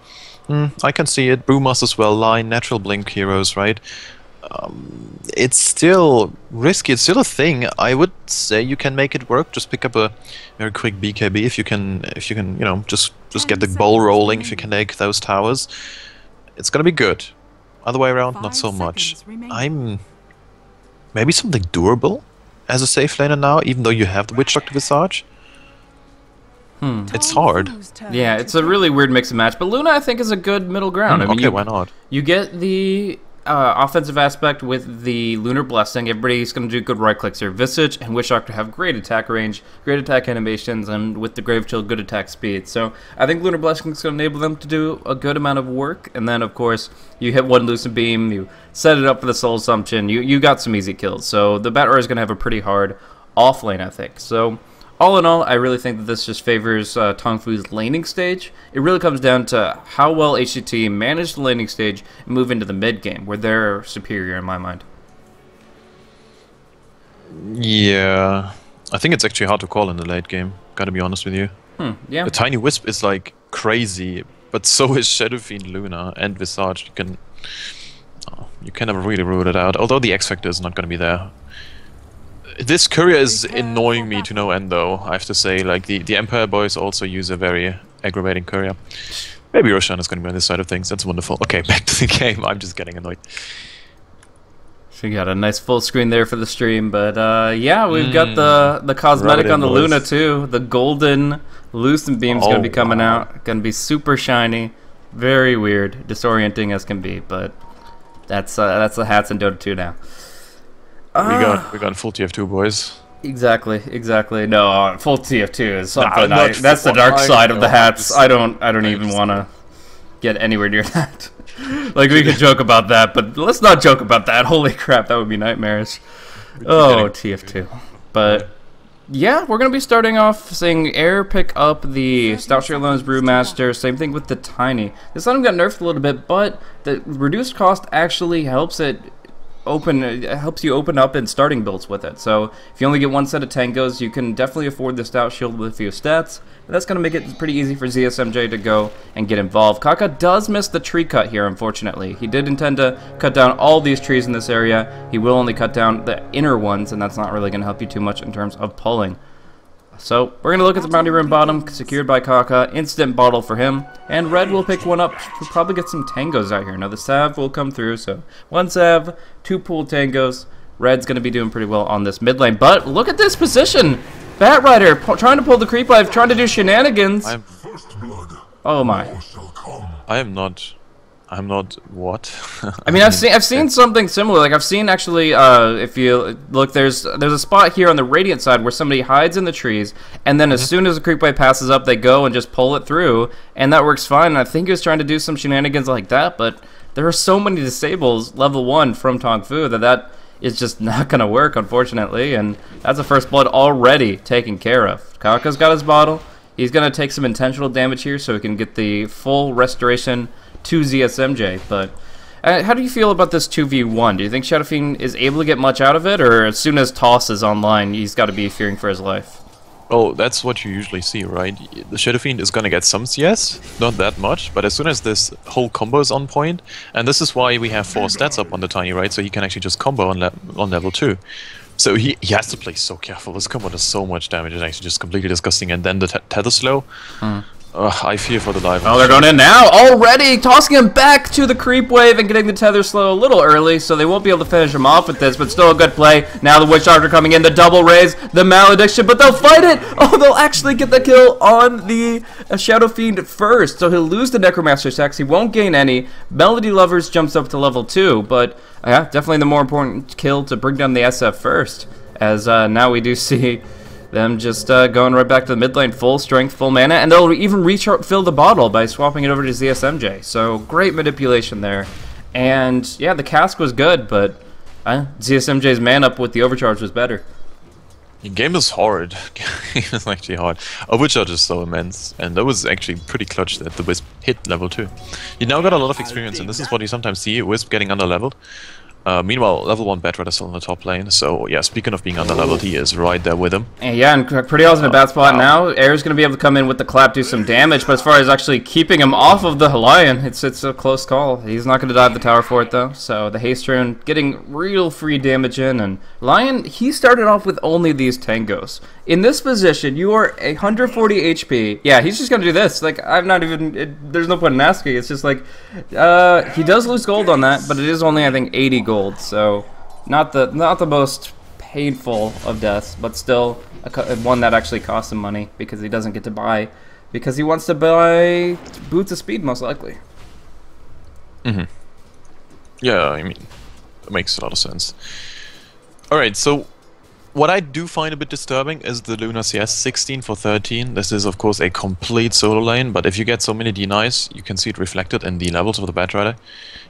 [SPEAKER 2] I can see it. Brewmasters well line, natural blink heroes, right? It's still risky. It's still a thing. I would say you can make it work. Just pick up a very quick BKB if you can, you know, just get the ball rolling. If you can take those towers, it's gonna be good. Other way around, not so much. Maybe something durable as a safe laner now, even though you have the Witch Doctor Visage. It's hard.
[SPEAKER 1] Yeah, it's a really weird mix and match, but Luna I think is a good middle ground. I mean,
[SPEAKER 2] okay, why not?
[SPEAKER 1] You get the offensive aspect with the Lunar Blessing. Everybody's going to do good right clicks here. Visage and Witch Doctor have great attack range, great attack animations, and with the Grave Chill, good attack speed. So I think Lunar Blessing is going to enable them to do a good amount of work. And then, of course, you hit one Lucent Beam, you set it up for the Soul Assumption, you got some easy kills. So the Bat Roar is going to have a pretty hard off lane, I think. So all in all, I really think that this just favors TongFu's laning stage. It really comes down to how well HCT manage the laning stage and move into the mid game, where they're superior in my mind.
[SPEAKER 2] Yeah, I think it's actually hard to call in the late game, gotta be honest with you.
[SPEAKER 1] Yeah.
[SPEAKER 2] The Tiny Wisp is like crazy, but so is Shadow Fiend, Luna, and Visage. You can never really rule it out, although the X Factor is not gonna be there. This courier is annoying me to no end, though, I have to say. Like, the Empire boys also use a very aggravating courier. Maybe Roshan is going to be on this side of things. That's wonderful. Okay, back to the game. I'm just getting annoyed.
[SPEAKER 1] So you got a nice full screen there for the stream, but yeah, we've got the cosmetic on the Luna, too. The golden Lucent Beam's going to be coming out. Going to be super shiny. Very weird. Disorienting as can be, but that's the hats in Dota 2 now.
[SPEAKER 2] We got full TF2, boys.
[SPEAKER 1] Exactly. No, full TF2 is something.
[SPEAKER 2] Nah,
[SPEAKER 1] that's the dark side of the hats. I don't even want to get anywhere near that. Like, we could joke about that, but let's not joke about that. Holy crap, that would be nightmarish. Oh, TF2. But yeah, we're gonna be starting off seeing Air pick up the Stout Shirlone's Brewmaster. Same thing with the Tiny. This item got nerfed a little bit, but the reduced cost actually helps it helps you open up in starting builds with it. So if you only get one set of Tangos, you can definitely afford the Stout Shield with a few stats. And that's going to make it pretty easy for ZSMJ to go and get involved. Kaka does miss the tree cut here, unfortunately. He did intend to cut down all these trees in this area. He will only cut down the inner ones, and that's not really going to help you too much in terms of pulling. So we're going to look at the bounty room bottom, secured by Kaka. Instant bottle for him. And Red will pick one up. We'll probably get some Tangos out here. Now the Sav will come through, so one Sav, two pooled Tangos. Red's going to be doing pretty well on this mid lane. But look at this position! Bat Rider trying to pull the creep life, trying to do shenanigans. Oh my.
[SPEAKER 2] I'm not what?
[SPEAKER 1] I mean, I've seen something similar. Like, I've seen actually, if you look, there's a spot here on the Radiant side where somebody hides in the trees, and then as soon as the creep wave passes up, they go and just pull it through, and that works fine. And I think he was trying to do some shenanigans like that, but there are so many disables level 1 from Tong Fu that is just not gonna work, unfortunately. And that's a first blood already taken care of. Kaka's got his bottle. He's gonna take some intentional damage here so he can get the full restoration to ZSMJ, but how do you feel about this 2v1? Do you think Shadow Fiend is able to get much out of it, or as soon as Toss is online, he's got to be fearing for his life?
[SPEAKER 2] Oh, that's what you usually see, right? The Shadow Fiend is gonna get some CS, not that much, but as soon as this whole combo is on point, and this is why we have 4 stats up on the Tiny, right? So he can actually just combo on level 2. So he has to play so careful. This combo does so much damage, it's actually just completely disgusting. And then the tether slow. I fear for the life.
[SPEAKER 1] Oh, they're going in now already, tossing him back to the creep wave and getting the tether slow a little early, so they won't be able to finish him off with this, but still a good play. Now the Witch Doctor coming in, the double raise, the malediction, but they'll fight it. Oh, they'll actually get the kill on the Shadow Fiend first, so he'll lose the Necromancer stacks. He won't gain any. Melody Lovers jumps up to level 2, but yeah, definitely the more important kill to bring down the SF first, as now we do see them just going right back to the mid lane, full strength, full mana, and they'll even refill the bottle by swapping it over to ZSMJ. So great manipulation there. And yeah, the cask was good, but ZSMJ's man up with the overcharge was better.
[SPEAKER 2] The game is hard. It was actually hard. Overcharge is so immense, and that was actually pretty clutch that the Wisp hit level 2. You now got a lot of experience, and this is what you sometimes see, Wisp getting under-leveled. Meanwhile, level 1 Bat Rider still in the top lane, so yeah, speaking of being under-leveled, he is right there with him.
[SPEAKER 1] And yeah, and pretty awesome in a bad spot now. Air's going to be able to come in with the clap, do some damage, but as far as actually keeping him off of the Lion, it's a close call. He's not going to dive the tower for it, though, so the Haste Rune getting real free damage in, and Lion, he started off with only these Tangos. In this position, you are 140 HP. Yeah, he's just going to do this. Like, I'm not even, there's no point in asking. It's just like, he does lose gold on that, but it is only, I think, 80 gold, so not the most painful of deaths, but still one that actually costs him money because he doesn't get to buy, because he wants to buy Boots of Speed, most likely.
[SPEAKER 2] Yeah, I mean, it makes a lot of sense. Alright, so what I do find a bit disturbing is the Luna CS 16 for 13. This is of course a complete solo lane, but if you get so many denies, you can see it reflected in the levels of the Bat Rider.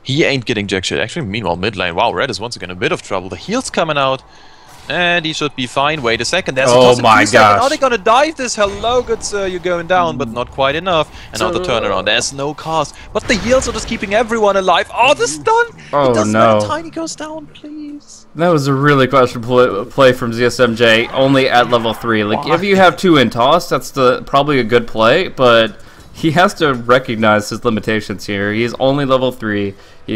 [SPEAKER 2] He ain't getting jack shit. Actually, meanwhile, mid lane, wow, Red is once again in a bit of trouble. The heal's coming out, and he should be fine. Wait a second, there's a toss in 2 seconds. Are they gonna dive this? Hello, good sir, you're going down, but not quite enough. And now the turnaround, there's no cost. But the heals are just keeping everyone alive. Oh, the stun!
[SPEAKER 1] Oh,
[SPEAKER 2] it doesn't
[SPEAKER 1] no.
[SPEAKER 2] matter, Tiny goes down, please.
[SPEAKER 1] That was a really questionable play from ZSMJ, only at level 3. Like, if you have 2 in toss, that's probably a good play, but he has to recognize his limitations here. He's only level 3.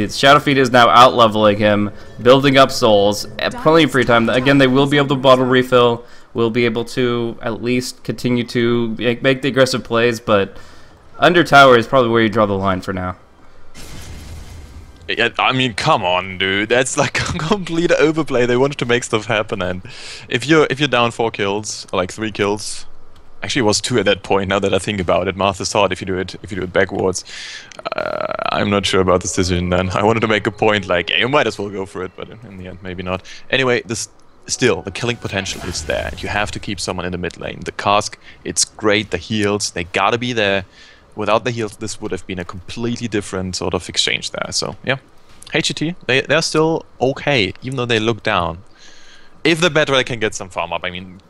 [SPEAKER 1] Shadow Fiend is now out-leveling him, building up souls, plenty of free time. Again, they will be able to bottle refill, will be able to at least continue to make the aggressive plays, but under tower is probably where you draw the line for now.
[SPEAKER 2] Yeah, I mean, come on, dude. That's like a complete overplay. They wanted to make stuff happen, and if you're down 4 kills, or like 3 kills, Actually, it was 2 at that point. Now that I think about it, Martha's thought if you do it backwards. I'm not sure about this decision. Then I wanted to make a point like, hey, you might as well go for it, but in the end, maybe not. Anyway, still the killing potential is there. You have to keep someone in the mid lane. The cask, it's great. The heals, they gotta be there. Without the heals, this would have been a completely different sort of exchange there. So yeah, HET, they're still okay, even though they look down. If the Bedray can get some farm up, I mean,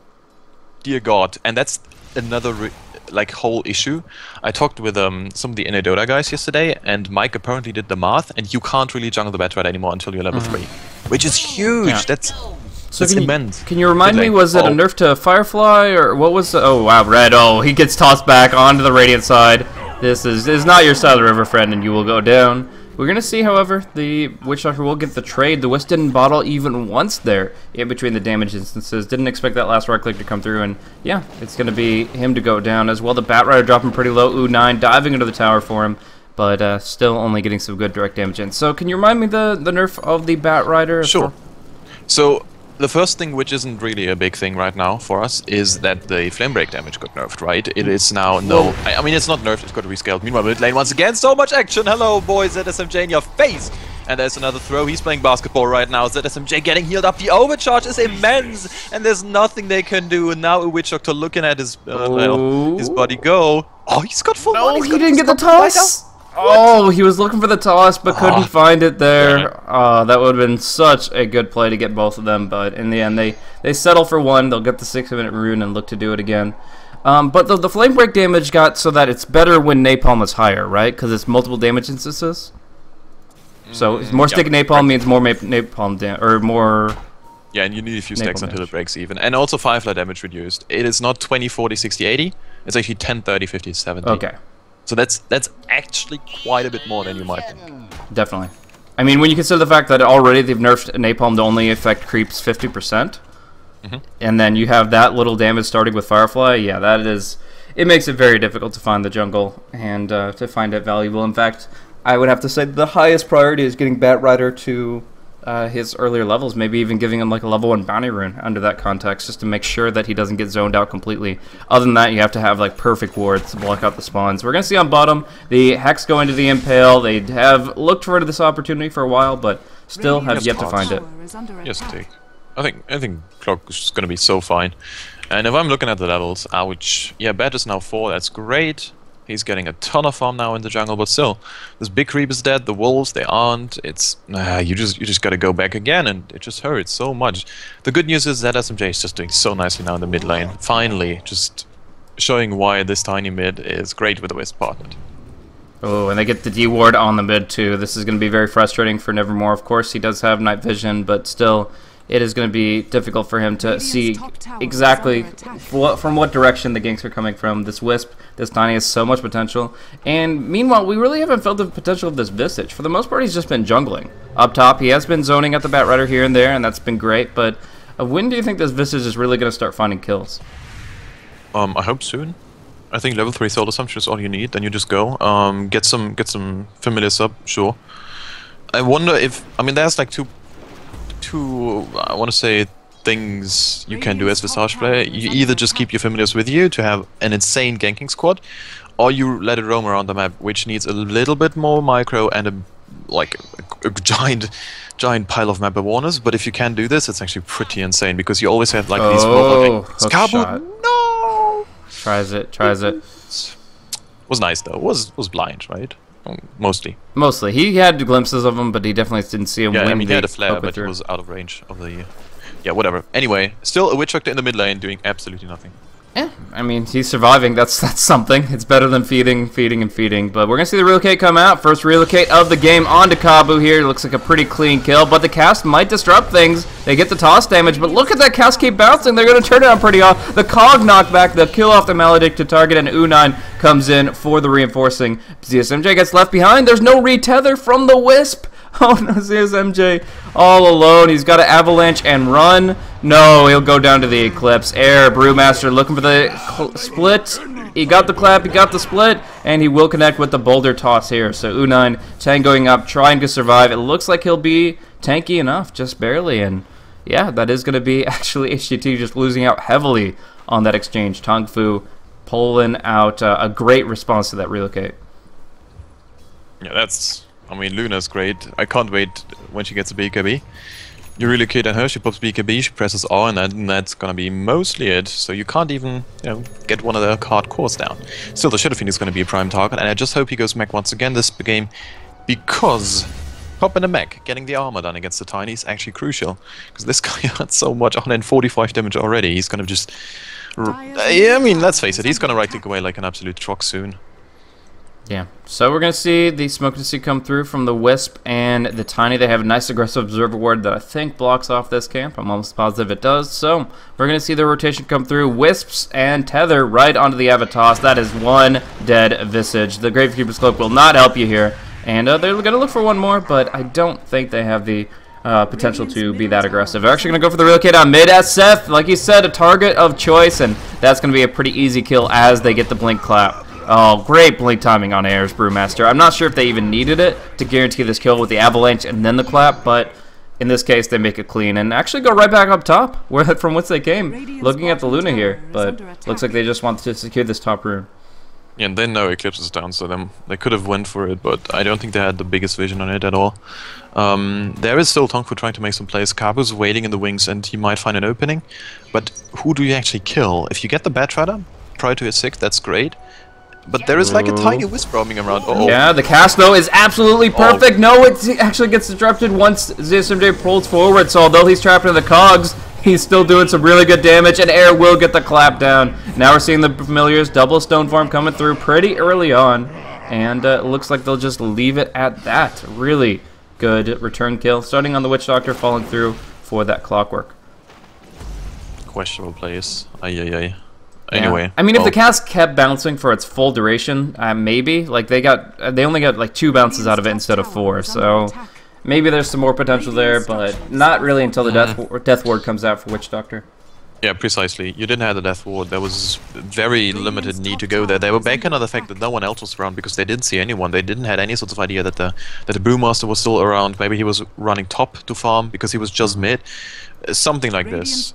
[SPEAKER 2] dear God, and that's another like whole issue. I talked with some of the NA Dota guys yesterday, and Mike apparently did the math, and you can't really jungle the Bedray anymore until you're level 3, which is huge.
[SPEAKER 1] Yeah.
[SPEAKER 2] That's immense.
[SPEAKER 1] Can you remind me, was it a nerf to Firefly, or what was the... Oh, wow, Red. Oh, he gets tossed back onto the Radiant side. This is not your side of the river, friend, and you will go down. We're going to see, however, the Witch Doctor will get the trade. The Wisp didn't bottle even once there in between the damage instances. Didn't expect that last right click to come through, and yeah, it's going to be him to go down as well. The Bat Rider dropping pretty low. U9 diving into the tower for him, but still only getting some good direct damage in. So can you remind me the nerf of the Bat Rider?
[SPEAKER 2] Sure. So the first thing, which isn't really a big thing right now for us, is that the flame break damage got nerfed, right? It is now I mean, it's not nerfed, it's got rescaled. Meanwhile, mid lane once again, so much action. Hello, boys, ZSMJ in your face. And there's another throw. He's playing basketball right now. ZSMJ getting healed up. The overcharge is immense, and there's nothing they can do. And now a Witch Doctor looking at his body go. Oh, he's got full money.
[SPEAKER 1] No, he didn't get the toss. Oh, he was looking for the toss, but couldn't find it there. That would have been such a good play to get both of them, but in the end, they settle for one. They'll get the 6-minute rune and look to do it again. But the flame break damage got so that it's better when napalm is higher, right? Because it's multiple damage instances. So more sticky napalm means more napalm damage, or more...
[SPEAKER 2] Yeah, and you need a few stacks until it breaks even. And also Firefly damage reduced. It is not 20, 40, 60, 80. It's actually 10, 30, 50, 70.
[SPEAKER 1] Okay.
[SPEAKER 2] So that's actually quite a bit more than you might think.
[SPEAKER 1] Definitely. I mean, when you consider the fact that already they've nerfed napalm to only affect creeps 50%, and then you have that little damage starting with Firefly, yeah, that is... It makes it very difficult to find the jungle and to find it valuable. In fact, I would have to say the highest priority is getting Bat Rider to his earlier levels, maybe even giving him like a level 1 bounty rune under that context, just to make sure that he doesn't get zoned out completely. Other than that, you have to have like perfect wards to block out the spawns. We're going to see on bottom the Hex go into the Impale. They have looked for this opportunity for a while, but still have yet to find it.
[SPEAKER 2] Yes, indeed. I think Clock is going to be so fine. And if I'm looking at the levels, which, yeah, Bat is now 4, that's great. He's getting a ton of farm now in the jungle, but still, this big creep is dead. The wolves, they aren't. It's you just gotta go back again, and it just hurts so much. The good news is that SMJ is just doing so nicely now in the mid lane. Finally, just showing why this tiny mid is great with the Wisp partnered.
[SPEAKER 1] Oh, and they get the D ward on the mid too. This is going to be very frustrating for Nevermore. Of course, he does have night vision, but still, it is going to be difficult for him to see exactly from what direction the ganks are coming from. This Wisp, this Tiny, has so much potential. And meanwhile, we really haven't felt the potential of this Visage. For the most part, he's just been jungling. Up top, he has been zoning at the Bat Rider here and there, and that's been great. But when do you think this Visage is really going to start finding kills?
[SPEAKER 2] I hope soon. I think level 3 Soul Assumption is all you need. Then you just go. Get some familiars up, sure. I wonder if... I mean, there's like two I want to say things you can do as Visage player. You either just keep your familiars with you to have an insane ganking squad, or you let it roam around the map, which needs a little bit more micro and a giant pile of map awareness. But if you can do this, it's actually pretty insane, because you always have like these
[SPEAKER 1] Scarboot, no! Tries it.
[SPEAKER 2] Was nice though. Was blind, right? Mostly. He had
[SPEAKER 1] glimpses of him, but he definitely didn't see him.
[SPEAKER 2] Yeah, I mean, he had a flare, but he was out of range of the... Yeah, whatever. Anyway, still a Witch Doctor in the mid lane doing absolutely nothing.
[SPEAKER 1] Yeah, I mean, he's surviving. That's something. It's better than feeding. But we're going to see the relocate come out. First relocate of the game onto Kabu here. Looks like a pretty clean kill, but the cast might disrupt things. They get the toss damage, but look at that cast keep bouncing. They're going to turn it on pretty off. The Cog knockback, the kill off the Maledicted target, and U9 comes in for the reinforcing. ZSMJ gets left behind. There's no retether from the Wisp. Oh no, ZSMJ all alone. He's got to avalanche and run. No, he'll go down to the Eclipse. Air, Brewmaster looking for the split. He got the clap, he got the split, and he will connect with the boulder toss here. So U9 tangoing up, trying to survive. It looks like he'll be tanky enough, just barely. And yeah, that is going to be actually HGT just losing out heavily on that exchange. TongFu pulling out a great response to that relocate.
[SPEAKER 2] Yeah, that's... I mean, Luna's great. I can't wait when she gets a BKB. You relocate on her, she pops BKB, she presses R, and that's gonna be mostly it. So you can't even, you know, get one of the hard cores down. Still, the Shadowfiend is gonna be a prime target, and I just hope he goes mech once again this game, because popping a mech, getting the armor done against the Tiny is actually crucial. Because this guy had so much 145 damage already, he's gonna just... Yeah, I mean, let's face it, he's gonna right-click away like an absolute truck soon.
[SPEAKER 1] Yeah, so we're going to see the Smoke and See come through from the Wisp and the Tiny. They have a nice aggressive observer ward that I think blocks off this camp. I'm almost positive it does. So we're going to see the rotation come through. Wisps and Tether right onto the Avatos. That is one dead Visage. The Gravekeeper's Cloak will not help you here. And they're going to look for one more, but I don't think they have the potential to be that aggressive. They're actually going to go for the relocate on mid as Seth. Like you said, a target of choice, and that's going to be a pretty easy kill as they get the Blink Clap. Oh, great blink timing on Air's Brewmaster. I'm not sure if they even needed it to guarantee this kill with the Avalanche and then the clap, but in this case, they make it clean and actually go right back up top from whence they came. Looking at the Luna here, but looks like they just want to secure this top rune.
[SPEAKER 2] Yeah, and they know Eclipse is down, so they could have went for it, but I don't think they had the biggest vision on it at all. There is still TongFu trying to make some plays. Kabu's waiting in the wings, and he might find an opening, but who do you actually kill? If you get the Batrider prior to his 6, that's great. But there is like a tiny wisp roaming around.
[SPEAKER 1] Yeah, the cast though is absolutely perfect. No, it actually gets disrupted once ZSMJ pulls forward. So although he's trapped in the cogs, he's still doing some really good damage, and Air will get the clap down. Now we're seeing the Familiars double stone form coming through pretty early on, and it looks like they'll just leave it at that. Really good return kill, starting on the Witch Doctor, falling through for that Clockwork.
[SPEAKER 2] Questionable plays. Ay. Anyway,
[SPEAKER 1] yeah. I mean, if the cast kept bouncing for its full duration, maybe. Like they only got like 2 bounces out of it instead of 4, so maybe there's some more potential there, but not really until the Death Ward comes out for Witch Doctor.
[SPEAKER 2] Yeah, precisely. You didn't have the Death Ward. There was very limited need to go there. They were banking on the fact that no one else was around because they didn't see anyone. They didn't have any sort of idea that the Brewmaster was still around. Maybe he was running top to farm because he was just mid. Something like this.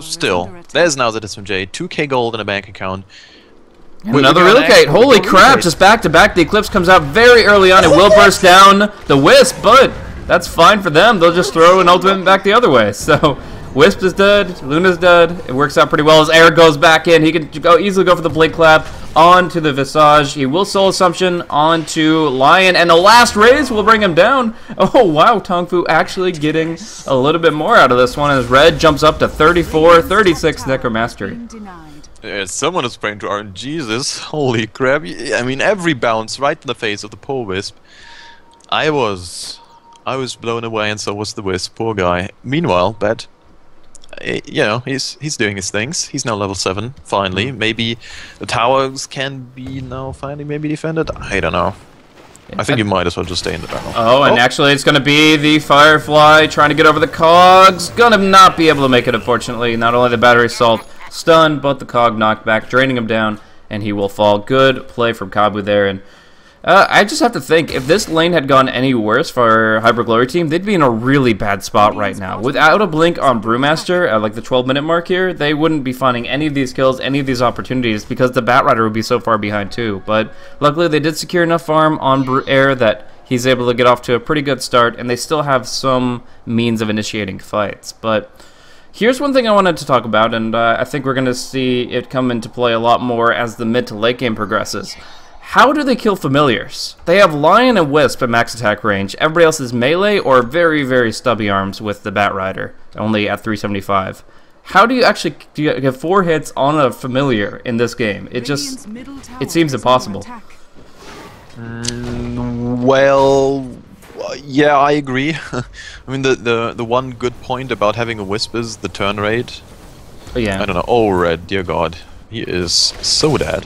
[SPEAKER 2] Still, there's now the SMJ, 2k gold in a bank account.
[SPEAKER 1] Another relocate. Holy crap, just back to back. The Eclipse comes out very early on. It will burst down the Wisp, but that's fine for them. They'll just throw an ultimate back the other way. So Wisp is dead, Luna's dead. It works out pretty well as Air goes back in. He can easily go for the Blink Clap onto the Visage. He will Soul Assumption onto Lion, and the last raise will bring him down. Oh wow, TongFu actually getting a little bit more out of this one as Red jumps up to 34, 36 Necromastery.
[SPEAKER 2] Yeah, someone is praying to RNG. Jesus, holy crap. I mean, every bounce right in the face of the poor Wisp. I was blown away, and so was the Wisp, poor guy. Meanwhile, but you know, he's doing his things. He's now level 7, finally. Maybe the towers can be now finally maybe defended. I don't know. I think you might as well just stay in the battle.
[SPEAKER 1] Oh, and actually it's going to be the Firefly trying to get over the cogs. Going to not be able to make it, unfortunately. Not only the Battery Assault stunned, but the cog knocked back, draining him down, and he will fall. Good play from Kabu there, and I just have to think, if this lane had gone any worse for Hyper Glory Team, they'd be in a really bad spot right now. Without a blink on Brewmaster at like the 12-minute mark here, they wouldn't be finding any of these kills, any of these opportunities, because the Batrider would be so far behind too. But luckily they did secure enough farm on Air that he's able to get off to a pretty good start, and they still have some means of initiating fights. But here's one thing I wanted to talk about, and I think we're going to see it come into play a lot more as the mid to late game progresses. How do they kill Familiars? They have Lion and Wisp at max attack range. Everybody else is melee or very, very stubby arms with the Batrider, only at 375. How do you actually get 4 hits on a Familiar in this game? It seems impossible.
[SPEAKER 2] Well, yeah, I agree. I mean, the one good point about having a Wisp is the turn rate.
[SPEAKER 1] Yeah.
[SPEAKER 2] I don't know. Oh, Red, dear God, he is so dead.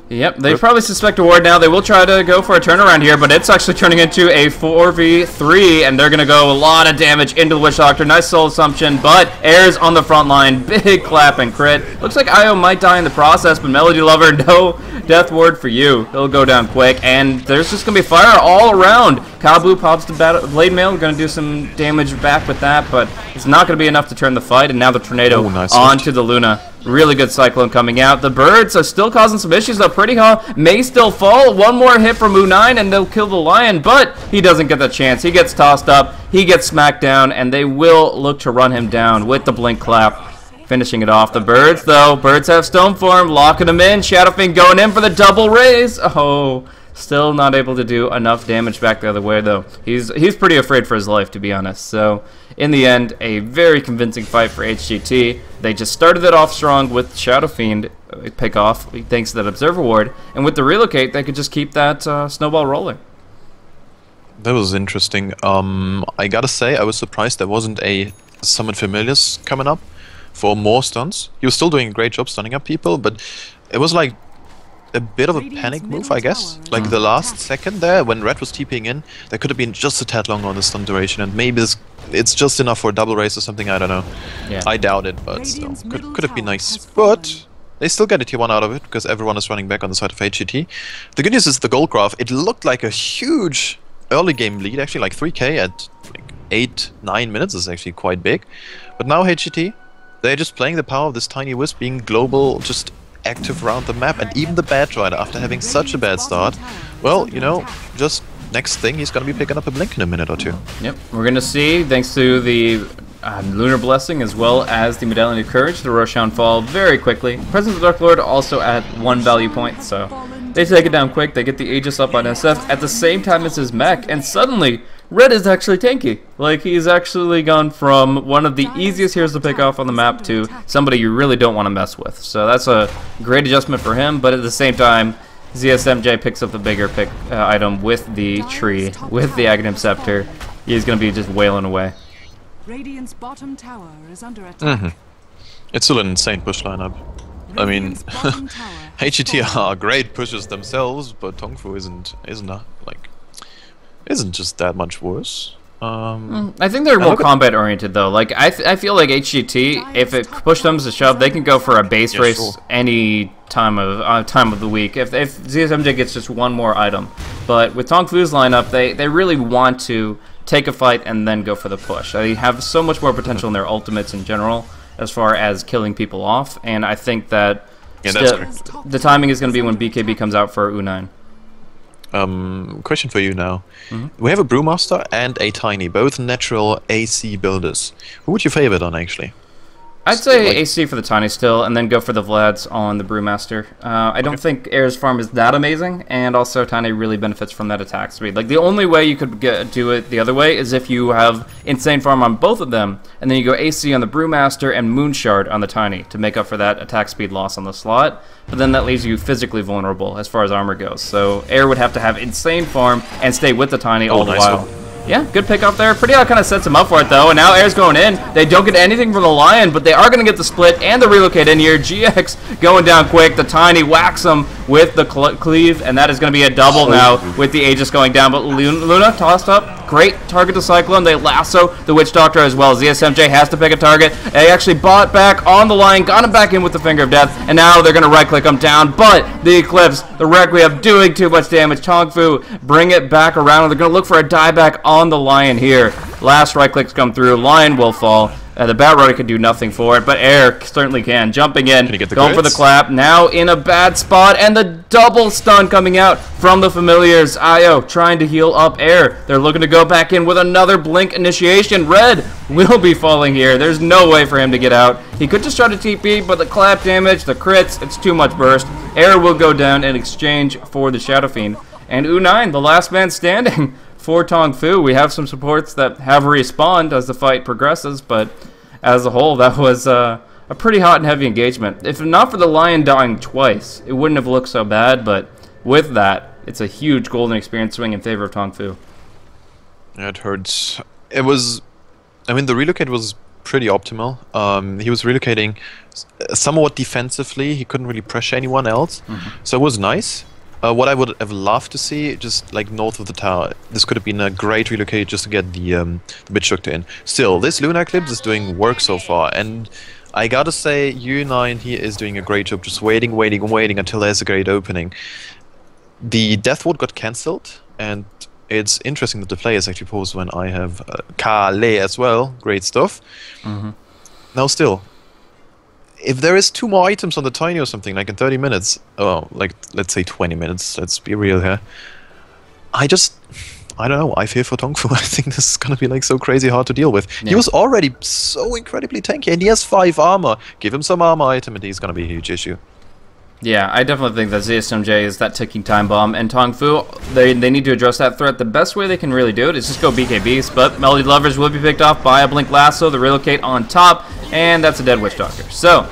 [SPEAKER 1] Yep, they probably suspect a ward now. They will try to go for a turnaround here, but it's actually turning into a 4v3, and they're going to go a lot of damage into the Witch Doctor. Nice Soul Assumption, but Air's on the front line. Big clap and crit. Looks like Io might die in the process, but Melody Lover, no Death Ward for you. He'll go down quick, and there's just going to be fire all around. Kabu pops the Blade Mail, going to do some damage back with that, but it's not going to be enough to turn the fight, and now the Tornado onto the Luna. Really good Cyclone coming out. The birds are still causing some issues, though. Pretty Hawk may still fall. One more hit from U9, and they'll kill the Lion, but he doesn't get the chance. He gets tossed up, he gets smacked down, and they will look to run him down with the Blink Clap. Finishing it off. The birds, though. Birds have Stone Form, locking him in. Shadowfiend going in for the double raise. Oh, still not able to do enough damage back the other way, though. He's pretty afraid for his life, to be honest. So, in the end, a very convincing fight for HGT. They just started it off strong with Shadowfiend pick off, thanks to that Observer Ward. And with the Relocate, they could just keep that snowball rolling.
[SPEAKER 2] That was interesting. I gotta say, I was surprised there wasn't a Summon Familiars coming up for more stuns. He was still doing a great job stunning up people, but it was like a bit of a panic move, I guess. Like the last second there, when Red was TPing in, there could have been just a tad longer on the stun duration, and maybe it's just enough for a double race or something, I don't know. Yeah. I doubt it, but still, could have been nice. But they still get a tier 1 out of it, because everyone is running back on the side of HGT. The good news is the gold graph, it looked like a huge early game lead, actually like 3k at like 8-9 minutes is actually quite big. But now HGT, they're just playing the power of this tiny wisp being global, just active around the map, and even the Bad Rider, after having such a bad start, well, you know, just next thing, he's going to be picking up a Blink in a minute or two.
[SPEAKER 1] Yep, we're going to see, thanks to the Lunar Blessing as well as the Medallion of Courage, the Roshan fall very quickly. Presence of the Dark Lord also at 1 value point, so they take it down quick, they get the Aegis up on SF at the same time as his mech, and suddenly, Red is actually tanky. Like, he's actually gone from one of the easiest heroes to pick off on the map to somebody you really don't want to mess with. So that's a great adjustment for him, but at the same time, ZSMJ picks up the bigger item with the tree, with the Aghanim Scepter. He's going to be just wailing away.
[SPEAKER 3] Radiant's bottom tower is under attack.
[SPEAKER 2] It's still an insane push lineup. I mean, HGT are great pushers themselves, but TongFu isn't just that much worse.
[SPEAKER 1] I think they're more combat oriented though. Like I feel like HGT, if it push comes to shove, they can go for a base race any time of the week. If ZSMJ gets just one more item, but with TongFu's lineup, they really want to take a fight and then go for the push. They have so much more potential in their ultimates in general as far as killing people off, and I think that the timing is going to be when BKB comes out for U9.
[SPEAKER 2] Question for you now. We have a Brewmaster and a Tiny, both natural AC builders. Who would you favor on, actually?
[SPEAKER 1] I'd say AC for the Tiny still, and then go for the Vlads on the Brewmaster. I don't think Air's farm is that amazing, and also Tiny really benefits from that attack speed. Like, the only way you could do it the other way is if you have insane farm on both of them, and then you go AC on the Brewmaster and Moonshard on the Tiny to make up for that attack speed loss on the slot. But then that leaves you physically vulnerable as far as armor goes. So Air would have to have insane farm and stay with the Tiny all the while. Yeah, good pick up there. Pretty kind of sets him up for it, though. And now Air's going in. They don't get anything from the Lion, but they are going to get the split and the relocate in here. GX going down quick. The Tiny whacks him with the cleave, and that is going to be a double now with the Aegis going down. But Luna tossed up. Great target to Cyclone. They lasso the Witch Doctor as well. ZSMJ has to pick a target. They actually bought back on the Lion, got him back in with the Finger of Death, and now they're going to right-click him down. But the Eclipse, the Requiem doing too much damage. TongFu bring it back around. They're going to look for a dieback on the Lion here. Last right clicks come through. Lion will fall. The Bat Rider can do nothing for it, but Air certainly can. Jumping in, going for the clap. Now in a bad spot, and the double stun coming out from the Familiars. Io trying to heal up Air. They're looking to go back in with another Blink initiation. Red will be falling here. There's no way for him to get out. He could just try to TP, but the clap damage, the crits, it's too much burst. Air will go down in exchange for the Shadow Fiend. And U9, the last man standing for TongFu. We have some supports that have respawned as the fight progresses, but as a whole, that was a pretty hot and heavy engagement. If not for the Lion dying twice, it wouldn't have looked so bad, but with that, it's a huge golden experience swing in favor of TongFu.
[SPEAKER 2] Yeah, it hurts. It was, I mean, the relocate was pretty optimal. He was relocating somewhat defensively. He couldn't really pressure anyone else, so it was nice. What I would have loved to see, just like north of the tower, this could have been a great relocate just to get the Witch Doctor in. Still, this Lunar Eclipse is doing work so far, and I gotta say, U9 here is doing a great job, just waiting until there's a great opening. The Death Ward got cancelled, and it's interesting that the play is actually paused when I have Kale as well. Great stuff. Now still, if there is 2 more items on the Tiny or something, like in 30 minutes, oh, like, let's say 20 minutes, let's be real here, I don't know, I fear for TongFu. I think this is gonna be like so crazy hard to deal with. Yeah. He was already so incredibly tanky, and he has 5 armor. Give him some armor item and he's gonna be a huge issue.
[SPEAKER 1] Yeah, I definitely think that ZSMJ is that ticking time bomb, and TongFu, they need to address that threat. The best way they can really do it is just go BKBs, but Melody Lovers will be picked off by a Blink Lasso, the Relocate on top, and that's a dead Witch Doctor. So,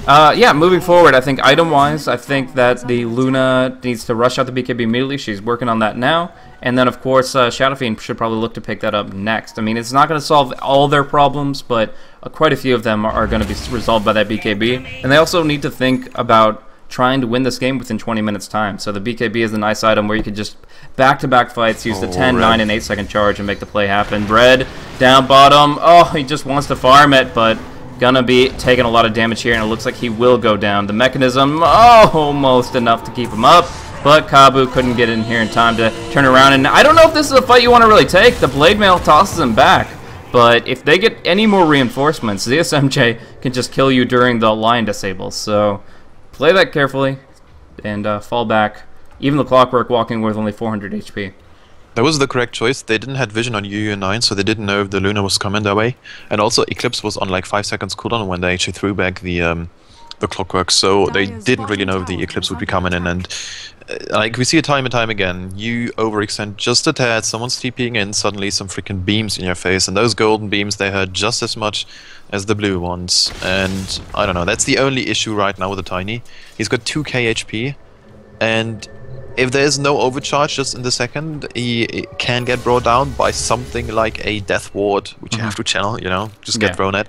[SPEAKER 1] yeah, moving forward, I think item-wise, I think that the Luna needs to rush out the BKB immediately. She's working on that now. And then, of course, Shadow Fiend should probably look to pick that up next. I mean, it's not going to solve all their problems, but quite a few of them are going to be resolved by that BKB. And they also need to think about trying to win this game within 20 minutes time. So the BKB is a nice item where you can just back-to-back fights, use the 10, 9, and 8 second charge and make the play happen. Red down bottom. Oh, he just wants to farm it, but gonna be taking a lot of damage here, and it looks like he will go down. The mechanism, oh, almost enough to keep him up, but Kabu couldn't get in here in time to turn around. And I don't know if this is a fight you want to really take. The Blade Mail tosses him back, but if they get any more reinforcements, ZSMJ can just kill you during the line disable. So play that carefully and fall back. Even the Clockwork walking with only 400 HP.
[SPEAKER 2] That was the correct choice. They didn't have vision on UU9, so they didn't know if the Luna was coming their way. And also Eclipse was on like 5 seconds cooldown when they actually threw back the Clockwork, so they didn't really know if the Eclipse would be coming in. And like we see it time and time again, you overextend just a tad, someone's TPing in, suddenly some freaking beams in your face, and those golden beams, they hurt just as much as the blue ones. And I don't know, that's the only issue right now with the Tiny. He's got 2k HP, and if there's no overcharge just in the second, he can get brought down by something like a Death Ward, which you have to channel, you know, just get thrown at,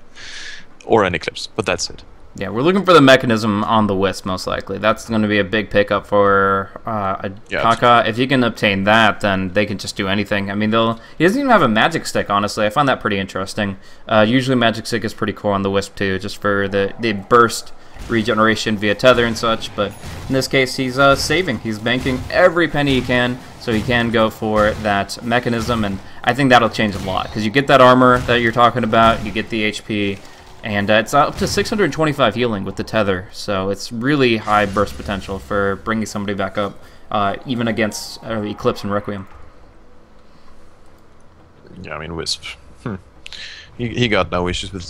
[SPEAKER 2] or an Eclipse, but that's it.
[SPEAKER 1] Yeah, we're looking for the mechanism on the Wisp, most likely. That's going to be a big pickup for Kaka. If you can obtain that, then they can just do anything. I mean, he doesn't even have a Magic Stick, honestly. I find that pretty interesting. Usually Magic Stick is pretty cool on the Wisp, too, just for the burst regeneration via tether and such. But in this case, he's saving. He's banking every penny he can, so he can go for that mechanism. And I think that'll change a lot, because you get that armor that you're talking about, you get the HP, and it's up to 625 healing with the tether, so it's really high burst potential for bringing somebody back up, even against Eclipse and Requiem.
[SPEAKER 2] Yeah, I mean, Wisp. He got no issues with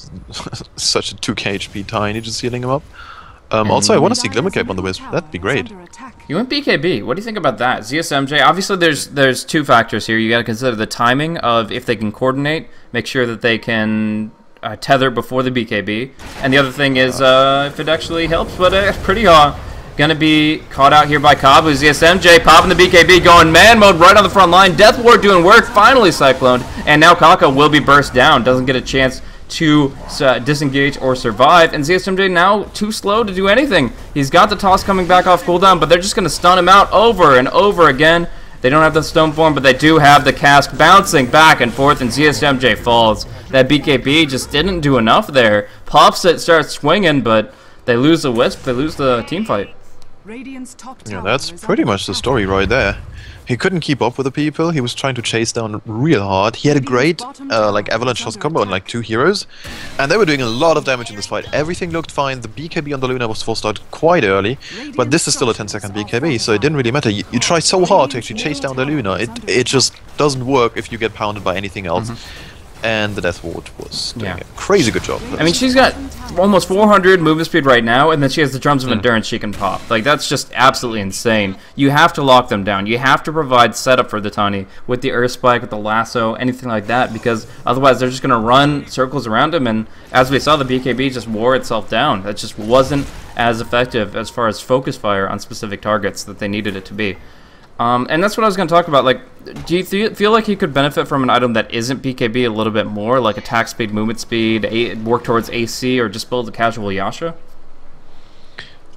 [SPEAKER 2] such a 2k HP Tiny just healing him up. Also, I want to see Glimmercape on the Wisp. That'd be great.
[SPEAKER 1] You went BKB. What do you think about that? ZSMJ, obviously there's 2 factors here. You got to consider the timing of if they can coordinate, make sure that they can tether before the BKB, and the other thing is if it actually helps, but it's pretty gonna be caught out here by Kabu. ZSMJ popping the BKB, going man mode right on the front line. Death Ward doing work, finally cycloned, and now Kaka will be burst down, doesn't get a chance to disengage or survive, and ZSMJ now too slow to do anything. He's got the toss coming back off cooldown, but they're just gonna stun him out over and over again. They don't have the stone form, but they do have the cask bouncing back and forth, and ZSMJ falls. That BKB just didn't do enough there. Pops it, starts swinging, but they lose the Wisp, they lose the team fight.
[SPEAKER 2] Yeah, that's pretty much the story right there. He couldn't keep up with the people, he was trying to chase down real hard. He had a great like avalanche shot combo on like 2 heroes, and they were doing a lot of damage in this fight. Everything looked fine. The BKB on the Luna was forced out quite early, but this is still a 10-second BKB, so it didn't really matter. You try so hard to actually chase down the Luna, it just doesn't work if you get pounded by anything else. And the Death Ward was doing a crazy good job.
[SPEAKER 1] I mean, she's got almost 400 movement speed right now, and then she has the Drums of Endurance she can pop. Like, that's just absolutely insane. You have to lock them down. You have to provide setup for the Tiny with the Earth Spike, with the Lasso, anything like that, because otherwise they're just going to run circles around him, and as we saw, the BKB just wore itself down. That just wasn't as effective as far as focus fire on specific targets that they needed it to be. And that's what I was going to talk about. Like, do you feel like he could benefit from an item that isn't BKB a little bit more, like attack speed, movement speed, work towards AC, or just build a casual Yasha?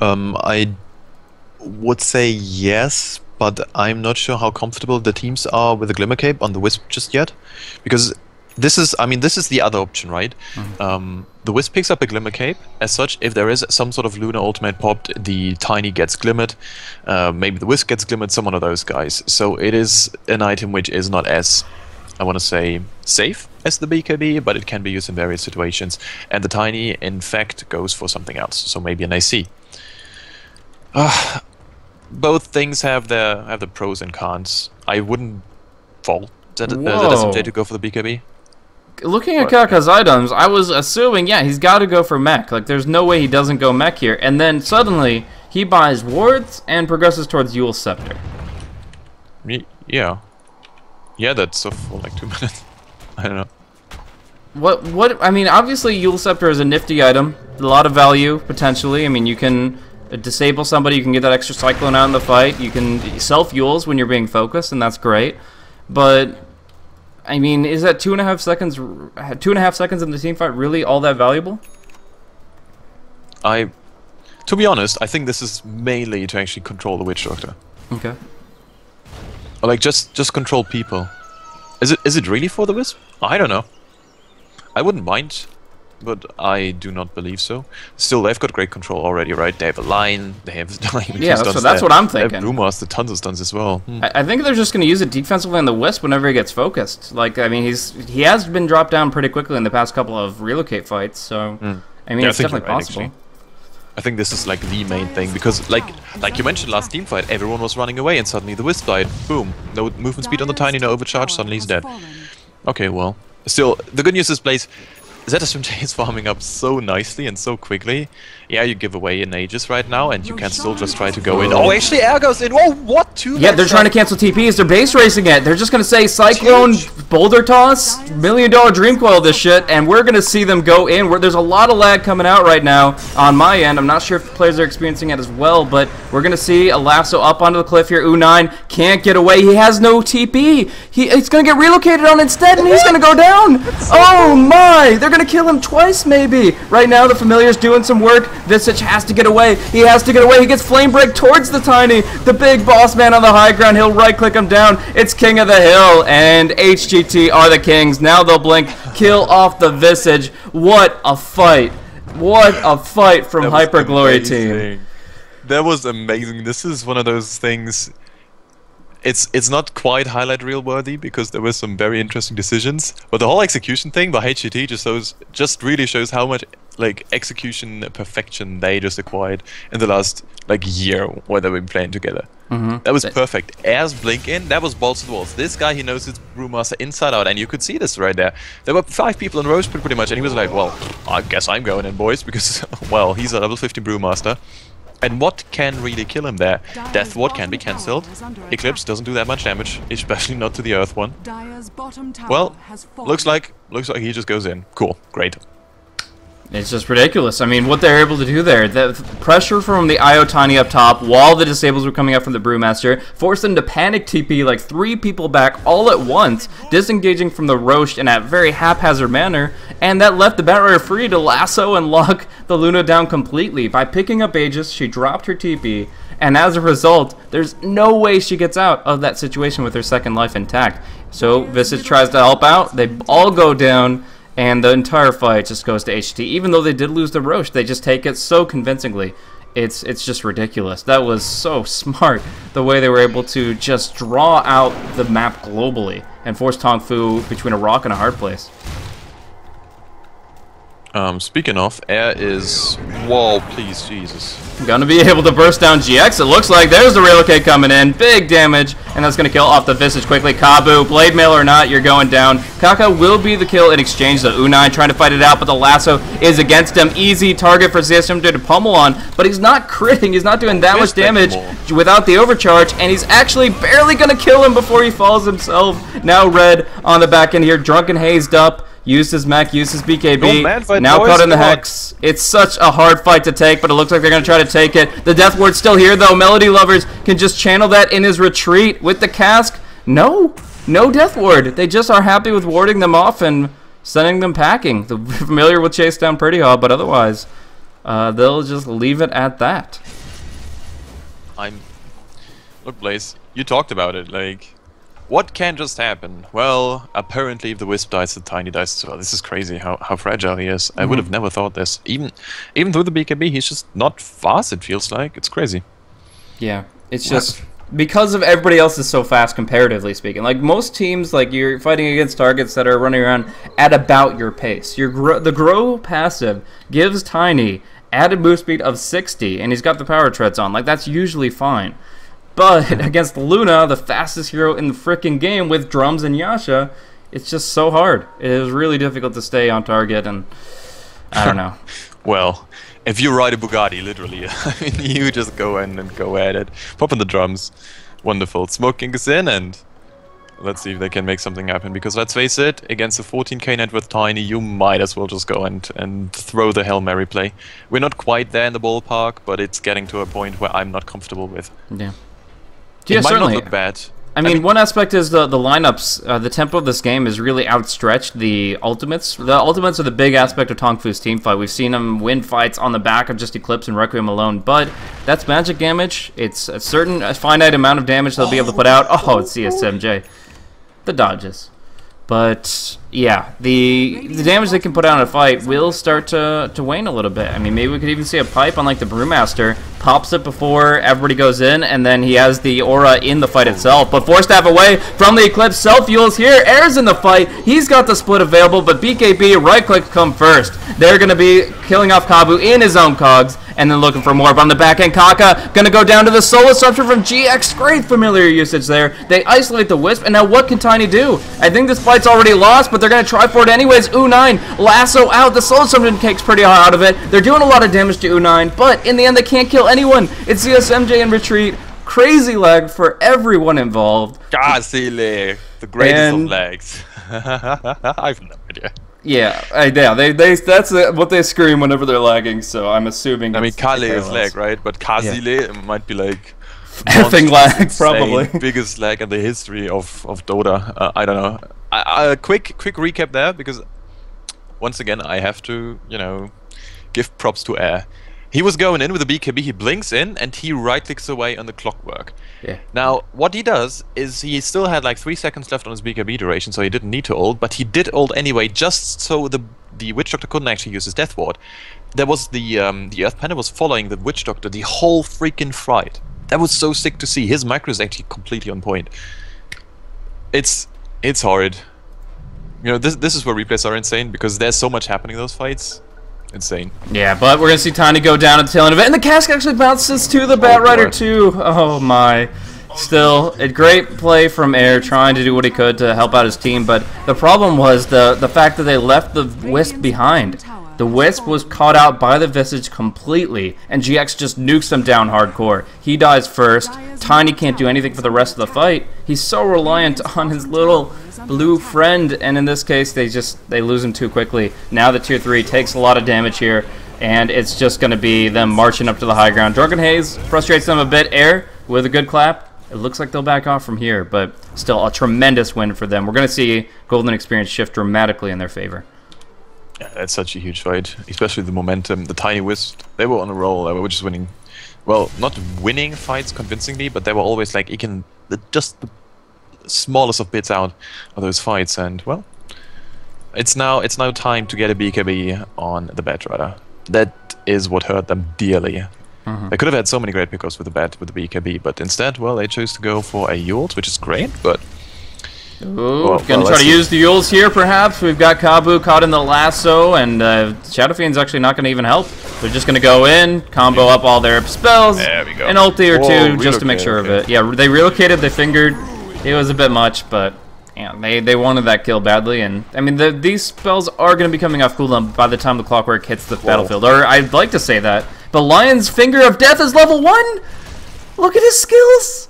[SPEAKER 2] I would say yes, but I'm not sure how comfortable the teams are with the Glimmercape on the Wisp just yet, because this is the other option, right? The Wisp picks up a Glimmercape. As such, if there is some sort of Luna ultimate popped, the Tiny gets Glimmered. Maybe the Wisp gets Glimmered, some one of those guys. So it is an item which is not as I want to say, safe as the BKB, but it can be used in various situations. And the Tiny, in fact, goes for something else, so maybe an AC. Both things have the pros and cons. I wouldn't fault ZSMJ to go for the BKB.
[SPEAKER 1] Looking at Kaka's items, I was assuming, yeah, he's got to go for mech. Like, there's no way he doesn't go mech here. And then suddenly, he buys wards and progresses towards Yule's Scepter.
[SPEAKER 2] Yeah. Yeah, that's for like 2 minutes. I don't know.
[SPEAKER 1] What? I mean, obviously, Yule's Scepter is a nifty item. A lot of value, potentially. I mean, you can disable somebody, you can get that extra Cyclone out in the fight. You can self-Yules when you're being focused, and that's great. But, I mean, is that 2.5 seconds, 2.5 seconds in the team fight really all that valuable?
[SPEAKER 2] To be honest, I think this is mainly to actually control the Witch Doctor.
[SPEAKER 1] Okay.
[SPEAKER 2] Or like just control people. Is it really for the Wisp? I don't know. I wouldn't mind, but I do not believe so. Still, they've got great control already, right? They have a line, they have like,
[SPEAKER 1] yeah, that's what I'm thinking.
[SPEAKER 2] They have Brewmaster, tons of stuns as well.
[SPEAKER 1] I think they're just going to use it defensively on the Wisp whenever he gets focused. Like, I mean, he has been dropped down pretty quickly in the past couple of relocate fights, so I mean, yeah, it's definitely possible.
[SPEAKER 2] Actually. I think this is like the main thing, because like you mentioned last team fight, everyone was running away and suddenly the Wisp died. Boom. No movement speed on the Tiny, no overcharge, suddenly he's dead. Okay, well. Still, the good news is, Blaze, ZSMJ is farming up so nicely and so quickly. Yeah, you give away in Aegis right now, and you can still just try to go in. Oh, actually, Air goes in. Oh, what?
[SPEAKER 1] Yeah, they're trying to cancel TPs. They're base racing it. They're just going to say Cyclone, Boulder Toss, $1 million Dream Coil this shit, and we're going to see them go in. There's a lot of lag coming out right now on my end. I'm not sure if the players are experiencing it as well, but we're going to see a lasso up onto the cliff here. U9 can't get away. He has no TP. He's going to get relocated on instead, and he's going to go down. Oh, my. They're going to kill him twice, maybe. Right now, the Familiar's doing some work. Visage has to get away. He has to get away. He gets Flame Break towards the Tiny. The big boss man on the high ground. He'll right-click him down. It's King of the Hill, and HGT are the kings. Now they'll blink. Kill off the Visage. What a fight. What a fight from Hyper Glory team.
[SPEAKER 2] That was amazing. This is one of those things... It's not quite highlight reel worthy because there were some very interesting decisions, but the whole execution thing by HGT just really shows how much like execution perfection they just acquired in the last like year where they've been playing together. That was perfect. Airs blink in, that was balls to the walls. This guy, he knows his Brewmaster inside out, and you could see this right there. There were 5 people in rows pretty much, and he was like, well, I guess I'm going in, boys, because well, he's a level 50 Brewmaster. And what can really kill him there? Death Ward can be cancelled. Eclipse doesn't do that much damage, especially not to the Earth one. Well, looks like he just goes in. Cool, great.
[SPEAKER 1] It's just ridiculous. I mean, what they're able to do there, the pressure from the IO Tiny up top while the disables were coming up from the Brewmaster, forced them to panic TP like 3 people back all at once, disengaging from the Roche in a very haphazard manner, and that left the Batrider free to lasso and lock the Luna down completely. By picking up Aegis, she dropped her TP, and as a result, there's no way she gets out of that situation with her second life intact. So Visage tries to help out, they all go down, and the entire fight just goes to HT. Even though they did lose the Roche, they just take it so convincingly. It's just ridiculous. That was so smart, the way they were able to just draw out the map globally and force Tong Fu between a rock and a hard place.
[SPEAKER 2] Speaking of, Air is... Whoa, please, Jesus.
[SPEAKER 1] Gonna be able to burst down GX, it looks like. There's the relocate coming in. Big damage, and that's gonna kill off the Visage quickly. Kabu, Blade Mail or not, you're going down. Kaka will be the kill in exchange, though. U9 trying to fight it out, but the lasso is against him. Easy target for ZSMJ to pummel on, but he's not critting. He's not doing that much damage without the overcharge, and he's actually barely gonna kill him before he falls himself. Now Red on the back end here, drunk and hazed up. Used his mech, used his BKB, now caught in the Hex. It's such a hard fight to take, but it looks like they're going to try to take it. The Death Ward's still here, though. Melody Lovers can just channel that in his retreat with the cask. No Death Ward. They just are happy with warding them off and sending them packing. The Familiar will chase down Pretty Hard, but otherwise, they'll just leave it at that.
[SPEAKER 2] Look, Blaze, you talked about it, like... What can just happen? Well, apparently if the Wisp dies, the Tiny dies as well. This is crazy how fragile he is. I would have never thought this. Even through the BKB, he's just not fast, it feels like. It's crazy.
[SPEAKER 1] Yeah, it's just because of everybody else is so fast comparatively speaking. Like most teams, like you're fighting against targets that are running around at about your pace. The grow passive gives Tiny added move speed of 60, and he's got the power treads on. Like that's usually fine. But against Luna, the fastest hero in the frickin' game with Drums and Yasha, it's just so hard. It is really difficult to stay on target, and I don't know.
[SPEAKER 2] Well, if you ride a Bugatti, literally, I mean, you just go in and go at it. Pop in the drums. Wonderful. Smoking is in, and let's see if they can make something happen. Because let's face it, against a 14k net with Tiny, you might as well just go and throw the Hail Mary play. We're not quite there in the ballpark, but it's getting to a point where I'm not comfortable with.
[SPEAKER 1] Yeah.
[SPEAKER 2] It might not look bad.
[SPEAKER 1] I mean, one aspect is the lineups. The tempo of this game is really outstretched the ultimates. The ultimates are the big aspect of Tong Fu's team fight. We've seen him win fights on the back of just Eclipse and Requiem alone, but that's magic damage. It's a finite amount of damage they'll be able to put out. Oh, it's CSMJ. The dodges. But yeah, the damage they can put out in a fight will start to wane a little bit. I mean, maybe we could even see a pipe on like the Brewmaster, pops it before everybody goes in, and then he has the aura in the fight itself. But Force Staff away from the Eclipse, Self-Fuel's here, Air's in the fight, he's got the split available, but BKB, right click come first. They're going to be killing off Kabu in his own cogs, and then looking for more. But on the back end, Kaka going to go down to the Soul Disruption from GX. Great familiar usage there. They isolate the Wisp, and now what can Tiny do? I think this fight's already lost, but they're going to try for it anyways. U9, lasso out. The Soul Disruption takes pretty hard out of it. They're doing a lot of damage to U9, but in the end, they can't kill anyone. It's CSMJ in retreat. Crazy lag for everyone involved.
[SPEAKER 2] Silly. The greatest of lags. I have no idea.
[SPEAKER 1] Yeah, that's what they scream whenever they're lagging, so I'm assuming.
[SPEAKER 2] I mean, Kale is lag, right? But Kazile might be like
[SPEAKER 1] effing lag, probably.
[SPEAKER 2] Biggest lag in the history of Dota. I don't know. A quick recap there, because once again I have to, give props to Air. He was going in with a BKB, he blinks in, and he right-clicks away on the clockwork. Yeah. Now, what he does is he still had like 3 seconds left on his BKB duration, so he didn't need to ult, but he did ult anyway, just so the Witch Doctor couldn't actually use his Death Ward. There was the Earth Panda was following the Witch Doctor the whole freaking fight. That was so sick to see. His micro is actually completely on point. It's horrid. This is where replays are insane, because there's so much happening in those fights. Insane. Yeah,
[SPEAKER 1] but we're going to see Tiny go down at the tail end of it. And the cask actually bounces to the Bat Rider too. Oh my. Still, a great play from Air, trying to do what he could to help out his team. But the problem was the fact that they left the Wisp behind. The Wisp was caught out by the Visage completely, and GX just nukes them down hardcore. He dies first. Tiny can't do anything for the rest of the fight. He's so reliant on his little blue friend, and in this case, they lose him too quickly. Now the tier 3 takes a lot of damage here, and it's just going to be them marching up to the high ground. Drunken Haze frustrates them a bit. Air with a good clap. It looks like they'll back off from here, but still a tremendous win for them. We're going to see Golden Experience shift dramatically in their favor.
[SPEAKER 2] Yeah, that's such a huge fight, especially the momentum. The Tiny Wisp, they were on a roll. They were just winning. Well, not winning fights convincingly, but they were always like eking just the smallest of bits out of those fights. And well, it's now time to get a BKB on the Bat Rider. That is what hurt them dearly. They could have had so many great pickups with the BKB, but instead, well, they chose to go for a Ult, which is great, but.
[SPEAKER 1] Ooh, gonna try to use the Yules here, perhaps. We've got Kabu caught in the lasso, and Shadow Fiend's actually not gonna even help. They're just gonna go in, combo up all their spells, an ulti or two just to make sure of it. Yeah, they relocated, they fingered. It was a bit much, but yeah, they wanted that kill badly. And I mean, these spells are gonna be coming off cooldown by the time the clockwork hits the battlefield. Or I'd like to say that. But Lion's Finger of Death is level 1. Look at his skills.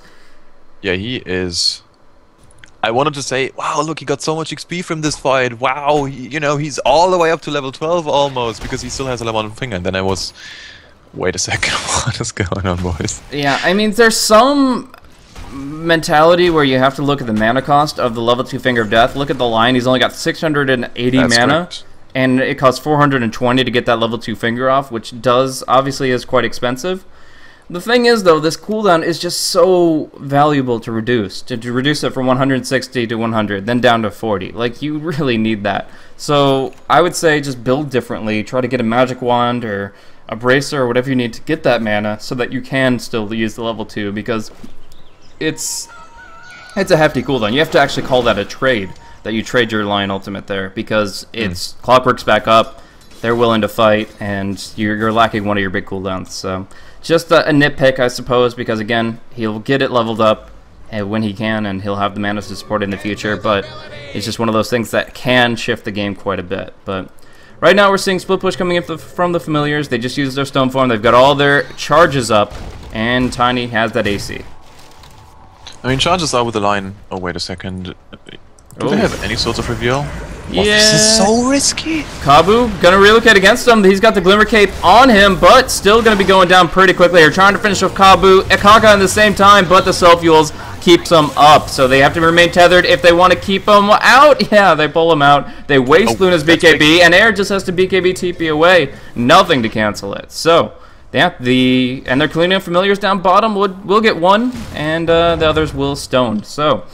[SPEAKER 2] Yeah, he is. I wanted to say, wow, look, he got so much XP from this fight. Wow, he's all the way up to level 12 almost, because he still has a level 1 finger. And then I was, wait a second, what is going on, boys?
[SPEAKER 1] Yeah, I mean, there's some mentality where you have to look at the mana cost of the level 2 Finger of Death. Look at the line, he's only got 680 mana. Correct. And it costs 420 to get that level 2 finger off, which obviously is quite expensive. The thing is, though, this cooldown is just so valuable to reduce. To reduce it from 160 to 100, then down to 40. Like, you really need that. So, I would say just build differently. Try to get a magic wand or a bracer or whatever you need to get that mana so that you can still use the level 2. Because it's a hefty cooldown. You have to actually call that a trade, that you trade your Lion ultimate there, because it's Clockwork's back up, they're willing to fight, and you're lacking one of your big cooldowns. So just a nitpick, I suppose, because again, he'll get it leveled up when he can, and he'll have the mana to support it in the future, but it's just one of those things that can shift the game quite a bit. But right now we're seeing split push coming in from the familiars. They just used their stone form, they've got all their charges up, and Tiny has that AC.
[SPEAKER 2] I mean, charges are with the line. Oh, wait a second. Do they have any sort of reveal?
[SPEAKER 1] Yeah.
[SPEAKER 2] Oh, this is so risky.
[SPEAKER 1] Kabu gonna relocate against him. He's got the Glimmer Cape on him, but still gonna be going down pretty quickly. They're trying to finish off Kabu, Ekaka at the same time, but the Soul Fuels keeps them up. So they have to remain tethered if they want to keep them out. Yeah, they pull him out. They waste Luna's BKB, and Air just has to BKB TP away. Nothing to cancel it. So yeah, and their Kalina familiars down bottom will get one, and the others will stone. So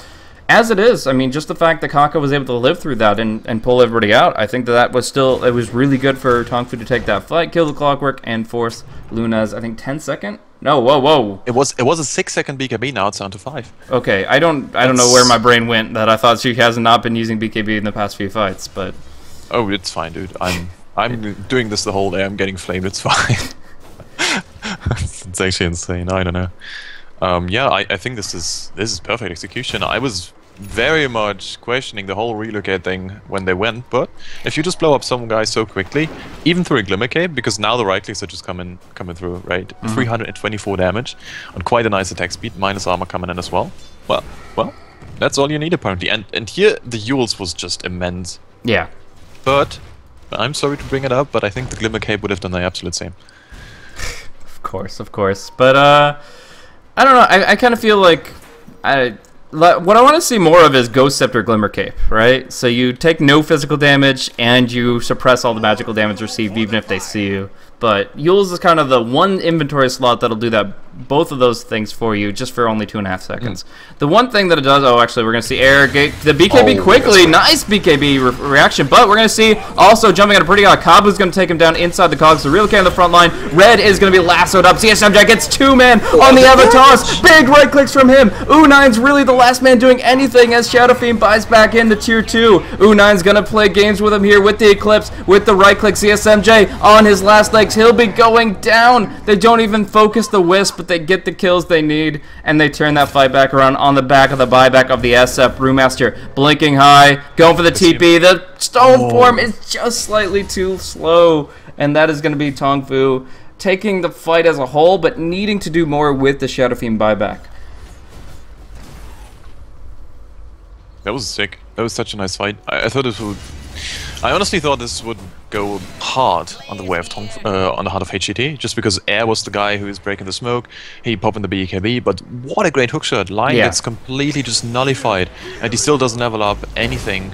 [SPEAKER 1] as it is, I mean, just the fact that Kaka was able to live through that and pull everybody out, I think that was still, it was really good for TongFu to take that fight, kill the Clockwork, and force Luna's, I think, 10-second? No, whoa.
[SPEAKER 2] It was a 6-second BKB, now it's down to 5.
[SPEAKER 1] Okay, I don't know where my brain went, that I thought she has not been using BKB in the past few fights, but...
[SPEAKER 2] Oh, it's fine, dude. I'm doing this the whole day, I'm getting flamed, it's fine. It's actually insane, I don't know. Yeah, I think this is perfect execution. I was very much questioning the whole relocate thing when they went, but if you just blow up some guys so quickly, even through a Glimmer Cape, because now the right clicks are just coming through, right? 324 damage on quite a nice attack speed, minus armor coming in as well. Well, that's all you need apparently. And here the Yules was just immense.
[SPEAKER 1] Yeah.
[SPEAKER 2] But I'm sorry to bring it up, but I think the Glimmer Cape would have done the absolute same.
[SPEAKER 1] Of course. But I don't know. I kind of feel like what I want to see more of is Ghost Scepter Glimmer Cape, right? So you take no physical damage and you suppress all the magical damage received even if they see you. But Yules is kind of the one inventory slot that'll do both of those things for you just for only 2.5 seconds. The one thing that it does, actually we're going to see Air get the BKB quickly, nice BKB reaction, but we're going to see also jumping at a pretty hot, Kabu's going to take him down inside the cogs, the relocate on the front line, Red is going to be lassoed up, CSMJ gets 2-man on the Avatars, big right clicks from him, U9's really the last man doing anything as Shadow Fiend buys back into tier 2, U9's going to play games with him here with the Eclipse, with the right click, CSMJ on his last legs, he'll be going down, they don't even focus the Wisp, but they get the kills they need, and they turn that fight back around on the back of the buyback of the SF. Brewmaster blinking high, going for the TP. The stone form is just slightly too slow, and that is going to be TongFu taking the fight as a whole, but needing to do more with the Shadow Fiend buyback.
[SPEAKER 2] That was sick. That was such a nice fight. I thought this would... I honestly thought this would go hard on the way of on the heart of HCT, just because Air was the guy who is breaking the smoke, he popping the BKB, but what a great hookshot. Lion gets completely just nullified, and he still doesn't level up anything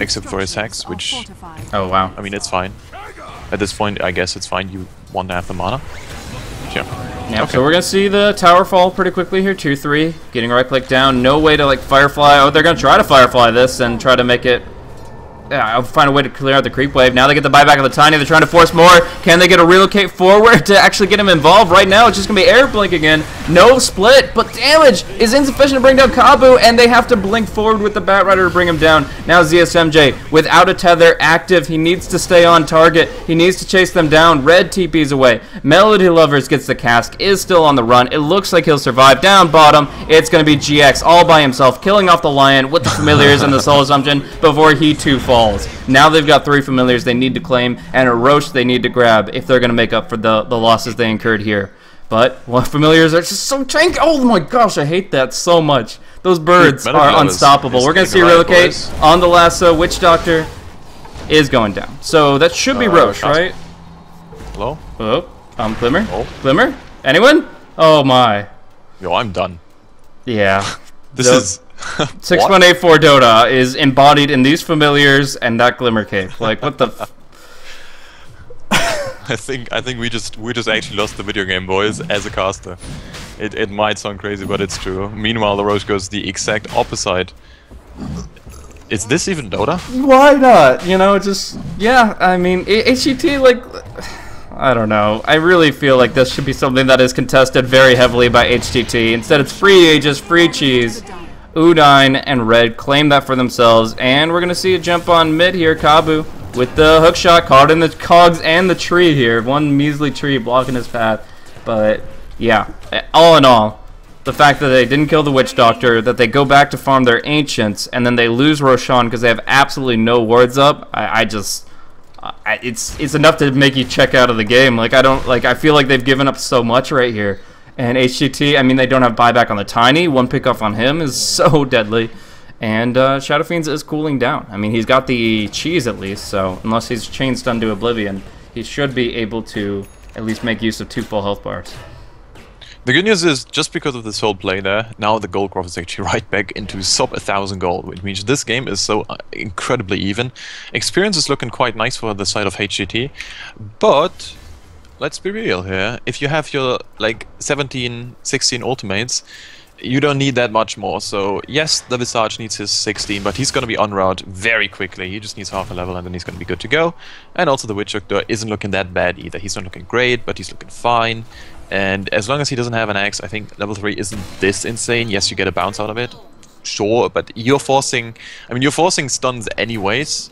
[SPEAKER 2] except for his hacks, which...
[SPEAKER 1] Oh, wow.
[SPEAKER 2] I mean, it's fine. At this point, I guess it's fine, you want to have the mana. Yeah.
[SPEAKER 1] Yep, so we're going to see the tower fall pretty quickly here, tier 3, getting right click down, no way to like Firefly, they're going to try to Firefly this and try to make it... I'll find a way to clear out the creep wave. Now they get the buyback of the Tiny. They're trying to force more. Can they get a relocate forward to actually get him involved? Right now, it's just going to be Air blink again. No split, but damage is insufficient to bring down Kabu, and they have to blink forward with the Batrider to bring him down. Now ZSMJ, without a tether, active. He needs to stay on target. He needs to chase them down. Red TP's away. Melody Lovers gets the cask, is still on the run. It looks like he'll survive. Down bottom, it's going to be GX all by himself, killing off the Lion with the Familiars and the Soul Assumption before he too falls. Now they've got 3 familiars they need to claim and a Roche they need to grab if they're going to make up for the losses they incurred here. But familiars are just so tanky. Oh my gosh, I hate that so much. Those birds are unstoppable. We're going to see relocate on the lasso. Witch Doctor is going down. So that should be Roche, right?
[SPEAKER 2] Hello?
[SPEAKER 1] Oh, Glimmer? Glimmer? Anyone? Oh my.
[SPEAKER 2] Yo, I'm done.
[SPEAKER 1] Yeah.
[SPEAKER 2] This is...
[SPEAKER 1] 6184 Dota is embodied in these familiars and that Glimmer Cape. Like, what the
[SPEAKER 2] I think we just actually lost the video game, boys, as a caster. It might sound crazy, but it's true. Meanwhile, the Roche goes the exact opposite. Is this even Dota?
[SPEAKER 1] Why not? You know, just... Yeah, I mean, HCT, like... I don't know. I really feel like this should be something that is contested very heavily by HTT. Instead, it's free Aegis, free cheese. U9 and Red claim that for themselves, and we're going to see a jump on mid here. Kabu with the hook shot, caught in the cogs and the tree here. One measly tree blocking his path. But, yeah, all in all, the fact that they didn't kill the Witch Doctor, that they go back to farm their Ancients, and then they lose Roshan because they have absolutely no wards up, it's enough to make you check out of the game. Like, I feel like they've given up so much right here. And HGT, I mean, they don't have buyback on the Tiny. One pickoff on him is so deadly. And Shadow Fiends is cooling down. I mean, he's got the cheese at least, so unless he's chain stunned to oblivion, he should be able to at least make use of 2 full health bars.
[SPEAKER 2] The good news is, just because of this whole play there, now the gold graph is actually right back into sub 1,000 gold, which means this game is so incredibly even. Experience is looking quite nice for the side of HGT, but let's be real here. If you have your like 17, 16 ultimates, you don't need that much more. So yes, the Visage needs his 16, but he's going to be en route very quickly. He just needs half a level and then he's going to be good to go. And also the Witch Doctor isn't looking that bad either. He's not looking great, but he's looking fine. And as long as he doesn't have an axe, I think level 3 isn't this insane. Yes, you get a bounce out of it. Sure, but you're forcing stuns anyways.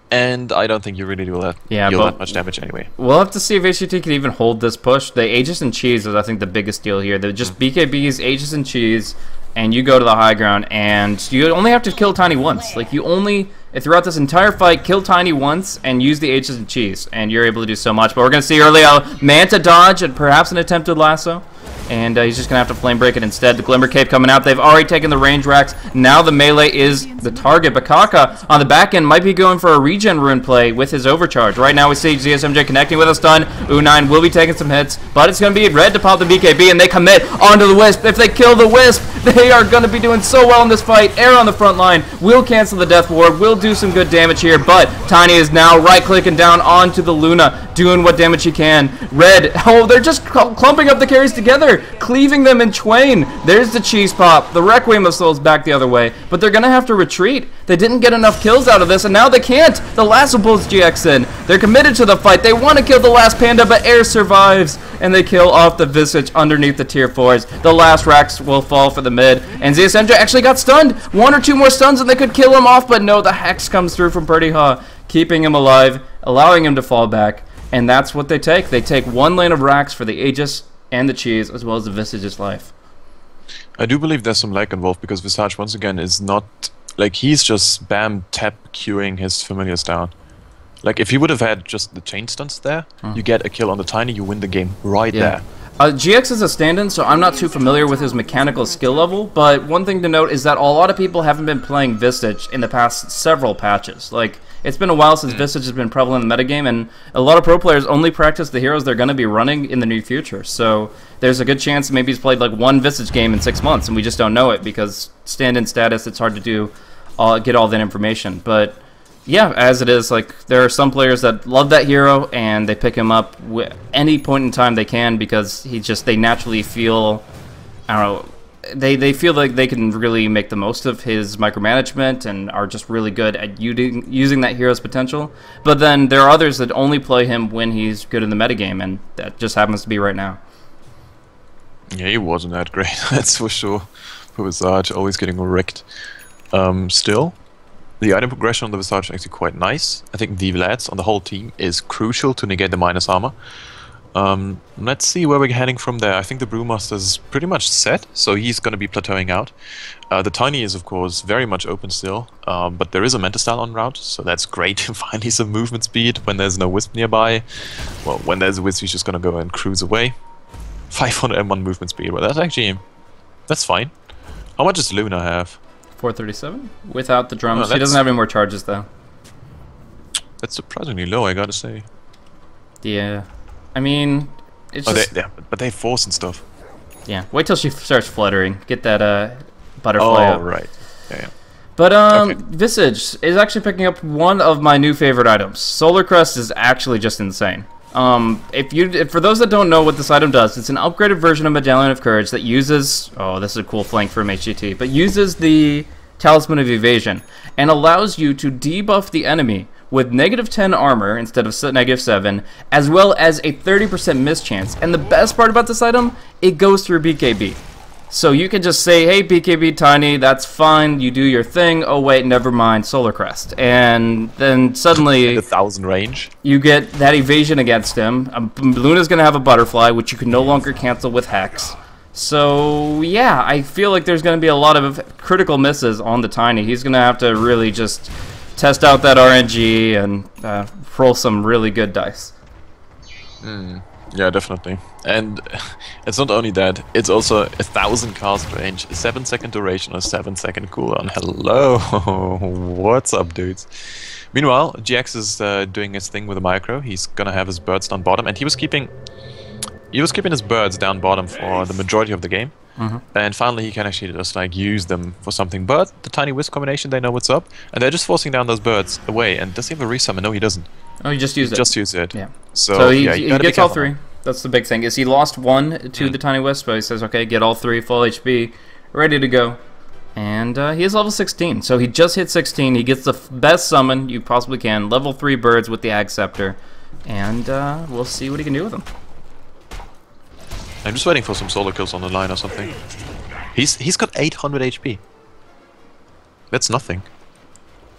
[SPEAKER 2] And I don't think you really do that, deal that much damage anyway.
[SPEAKER 1] We'll have to see if HGT can even hold this push. The Aegis and Cheese is, I think, the biggest deal here. They're just BKBs, Aegis and Cheese, and you go to the high ground, and you only have to kill Tiny once. Like, you only, throughout this entire fight, kill Tiny once and use the Aegis and Cheese, and you're able to do so much. But we're going to see early Manta dodge and perhaps an attempted lasso. And he's just going to have to flame break it instead. The Glimmer Cape coming out. They've already taken the range racks. Now the melee is the target. But Kaka on the back end might be going for a regen rune play with his overcharge. Right now we see ZSMJ connecting with a stun. U9 will be taking some hits, but it's going to be Red to pop the BKB, and they commit onto the Wisp. If they kill the Wisp, they are going to be doing so well in this fight. Air on the front line will cancel the Death Ward, will do some good damage here, but Tiny is now right-clicking down onto the Luna, doing what damage he can. Red, oh, they're just clumping up the carries together, cleaving them in twain. There's the cheese pop. The Requiem of Souls back the other way, but they're going to have to retreat. They didn't get enough kills out of this, and now they can't. The Lasso pulls GX in. They're committed to the fight. They want to kill the last Panda, but Air survives, and they kill off the Visage underneath the tier 4s. The last racks will fall for the mid, and ZSMJ actually got stunned. 1 or 2 more stuns, and they could kill him off, but no, the Hex comes through from Pretty Ha, keeping him alive, allowing him to fall back, and that's what they take. They take 1 lane of racks for the Aegis and the cheese, as well as the Visage's life.
[SPEAKER 2] I do believe there's some lag involved, because Visage, once again, is not... Like, he's just spam tap queuing his familiars down. Like, if he would have had just the chain stunts there, you get a kill on the Tiny, you win the game right there.
[SPEAKER 1] GX is a stand-in, so I'm not too familiar with his mechanical skill level, but one thing to note is that a lot of people haven't been playing Visage in the past several patches. Like, it's been a while since Visage has been prevalent in the metagame, and a lot of pro players only practice the heroes they're going to be running in the near future. So there's a good chance maybe he's played like 1 Visage game in 6 months, and we just don't know it because stand-in status, it's hard to do get all that information. But yeah, as it is, like, there are some players that love that hero and they pick him up any point in time they can because they naturally feel, I don't know, they feel like they can really make the most of his micromanagement and are just really good at using that hero's potential. But then there are others that only play him when he's good in the metagame, and that just happens to be right now.
[SPEAKER 2] Yeah, he wasn't that great, that's for sure. Visage always getting wrecked. Still, the item progression on the Visage is actually quite nice. I think the Vlads on the whole team is crucial to negate the minus armor. Let's see where we're heading from there. I think the Brewmaster is pretty much set, so he's going to be plateauing out. The Tiny is, of course, very much open still, but there is a Mentastyle en route, so that's great. Finally some movement speed when there's no Wisp nearby. Well, when there's a Wisp, he's just going to go and cruise away. 500 M1 movement speed, well, that's fine. How much does Luna have?
[SPEAKER 1] 437 without the drums. He doesn't have any more charges though.
[SPEAKER 2] That's surprisingly low, I gotta say.
[SPEAKER 1] Yeah, I mean, it's just...
[SPEAKER 2] but they force and stuff.
[SPEAKER 1] Yeah, wait till she starts fluttering. Get that butterfly up.
[SPEAKER 2] Oh, right. Yeah.
[SPEAKER 1] But
[SPEAKER 2] okay.
[SPEAKER 1] Visage is actually picking up one of my new favorite items. Solar Crest is actually just insane. For those that don't know what this item does, it's an upgraded version of Medallion of Courage that uses, oh, this is a cool flank from HGT, but uses the Talisman of Evasion and allows you to debuff the enemy with -10 armor instead of -7, as well as a 30% miss chance. And the best part about this item, it goes through BKB. So you can just say, hey, BKB Tiny, that's fine, you do your thing. Oh wait, never mind, Solar Crest. And then suddenly
[SPEAKER 2] 1,000 range.
[SPEAKER 1] You get that evasion against him. Luna's going to have a butterfly, which you can no longer cancel with Hex. So yeah, I feel like there's going to be a lot of critical misses on the Tiny. He's going to have to really just test out that RNG and roll some really good dice.
[SPEAKER 2] Yeah, definitely. And it's not only that, it's also 1,000 cast range, 7-second duration, a 7-second cooldown. Hello, what's up, dudes? Meanwhile, GX is doing his thing with a micro. He's gonna have his birds down bottom, and he was keeping his birds down bottom for the majority of the game. And finally, he can actually just like use them for something. But the Tiny Wisp combination, they know what's up, and they're just forcing down those birds away. And does he have a resummon? No, he doesn't.
[SPEAKER 1] Oh, he just used it.
[SPEAKER 2] Just use it.
[SPEAKER 1] Yeah.
[SPEAKER 2] So
[SPEAKER 1] he
[SPEAKER 2] yeah,
[SPEAKER 1] gets all 3. That's the big thing. Is he lost 1 to the Tiny Wisp, but he says, okay, get all 3 full HP, ready to go. And he is level 16, so he just hit 16. He gets the best summon you possibly can, level 3 birds with the Ag Scepter, and we'll see what he can do with them.
[SPEAKER 2] I'm just waiting for some solo kills on the line or something. He's got 800 HP. That's nothing.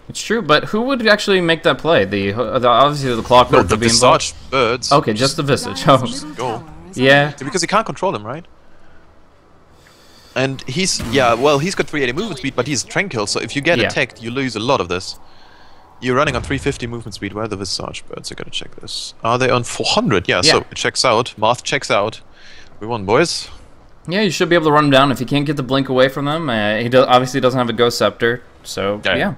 [SPEAKER 1] It's true, but who would actually make that play? Obviously the Clockwork
[SPEAKER 2] the
[SPEAKER 1] would be involved.
[SPEAKER 2] Visage birds.
[SPEAKER 1] Okay, just the Visage. Oh,
[SPEAKER 2] Go.
[SPEAKER 1] yeah.
[SPEAKER 2] Because he can't control them, right? And he's he's got 380 movement speed, but he's tranquil. So if you get attacked, you lose a lot of this. You're running on 350 movement speed. Where are the Visage birds? I gotta check this. Are they on 400? Yeah. So it checks out. Math checks out. We won, boys.
[SPEAKER 1] Yeah, you should be able to run him down if you can't get the blink away from them. He obviously doesn't have a Ghost Scepter, so yeah.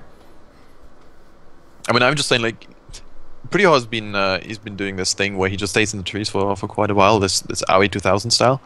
[SPEAKER 2] I mean, I'm just saying, like, Pretty has been he's been doing this thing where he just stays in the trees for quite a while. This AOE 2000 style,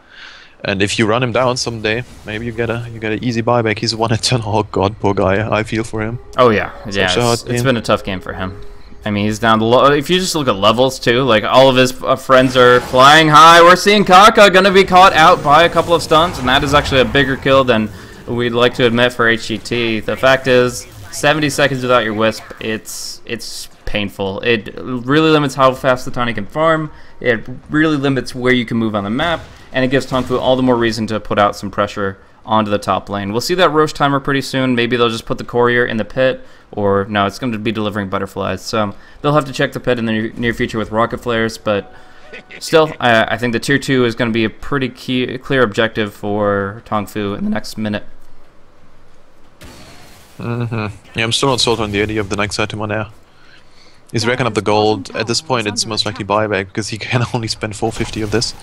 [SPEAKER 2] and if you run him down someday, maybe you get an easy buyback. He's 1 in 10. Oh god, poor guy. I feel for him.
[SPEAKER 1] Oh yeah, it's been a tough game for him. I mean, he's down to if you just look at levels too, like all of his friends are flying high. We're seeing Kaka gonna be caught out by a couple of stunts, and that is actually a bigger kill than we'd like to admit for HGT. The fact is, 70 seconds without your Wisp, it's painful. It really limits how fast the Tiny can farm. It really limits where you can move on the map, and it gives TongFu all the more reason to put out some pressure onto the top lane. We'll see that Roche timer pretty soon. Maybe they'll just put the courier in the pit, or no, it's going to be delivering butterflies. So they'll have to check the pit in the near future with rocket flares, but still, I think the tier 2 is going to be a pretty clear objective for TongFu in the next minute.
[SPEAKER 2] Yeah, I'm still not sold on the idea of the next item on air. He's racking up the gold. At this point, it's most likely buyback because he can only spend 450 of this.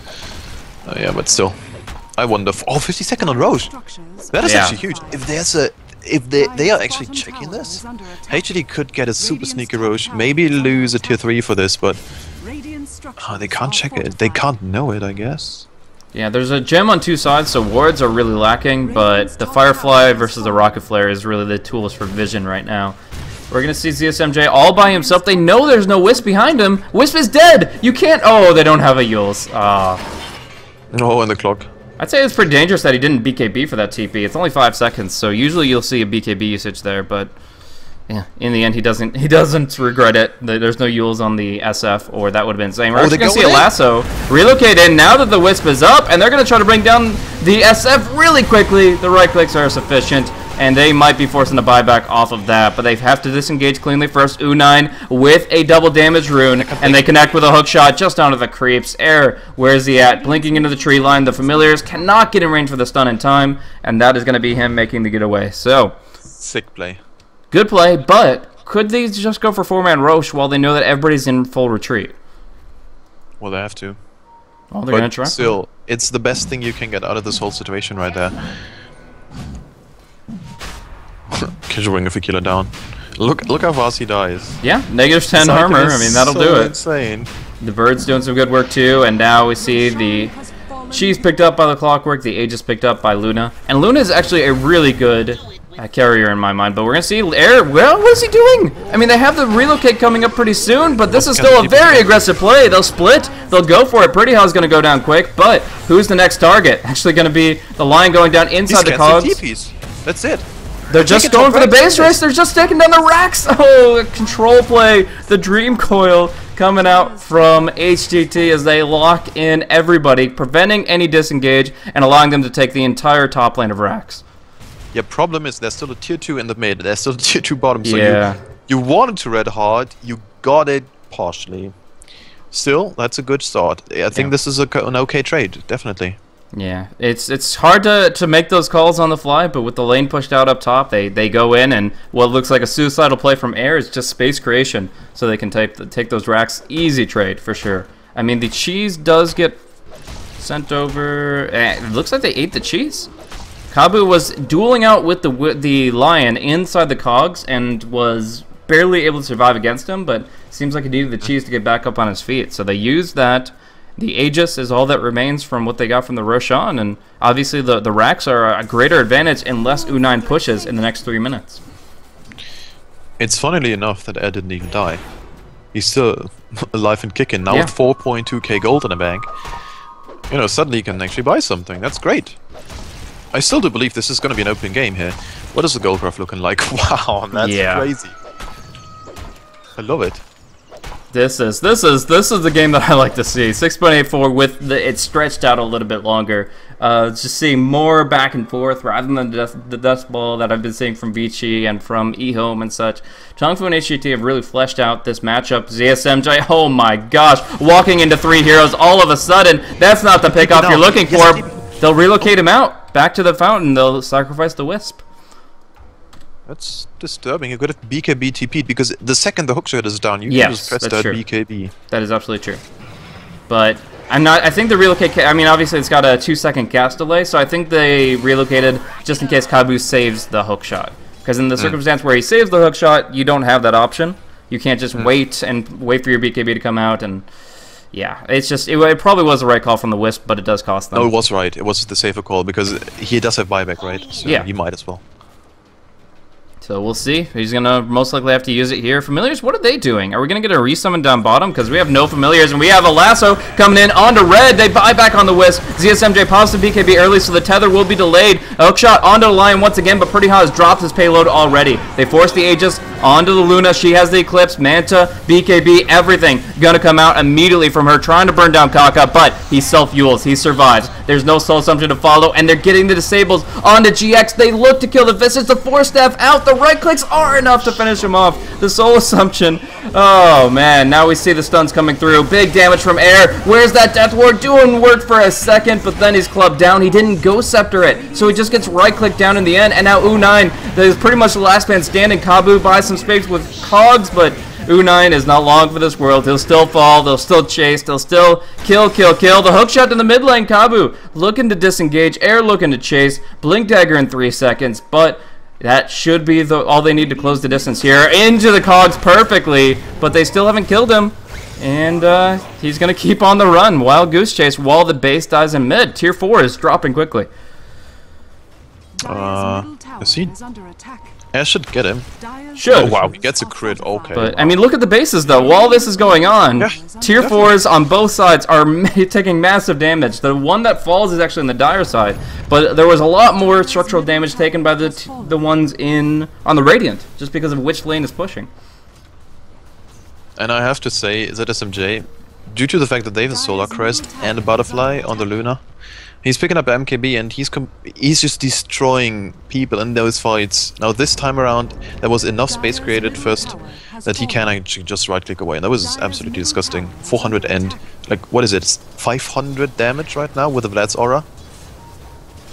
[SPEAKER 2] Yeah, but still, I wonder. 50-second on Roche. That is actually huge. If they are actually checking this, HG could get a super sneaky Roche. Maybe lose a tier 3 for this, but they can't check it. They can't know it, I guess.
[SPEAKER 1] Yeah, there's a gem on 2 sides, so wards are really lacking, but the Firefly versus the Rocket Flare is really the tools for vision right now. We're going to see ZSMJ all by himself. They know there's no Wisp behind him. Wisp is dead! You can't... Oh, they don't have a Yules.
[SPEAKER 2] Oh, and the clock.
[SPEAKER 1] I'd say it's pretty dangerous that he didn't BKB for that TP. It's only 5 seconds, so usually you'll see a BKB usage there, but... Yeah, in the end, he doesn't regret it. There's no Yules on the SF, or that would have been insane. We're actually going to see a lasso relocate in now that the Wisp is up, and they're going to try to bring down the SF really quickly. The right clicks are sufficient, and they might be forcing a buyback off of that, but they have to disengage cleanly first. U9 with a double damage rune, and they connect with a hook shot just onto the creeps. Air, where is he at? Blinking into the tree line. The familiars cannot get in range for the stun in time, and that is going to be him making the getaway. So,
[SPEAKER 2] sick play.
[SPEAKER 1] Good play, but could they just go for 4-man Roche while they know that everybody's in full retreat?
[SPEAKER 2] Well, they have to.
[SPEAKER 1] Well, they're going to try.
[SPEAKER 2] Still, it's the best thing you can get out of this whole situation right there. Casual ring of a killer down. Look how fast he dies.
[SPEAKER 1] Yeah, -10 armor. I mean, that'll do it.
[SPEAKER 2] Insane.
[SPEAKER 1] The bird's doing some good work too, and now we see the Cheese picked up by the Clockwork, the Aegis picked up by Luna, and Luna is actually a really good carrier in my mind. But we're gonna see Air. Well, what is he doing? I mean, they have the relocate coming up pretty soon, but this is still a very aggressive play. They'll split. They'll go for it. Pretty Hell's gonna go down quick, but who's the next target? Actually, gonna be the Lion going down inside the cogs.
[SPEAKER 2] That's it.
[SPEAKER 1] They're just going for the base race. They're just taking down the racks. Oh, control play. The dream coil coming out from HGT as they lock in everybody, preventing any disengage and allowing them to take the entire top lane of racks.
[SPEAKER 2] Yeah, problem is there's still a tier 2 in the mid. There's still a tier 2 bottom. So
[SPEAKER 1] yeah.
[SPEAKER 2] you wanted to red hard. You got it partially. Still, that's a good start. I think this is an okay trade, definitely.
[SPEAKER 1] Yeah, it's hard to make those calls on the fly, but with the lane pushed out up top, they go in, and what looks like a suicidal play from Air is just space creation, so they can take those racks. Easy trade, for sure. I mean, the cheese does get sent over. It looks like they ate the cheese. Kabu was dueling out with the Lion inside the cogs and was barely able to survive against him, but seems like he needed the cheese to get back up on his feet, so they used that. The Aegis is all that remains from what they got from the Roshan, and obviously the racks are a greater advantage unless U9 pushes in the next 3 minutes.
[SPEAKER 2] It's funnily enough that Ed didn't even die. He's still alive and kicking, now with 4.2k gold in the bank. You know, suddenly you can actually buy something, that's great. I still do believe this is going to be an open game here. What is the gold graph looking like? Wow, that's crazy. I love it.
[SPEAKER 1] This is the game that I like to see. 6.84 with it stretched out a little bit longer. Just seeing more back and forth rather than the dust ball that I've been seeing from Vici and from EHOME and such. TongFu and HGT have really fleshed out this matchup. ZSMJ, oh my gosh, walking into 3 heroes all of a sudden. That's not the pickoff you're looking for. They'll relocate him out back to the fountain. They'll sacrifice the Wisp.
[SPEAKER 2] That's disturbing. You could have BKB TP'd because the second the hookshot is down, you can just press that BKB.
[SPEAKER 1] That is absolutely true. But I think the relocate. I mean, obviously it's got a 2-second cast delay, so I think they relocated just in case Kabu saves the hookshot. Because in the circumstance where he saves the hookshot, you don't have that option. You can't just wait for your BKB to come out, and yeah, it's just it probably was the right call from the Wisp, but it does cost them.
[SPEAKER 2] No, it was right. It was the safer call because he does have buyback, right? So
[SPEAKER 1] yeah,
[SPEAKER 2] he might as well.
[SPEAKER 1] So we'll see. He's going to most likely have to use it here. Familiars, what are they doing? Are we going to get a resummon down bottom? Because we have no Familiars, and we have a Lasso coming in onto red. They buy back on the Wisp. ZSMJ pops the BKB early, so the tether will be delayed. A hookshot onto the Lion once again, but Pretty Hot has dropped his payload already. They force the Aegis onto the Luna. She has the Eclipse, Manta, BKB, everything going to come out immediately from her, trying to burn down Kaka, but he self-fuels. He survives. There's no Soul Assumption to follow, and they're getting the disables onto GX. They look to kill the Visage. The Force Staff out. The right clicks are enough to finish him off. The Soul Assumption. Oh, man. Now we see the stuns coming through. Big damage from Air. Where's that Death Ward? Doing work for a second, but then he's clubbed down. He didn't Ghost Scepter it, so he just gets right-clicked down in the end, and now U9 is pretty much the last man standing. Kabu buys some space with Cogs, but U9 is not long for this world. He'll still fall. They'll still chase. They'll still kill. The hookshot to the mid lane. Kabu looking to disengage. Air looking to chase. Blink Dagger in 3 seconds, but that should be all they need to close the distance here. Into the Cogs perfectly, but they still haven't killed him. And he's going to keep on the run. Wild Goose Chase while the base dies in mid. Tier 4 is dropping quickly.
[SPEAKER 2] Is he? I should get him.
[SPEAKER 1] Should.
[SPEAKER 2] Oh wow, he gets a crit, okay.
[SPEAKER 1] But, I mean, look at the bases, though. While this is going on, Tier 4s on both sides are taking massive damage. The one that falls is actually on the Dire side, but there was a lot more structural damage taken by the ones on the Radiant, just because of which lane is pushing.
[SPEAKER 2] And I have to say, ZSMJ, due to the fact that they have a Solar Crest and a Butterfly on the Luna, he's picking up MKB and he's just destroying people in those fights. Now this time around, there was enough space created first that he can actually just right-click away, and that was absolutely disgusting. 400 and, like, what is it, 500 damage right now with the Vlad's Aura?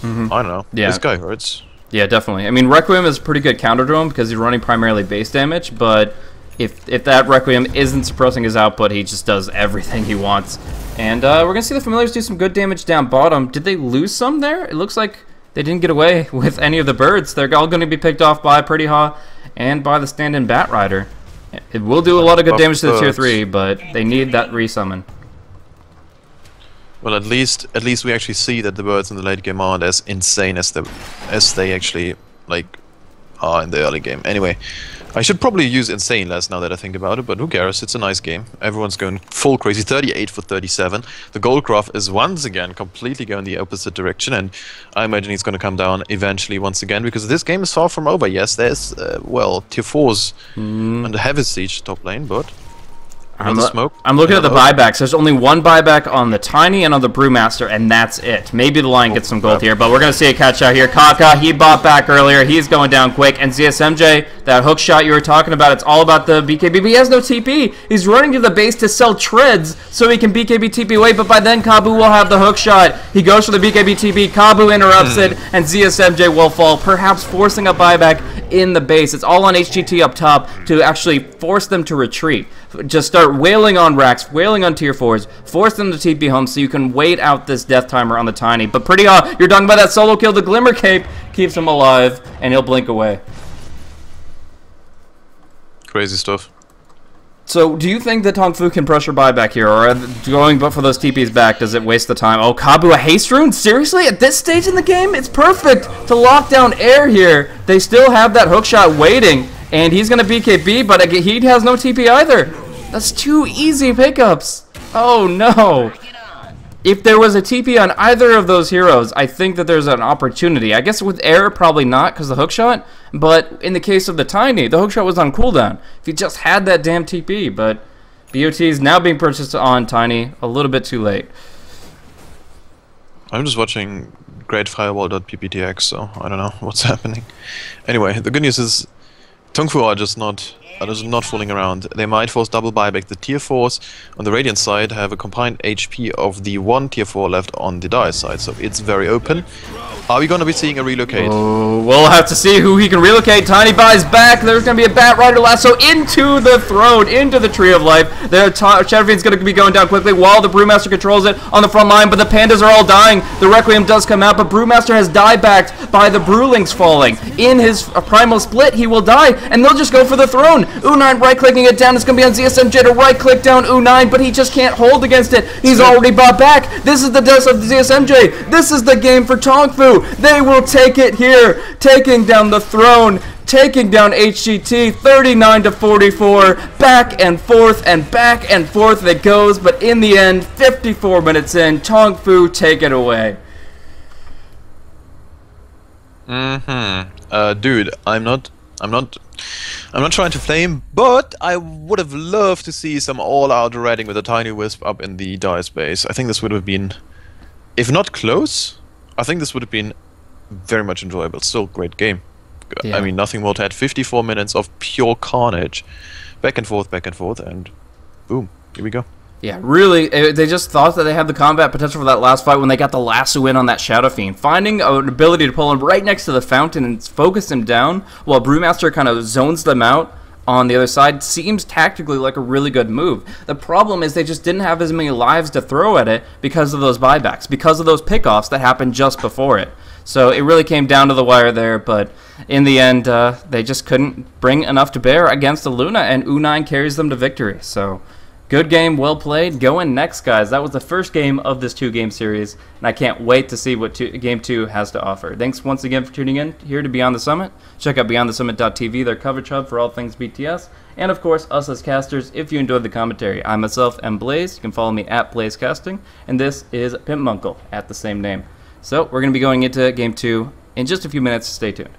[SPEAKER 2] I don't know.
[SPEAKER 1] Yeah.
[SPEAKER 2] This guy hurts.
[SPEAKER 1] Yeah, definitely. I mean, Requiem is a pretty good counter to him because he's running primarily base damage, but if that Requiem isn't suppressing his output, he just does everything he wants. And we're going to see the Familiars do some good damage down bottom. Did they lose some there? It looks like they didn't get away with any of the birds. They're all going to be picked off by Pretty Ha and by the stand-in Bat Rider. It will do a lot of good damage to the Tier 3, but they need that resummon.
[SPEAKER 2] Well, at least we actually see that the birds in the late game aren't as insane as they actually, like, are in the early game. Anyway, I should probably use Insane less now that I think about it, but who cares? It's a nice game. Everyone's going full crazy. 38 for 37. The gold graph is once again completely going the opposite direction, and I imagine he's going to come down eventually once again, because this game is far from over. Yes, there's, well, tier 4s under heavy siege top lane, but...
[SPEAKER 1] I'm looking at the buybacks. There's only one buyback on the Tiny and on the Brewmaster, and that's it. Maybe the Lion gets some gold here, but we're going to see a catch out here. Kaka, he bought back earlier. He's going down quick. And ZSMJ, that hook shot you were talking about, it's all about the BKB. But he has no TP. He's running to the base to sell treads so he can BKB TP away, but by then Kabu will have the hook shot. He goes for the BKB TP. Kabu interrupts it, and ZSMJ will fall, perhaps forcing a buyback in the base. It's all on HGT up top to actually force them to retreat. Just start wailing on racks, wailing on tier 4s, force them to TP home so you can wait out this death timer on the Tiny. But pretty you're talking about that solo kill. The Glimmer Cape keeps him alive, and he'll blink away.
[SPEAKER 2] Crazy stuff.
[SPEAKER 1] So, do you think that Tong Fu can pressure buyback here, or going but for those TPs back, does it waste the time? Oh, Kabu, a haste rune? Seriously? At this stage in the game? It's perfect to lock down air here. They still have that hookshot waiting, and he's going to BKB, but he has no TP either. That's two easy pickups. Oh, no. If there was a TP on either of those heroes, I think that there's an opportunity. I guess with air, probably not because the hookshot. But in the case of the Tiny, the hookshot was on cooldown. If you just had that damn TP, but BOT is now being purchased on Tiny a little bit too late.
[SPEAKER 2] I'm just watching greatfirewall.pptx, so I don't know what's happening. Anyway, the good news is TongFu are just not fooling around. They might force double buyback. The tier 4s on the Radiant side have a combined HP of the one tier 4 left on the Dire side, so it's very open. Are we going to be seeing a relocate?
[SPEAKER 1] Oh, we'll have to see who he can relocate. Tiny buys back. There's going to be a Bat Rider lasso into the throne, into the Tree of Life. The Shadowfiend's going to be going down quickly while the Brewmaster controls it on the front line, but the Pandas are all dying. The Requiem does come out, but Brewmaster has die-backed by the Brewlings falling. In his Primal Split, he will die, and they'll just go for the throne. U9 right-clicking it down. It's going to be on ZSMJ to right-click down U9, but he just can't hold against it. He's already bought back. This is the death of ZSMJ. This is the game for TongFu. They will take it here, taking down the throne, taking down HGT 39 to 44. Back and forth it goes, but in the end, 54 minutes in, TongFu take it away.
[SPEAKER 2] Dude, I'm not trying to flame, but I would have loved to see some all-out raiding with a Tiny Wisp up in the Dire space. I think this would have been, if not close, I think this would have been very much enjoyable. Still great game. Yeah. I mean, nothing more to add. 54 minutes of pure carnage. Back and forth, and boom, here we go.
[SPEAKER 1] Yeah, really, they just thought that they had the combat potential for that last fight when they got the lasso in on that Shadow Fiend. Finding an ability to pull him right next to the fountain and focus him down while Brewmaster kind of zones them out on the other side seems tactically like a really good move. The problem is they just didn't have as many lives to throw at it because of those buybacks, because of those pickoffs that happened just before it. So it really came down to the wire there, but in the end, they just couldn't bring enough to bear against the Luna, and U9 carries them to victory. So good game, well played. Going next, guys. That was the first game of this two-game series, and I can't wait to see what Game 2 has to offer. Thanks once again for tuning in here to Beyond the Summit. Check out BeyondTheSummit.tv, their coverage hub for all things BTS. And, of course, us as casters, if you enjoyed the commentary. I myself am Blaze. You can follow me at BlazeCasting. And this is PimpmuckL at the same name. So we're going to be going into Game 2 in just a few minutes. Stay tuned.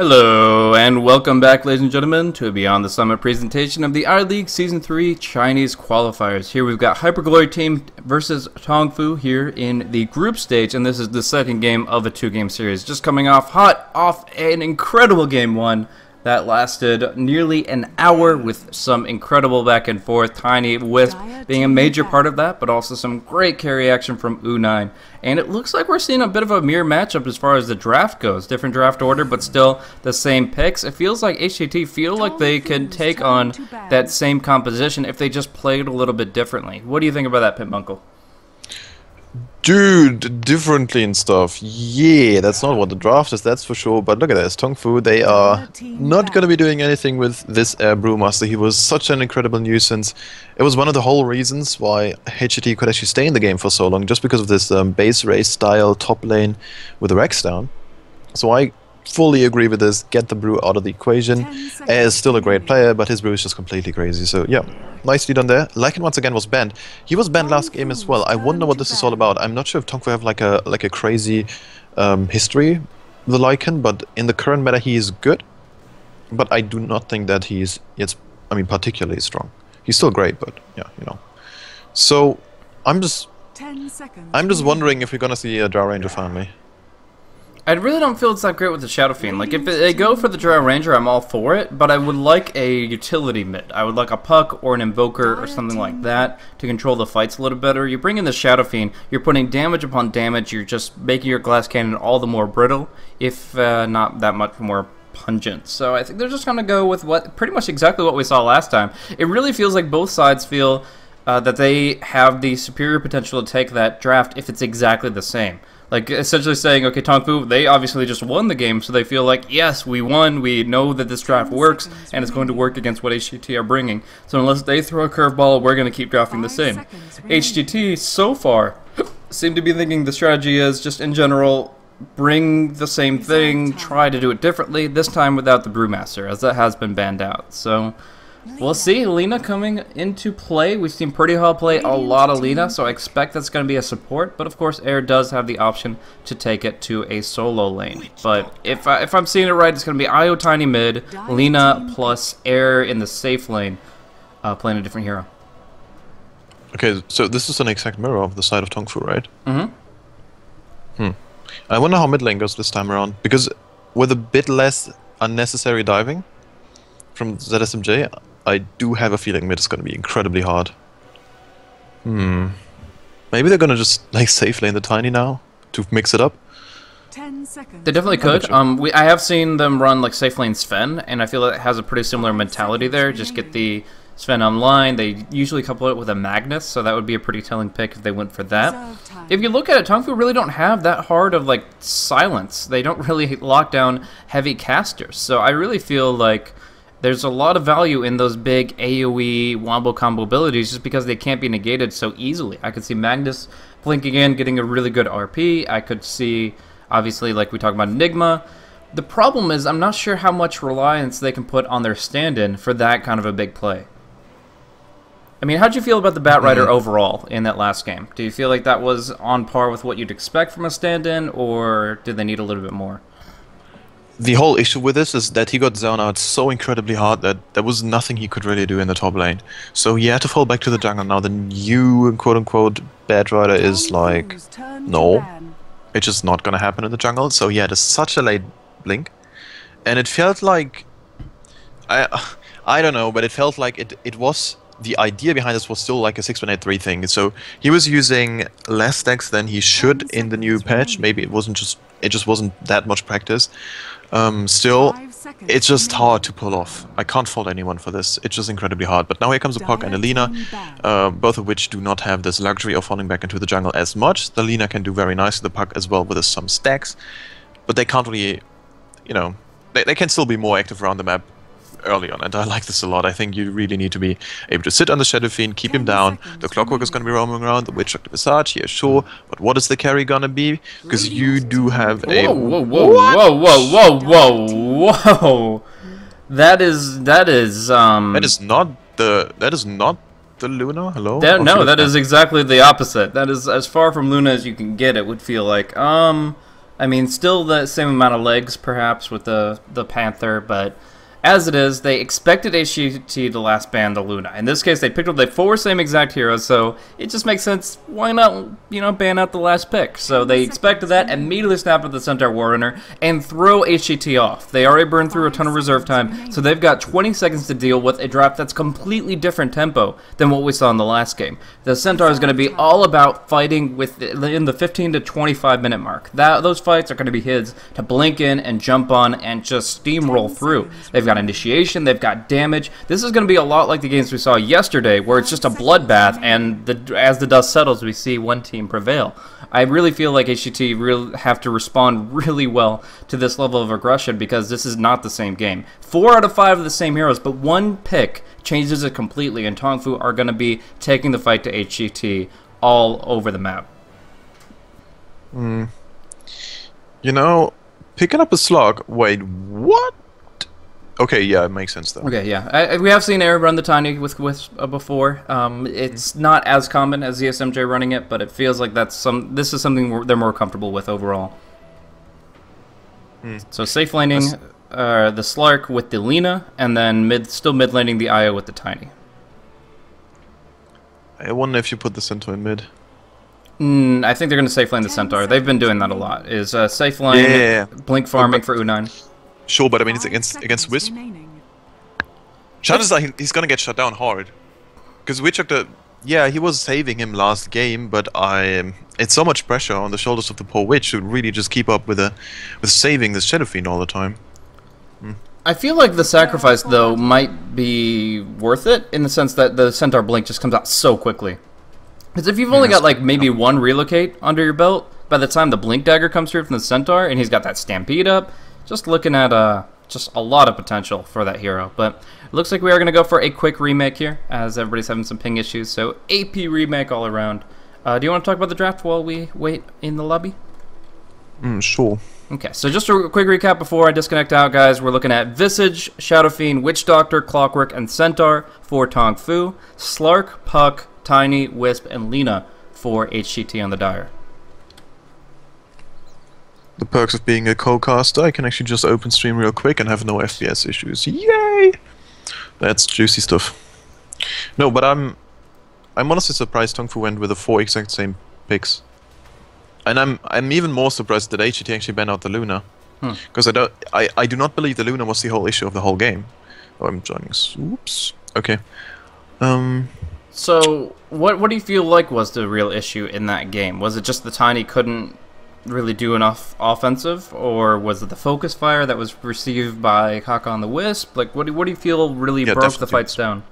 [SPEAKER 1] Hello, and welcome back, ladies and gentlemen, to a Beyond the Summit presentation of the iLeague Season 3 Chinese qualifiers. Here we've got Hyperglory Team versus TongFu here in the group stage, and this is the second game of a two-game series. Just coming off an incredible Game 1 that lasted nearly an hour with some incredible back and forth. Tiny Wisp being a major part of that, but also some great carry action from U9. And it looks like we're seeing a bit of a mirror matchup as far as the draft goes. Different draft order, but still the same picks. It feels like HTT feel like they could take on that same composition if they just played a little bit differently. What do you think about that, PimpmuckL?
[SPEAKER 2] Dude, differently and stuff. Yeah, that's not what the draft is, that's for sure. But look at this, TongFu, they are not going to be doing anything with this Brewmaster. He was such an incredible nuisance. It was one of the whole reasons why HTT could actually stay in the game for so long, just because of this base race style top lane with the Rex down. So I fully agree with this. Get the Brew out of the equation. Air is still a great player, but his Brew is just completely crazy. So yeah, nicely done there. Lycan once again was banned. He was banned last game as well. I wonder what this is all about. I'm not sure if TongFu have like a crazy history with Lycan, but in the current meta he is good. But I do not think that he's particularly strong. He's still great, but yeah, you know. So I'm just wondering if we're gonna see a Drow Ranger finally.
[SPEAKER 1] I really don't feel it's that great with the Shadow Fiend. Like, if they go for the Drow Ranger, I'm all for it, but I would like a utility mid. I would like a Puck or an Invoker or something like that to control the fights a little better. You bring in the Shadow Fiend, you're putting damage upon damage, you're just making your glass cannon all the more brittle, if not that much more pungent. So I think they're just going to go with pretty much exactly what we saw last time. It really feels like both sides feel that they have the superior potential to take that draft if it's exactly the same. Like, essentially saying, okay, TongFu, they obviously just won the game, so they feel like, yes, we won, we know that this draft works, and it's going to work against what HTT are bringing. So unless they throw a curveball, we're going to keep drafting the same. HTT, so far, seem to be thinking the strategy is just, in general, bring the same thing, try to do it differently, this time without the Brewmaster, as that has been banned out. So we'll see. Lina coming into play. We've seen Pretty Hall play a lot of Lina, so I expect that's going to be a support. But of course, Air does have the option to take it to a solo lane. But if I'm seeing it right, it's going to be IO Tiny mid, Lina plus Air in the safe lane, playing a different hero.
[SPEAKER 2] Okay, so this is an exact mirror of the side of TongFu, right?
[SPEAKER 1] Mm-hmm.
[SPEAKER 2] I wonder how mid lane goes this time around, because with a bit less unnecessary diving from ZSMJ, I do have a feeling mid is going to be incredibly hard. Maybe they're going to just like safe lane the Tiny now to mix it up.
[SPEAKER 3] 10 seconds.
[SPEAKER 1] They definitely could. I have seen them run like safe lane Sven, and I feel it has a pretty similar mentality there. Just get the Sven online. They usually couple it with a Magnus, so that would be a pretty telling pick if they went for that. If you look at it, TongFu really don't have that hard of like silence. They don't really lock down heavy casters, so I really feel like there's a lot of value in those big AoE wombo combo abilities just because they can't be negated so easily. I could see Magnus blinking in, getting a really good RP. I could see, obviously, like we talked about Enigma. The problem is I'm not sure how much reliance they can put on their stand-in for that kind of a big play. I mean, how'd you feel about the Batrider overall in that last game? Do you feel like that was on par with what you'd expect from a stand-in, or did they need a little bit more?
[SPEAKER 2] The whole issue with this is that he got zoned out so incredibly hard that there was nothing he could really do in the top lane. So he had to fall back to the jungle. Now the new quote-unquote Batrider is like, no, it's just not gonna happen in the jungle. So he had such a late blink, and it felt like, I don't know, but it felt like it was, the idea behind this was still like a 6-1-8-3 thing. So he was using less stacks than he should in the new patch. Maybe it just wasn't that much practice. Still, it's just hard to pull off. I can't fault anyone for this. It's just incredibly hard. But now here comes a Puck and a Lina, both of which do not have this luxury of falling back into the jungle as much. The Lina can do very nicely, the Puck as well with some stacks, but they can't really, you know, they can still be more active around the map early on, and I like this a lot. I think you really need to be able to sit on the Shadow Fiend, keep him down. The Clockwork is going to be roaming around, the Witch Doctor Visage, yeah, sure, but what is the carry gonna be? Because you do have a...
[SPEAKER 1] Whoa. That is
[SPEAKER 2] That is not the Luna? Hello?
[SPEAKER 1] No, that is exactly the opposite. That is as far from Luna as you can get, it would feel like. I mean, still the same amount of legs, perhaps, with the Panther, but as it is, they expected HCT to last ban the Luna. In this case, they picked up the 4 same exact heroes, so it just makes sense. Why not, you know, ban out the last pick? So they expected that, immediately snap at the Centaur Warrunner, and throw HCT off. They already burned through a ton of reserve time, so they've got 20 seconds to deal with a drop that's completely different tempo than what we saw in the last game. The Centaur is going to be all about fighting in the 15 to 25 minute mark. Those fights are going to be his to blink in and jump on and just steamroll through. They've got initiation, they've got damage. This is going to be a lot like the games we saw yesterday, where it's just a bloodbath, and as the dust settles, we see one team prevail. I really feel like HCT really have to respond really well to this level of aggression, because this is not the same game. 4 out of 5 of the same heroes, but one pick changes it completely, and TongFu are going to be taking the fight to HCT all over the map.
[SPEAKER 2] You know, picking up a slug. Wait, what? Okay, yeah, it makes sense though.
[SPEAKER 1] Okay, yeah, we have seen Air run the Tiny with before. It's not as common as ZSMJ running it, but it feels like this is something they're more comfortable with overall. So safe laning the Slark with the Lina, and then still mid laning the Io with the Tiny.
[SPEAKER 2] I wonder if you put the Centaur in mid.
[SPEAKER 1] I think they're going to safe lane the Centaur. They've been doing that a lot. Is safe lane, blink farming for U9.
[SPEAKER 2] Sure, but I mean, it's against Wisp. Chances are he's gonna get shut down hard. Because Witchdoctor, yeah, he was saving him last game, but it's so much pressure on the shoulders of the poor Witch to really just keep up with saving this Shadow Fiend all the time.
[SPEAKER 1] I feel like the sacrifice, though, might be worth it, in the sense that the Centaur Blink just comes out so quickly. Because if you've only got, like, maybe one relocate under your belt, by the time the Blink Dagger comes through from the Centaur, and he's got that Stampede up, just looking at just a lot of potential for that hero. But it looks like we are going to go for a quick remake here, as everybody's having some ping issues. So AP remake all around. Do you want to talk about the draft while we wait in the lobby?
[SPEAKER 2] Sure. Okay,
[SPEAKER 1] so just a quick recap before I disconnect out, guys. We're looking at Visage, Shadow Fiend, Witch Doctor, Clockwork, and Centaur for TongFu, Slark, Puck, Tiny, Wisp, and Lina for HCT on the Dire.
[SPEAKER 2] The perks of being a co-caster, I can actually just open stream real quick and have no FPS issues. Yay! That's juicy stuff. No, but I'm honestly surprised Tong Fu went with the 4 exact same picks. And I'm even more surprised that HCT actually banned out the Luna. Because I do not believe the Luna was the whole issue of the whole game. Oh, I'm joining. Oops. Okay.
[SPEAKER 1] So what do you feel like was the real issue in that game? Was it just the Tiny couldn't really do enough offensive, or was it the focus fire that was received by Haka on the Wisp? Like, what do you feel really broke the fights down?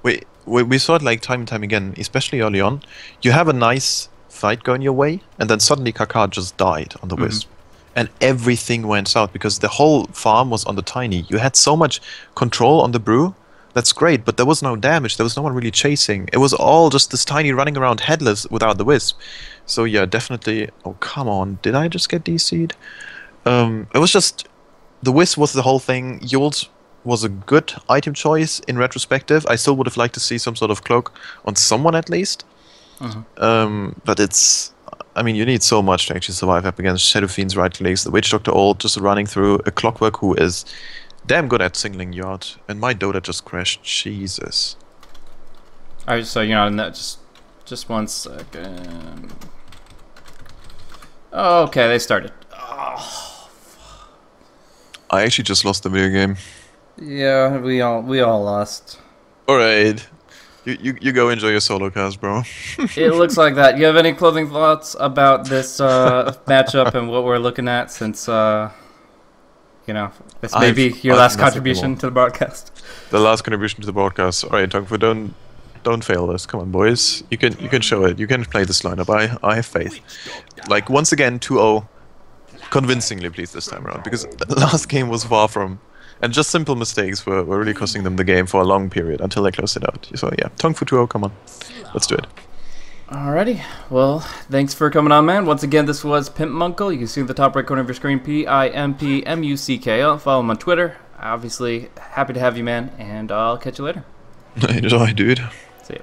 [SPEAKER 2] We saw it like time and time again, especially early on. You have a nice fight going your way, and then suddenly Kaka just died on the Wisp. And everything went south, because the whole farm was on the Tiny. You had so much control on the Brew. That's great, but there was no damage. There was no one really chasing. It was all just this Tiny running around headless without the Wisp. So yeah, definitely... Oh, come on. Did I just get DC'd? It was just... The Wisp was the whole thing. Yules was a good item choice in retrospective. I still would have liked to see some sort of cloak on someone at least. But it's... I mean, you need so much to actually survive up against Shadow Fiend's right legs, the Witch Doctor ult, just running through a Clockwork who is damn good at singling yard. And my Dota just crashed. Jesus.
[SPEAKER 1] Alright, so, you know, just 1 second. Oh, okay, they started. Oh.
[SPEAKER 2] I actually just lost the video game.
[SPEAKER 1] Yeah, we all lost.
[SPEAKER 2] Alright. You go enjoy your solo cast, bro.
[SPEAKER 1] It looks like that. You have any closing thoughts about this matchup and what we're looking at, since you know, this may be your last contribution to the broadcast?
[SPEAKER 2] The last contribution to the broadcast. Alright, TongFu, don't fail this. Come on, boys. You can show it. You can play this lineup. I have faith. Like, once again, 2-0. Convincingly, please, this time around. Because the last game was far from... And just simple mistakes were really costing them the game for a long period until they closed it out. So yeah, TongFu 2-0, come on. Let's do it.
[SPEAKER 1] Alrighty. Well, thanks for coming on, man. Once again, this was PimpmuckL. You can see in the top right corner of your screen, PimpmuckL. Follow him on Twitter. Obviously, happy to have you, man. And I'll catch you later.
[SPEAKER 2] Enjoy, dude.
[SPEAKER 1] See ya.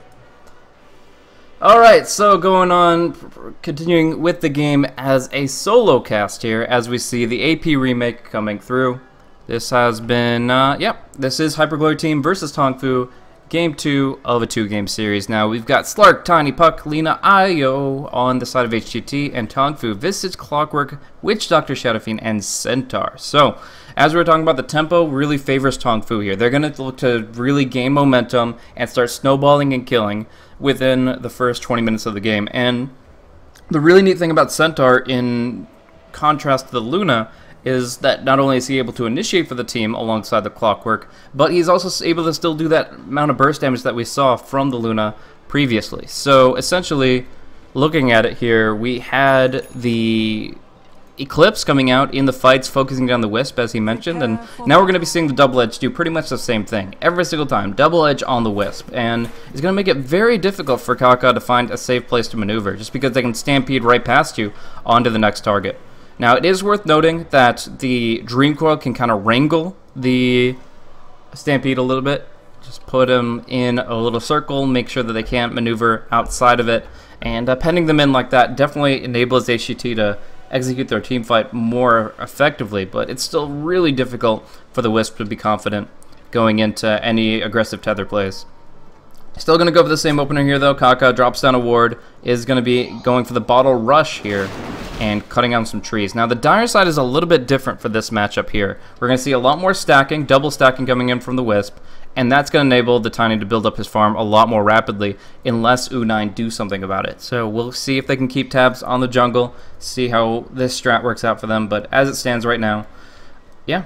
[SPEAKER 1] Alright, so going on, continuing with the game as a solo cast here, as we see the AP remake coming through. This has been, this is Hyperglory Team versus TongFu, Game 2 of a 2-game series. Now, we've got Slark, Tiny, Puck, Lena, Io on the side of HGT, and TongFu, Visage, Clockwork, Witch Doctor, Shadow Fiend, and Centaur. So, as we were talking about, the tempo really favors TongFu here. They're going to look to really gain momentum and start snowballing and killing within the first 20 minutes of the game. And the really neat thing about Centaur, in contrast to the Luna, is that not only is he able to initiate for the team alongside the Clockwork, but he's also able to still do that amount of burst damage that we saw from the Luna previously. So essentially, looking at it here, we had the Eclipse coming out in the fights, focusing down the Wisp, as he mentioned, and now we're going to be seeing the Double Edge do pretty much the same thing every single time. Double Edge on the Wisp, and it's going to make it very difficult for Kaka to find a safe place to maneuver, just because they can stampede right past you onto the next target. Now, it is worth noting that the Dream Coil can kind of wrangle the Stampede a little bit. Just put them in a little circle, make sure that they can't maneuver outside of it, and penning them in like that definitely enables HGT to execute their team fight more effectively, but it's still really difficult for the Wisp to be confident going into any aggressive tether plays. Still going to go for the same opener here, though. Kaka drops down a ward, is going to be going for the Bottle Rush here and cutting down some trees. Now, the Dire side is a little bit different for this matchup here. We're going to see a lot more stacking, double stacking coming in from the Wisp, and that's going to enable the Tiny to build up his farm a lot more rapidly unless U9 do something about it. So we'll see if they can keep tabs on the jungle, see how this strat works out for them, but as it stands right now, yeah,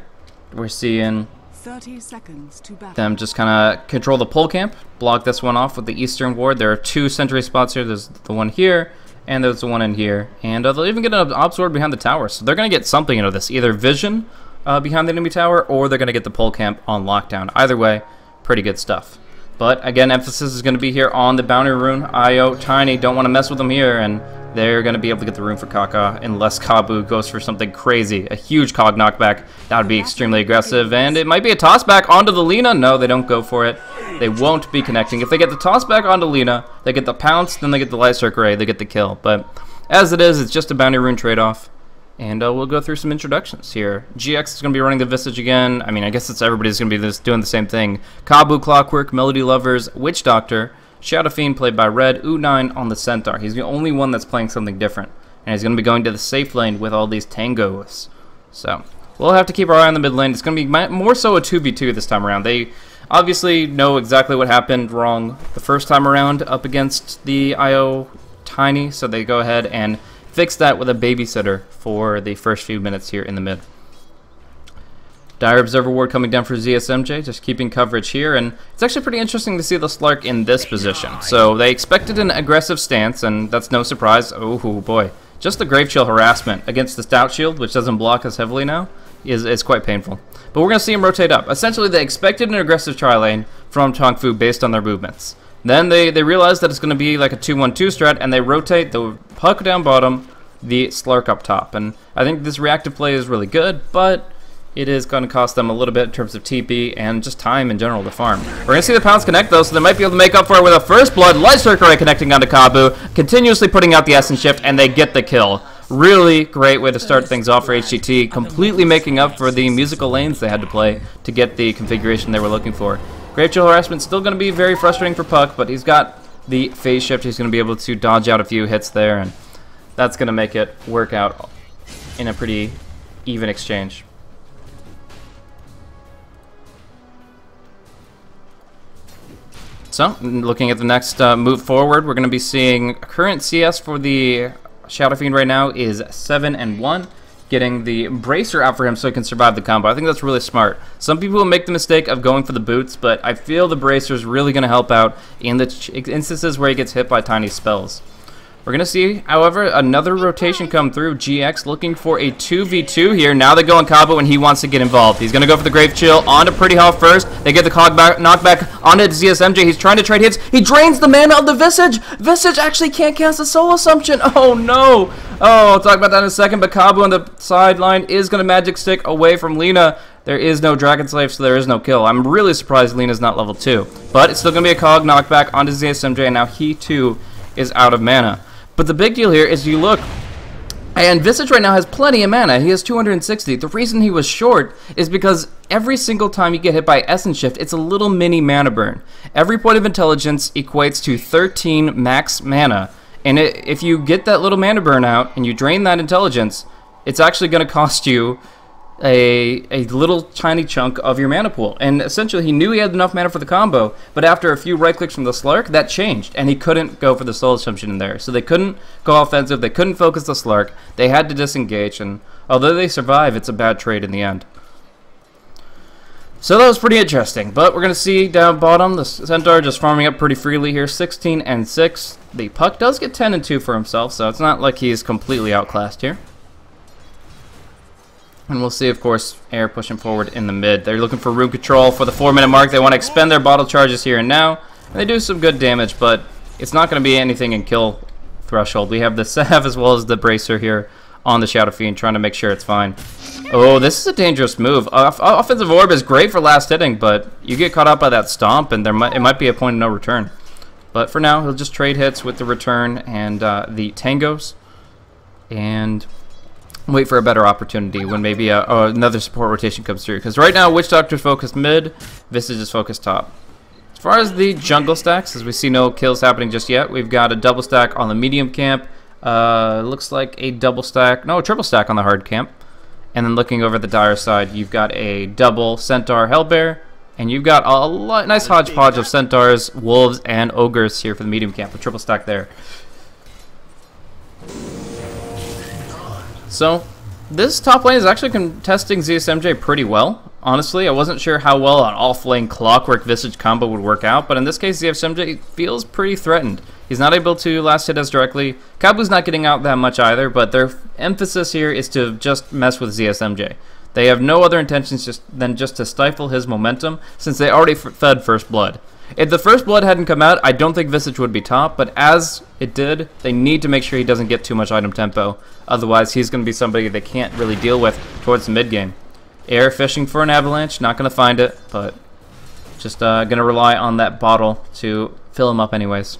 [SPEAKER 1] we're seeing
[SPEAKER 3] 30 seconds to battle.
[SPEAKER 1] them just kind of control the pole camp, block this one off with the Eastern Ward. There are 2 sentry spots here. There's the one here, and there's the one in here. And they'll even get an Obs Ward behind the tower. So they're going to get something out of this. Either Vision behind the enemy tower, or they're going to get the pole camp on lockdown. Either way, pretty good stuff. But again, emphasis is going to be here on the Bounty Rune. Io, Tiny, don't want to mess with them here, and they're going to be able to get the rune for Kaka unless Kabu goes for something crazy. A huge cog knockback. That would be extremely aggressive, and it might be a toss back onto the Lena. No, they don't go for it. They won't be connecting. If they get the toss back onto Lena, they get the pounce, then they get the Light Circle Ray, they get the kill. But as it is, it's just a Bounty Rune trade-off. And we'll go through some introductions here. GX is going to be running the Visage again. I mean, I guess everybody's going to be doing the same thing. Kabu, Clockwork, Melody Lovers, Witch Doctor, Shadow Fiend played by Red, U9 on the Centaur. He's the only one that's playing something different. And he's going to be going to the safe lane with all these tangos. So, we'll have to keep our eye on the mid lane. It's going to be more so a 2v2 this time around. They obviously know exactly what happened wrong the first time around up against the IO Tiny, so they go ahead and fix that with a babysitter for the first few minutes here in the mid. Dire Observer Ward coming down for ZSMJ, just keeping coverage here, and it's actually pretty interesting to see the Slark in this position. So they expected an aggressive stance, and that's no surprise. Oh boy, just the Grave Chill harassment against the Stout Shield, which doesn't block as heavily now, is quite painful. But we're going to see him rotate up. Essentially, they expected an aggressive tri-lane from TongFu based on their movements. Then they realized that it's going to be like a 2-1-2 strat, and they rotate the Puck down bottom, the Slark up top. And I think this reactive play is really good, but it is going to cost them a little bit in terms of TP and just time in general to farm. We're going to see the Pounce connect, though, so they might be able to make up for it with a First Blood. Light Circle Ray connecting onto Kabu, continuously putting out the Essence Shift, and they get the kill. Really great way to start things off for HGT, completely making up for the musical lanes they had to play to get the configuration they were looking for. Grave Chill harassment still going to be very frustrating for Puck, but he's got the phase shift. He's going to be able to dodge out a few hits there, and that's going to make it work out in a pretty even exchange. So, looking at the next move forward, we're going to be seeing current CS for the Shadow Fiend right now is 7-1. Getting the Bracer out for him so he can survive the combo. I think that's really smart. Some people will make the mistake of going for the boots, but I feel the Bracer is really going to help out in the instances where he gets hit by tiny spells. We're going to see, however, another rotation come through. GX looking for a 2v2 here. Now they go on Cabo and he wants to get involved. He's going to go for the Grave Chill onto Pretty Hall first. They get the knockback onto ZSMJ. He's trying to trade hits. He drains the mana of the Visage. Visage actually can't cast a Soul Assumption. Oh, no. Oh, I'll talk about that in a second, but Cabo on the sideline is going to Magic Stick away from Lena. There is no Dragon Slave, so there is no kill. I'm really surprised Lena's not level 2. But it's still going to be a Cog knockback onto ZSMJ, and now he, too, is out of mana. But the big deal here is you look, and Visage right now has plenty of mana. He has 260. The reason he was short is because every single time you get hit by Essence Shift, it's a little mini mana burn. Every point of intelligence equates to 13 max mana. And if you get that little mana burn out and you drain that intelligence, it's actually going to cost you a little tiny chunk of your mana pool. And essentially, he knew he had enough mana for the combo, but after a few right clicks from the Slark, that changed, and he couldn't go for the Soul Assumption in there. So they couldn't go offensive, they couldn't focus the Slark, they had to disengage, and although they survive, it's a bad trade in the end. So that was pretty interesting, but we're going to see down bottom, the Centaur just farming up pretty freely here, 16 and 6. The Puck does get 10 and 2 for himself, so it's not like he's completely outclassed here. And we'll see, of course, Air pushing forward in the mid. They're looking for rune control for the 4-minute mark. They want to expend their bottle charges here and now. And they do some good damage, but it's not going to be anything in kill threshold. We have the Sav as well as the Bracer here on the Shadow Fiend, trying to make sure it's fine. Oh, this is a dangerous move. Offensive Orb is great for last hitting, but you get caught up by that Stomp, and it might be a point of no return. But for now, he'll just trade hits with the return and the Tangos. And wait for a better opportunity when maybe another support rotation comes through. Because right now, Witch Doctor's focused mid, Visage is focused top. As far as the jungle stacks, as we see no kills happening just yet, we've got a double stack on the medium camp. Looks like a triple stack on the hard camp. And then looking over the Dire side, you've got a double Centaur Hellbear. And you've got a nice hodgepodge of Centaurs, Wolves, and Ogres here for the medium camp. A triple stack there. So, this top lane is actually contesting ZSMJ pretty well. Honestly, I wasn't sure how well an off-lane Clockwork Visage combo would work out, but in this case, ZSMJ feels pretty threatened. He's not able to last hit as directly. Kabu's not getting out that much either, but their emphasis here is to just mess with ZSMJ. They have no other intentions than just to stifle his momentum, since they already fed First Blood. If the First Blood hadn't come out, I don't think Visage would be top, but as it did, they need to make sure he doesn't get too much item tempo. Otherwise, he's going to be somebody they can't really deal with towards the mid-game. Air fishing for an Avalanche, not going to find it, but just going to rely on that bottle to fill him up anyways.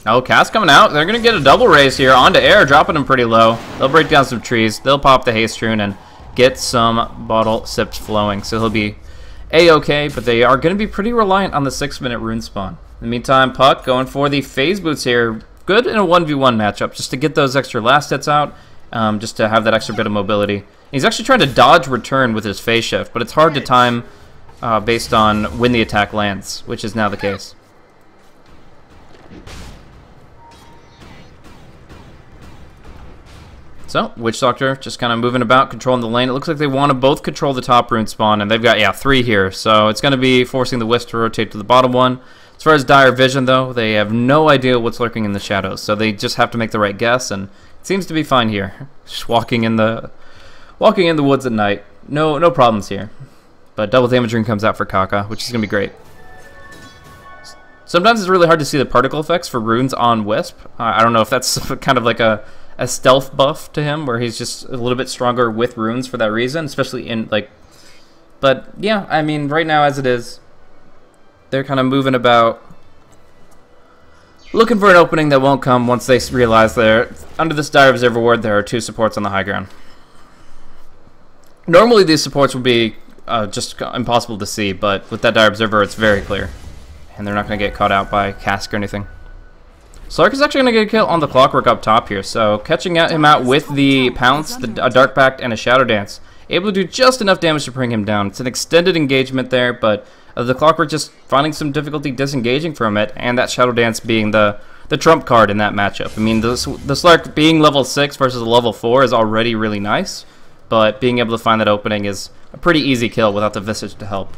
[SPEAKER 1] Oh, Cast coming out. They're going to get a double raise here onto Air, dropping him pretty low. They'll break down some trees. They'll pop the Haste Rune and get some bottle sips flowing. So he'll be A-okay, but they are going to be pretty reliant on the 6-minute rune spawn. In the meantime, Puck going for the Phase Boots here. Good in a 1v1 matchup, just to get those extra last hits out, just to have that extra bit of mobility. He's actually trying to dodge return with his Phase Shift, but it's hard to time based on when the attack lands, which is now the case. So, Witch Doctor just kind of moving about, controlling the lane. It looks like they want to both control the top rune spawn, and they've got, 3 here. So it's going to be forcing the Wisp to rotate to the bottom one. As far as Dire Vision, though, they have no idea what's lurking in the shadows. So they just have to make the right guess, and it seems to be fine here. Just walking in the woods at night. No problems here. But double damage rune comes out for Kaka, which is going to be great. Sometimes it's really hard to see the particle effects for runes on Wisp. I don't know if that's kind of like a stealth buff to him, where he's just a little bit stronger with runes for that reason, especially in, but yeah, I mean, right now as it is, they're kind of moving about, looking for an opening that won't come once they realize they're under this Dire Observer Ward. There are 2 supports on the high ground. Normally these supports would be just impossible to see, but with that Dire Observer, it's very clear, and they're not going to get caught out by Cask or anything. Slark is actually going to get a kill on the Clockwork up top here, so catching him out with the Pounce, a Dark Pact, and a Shadow Dance. Able to do just enough damage to bring him down. It's an extended engagement there, but the Clockwork just finding some difficulty disengaging from it, and that Shadow Dance being the trump card in that matchup. I mean, the Slark being level 6 versus a level 4 is already really nice, but being able to find that opening is a pretty easy kill without the Visage to help.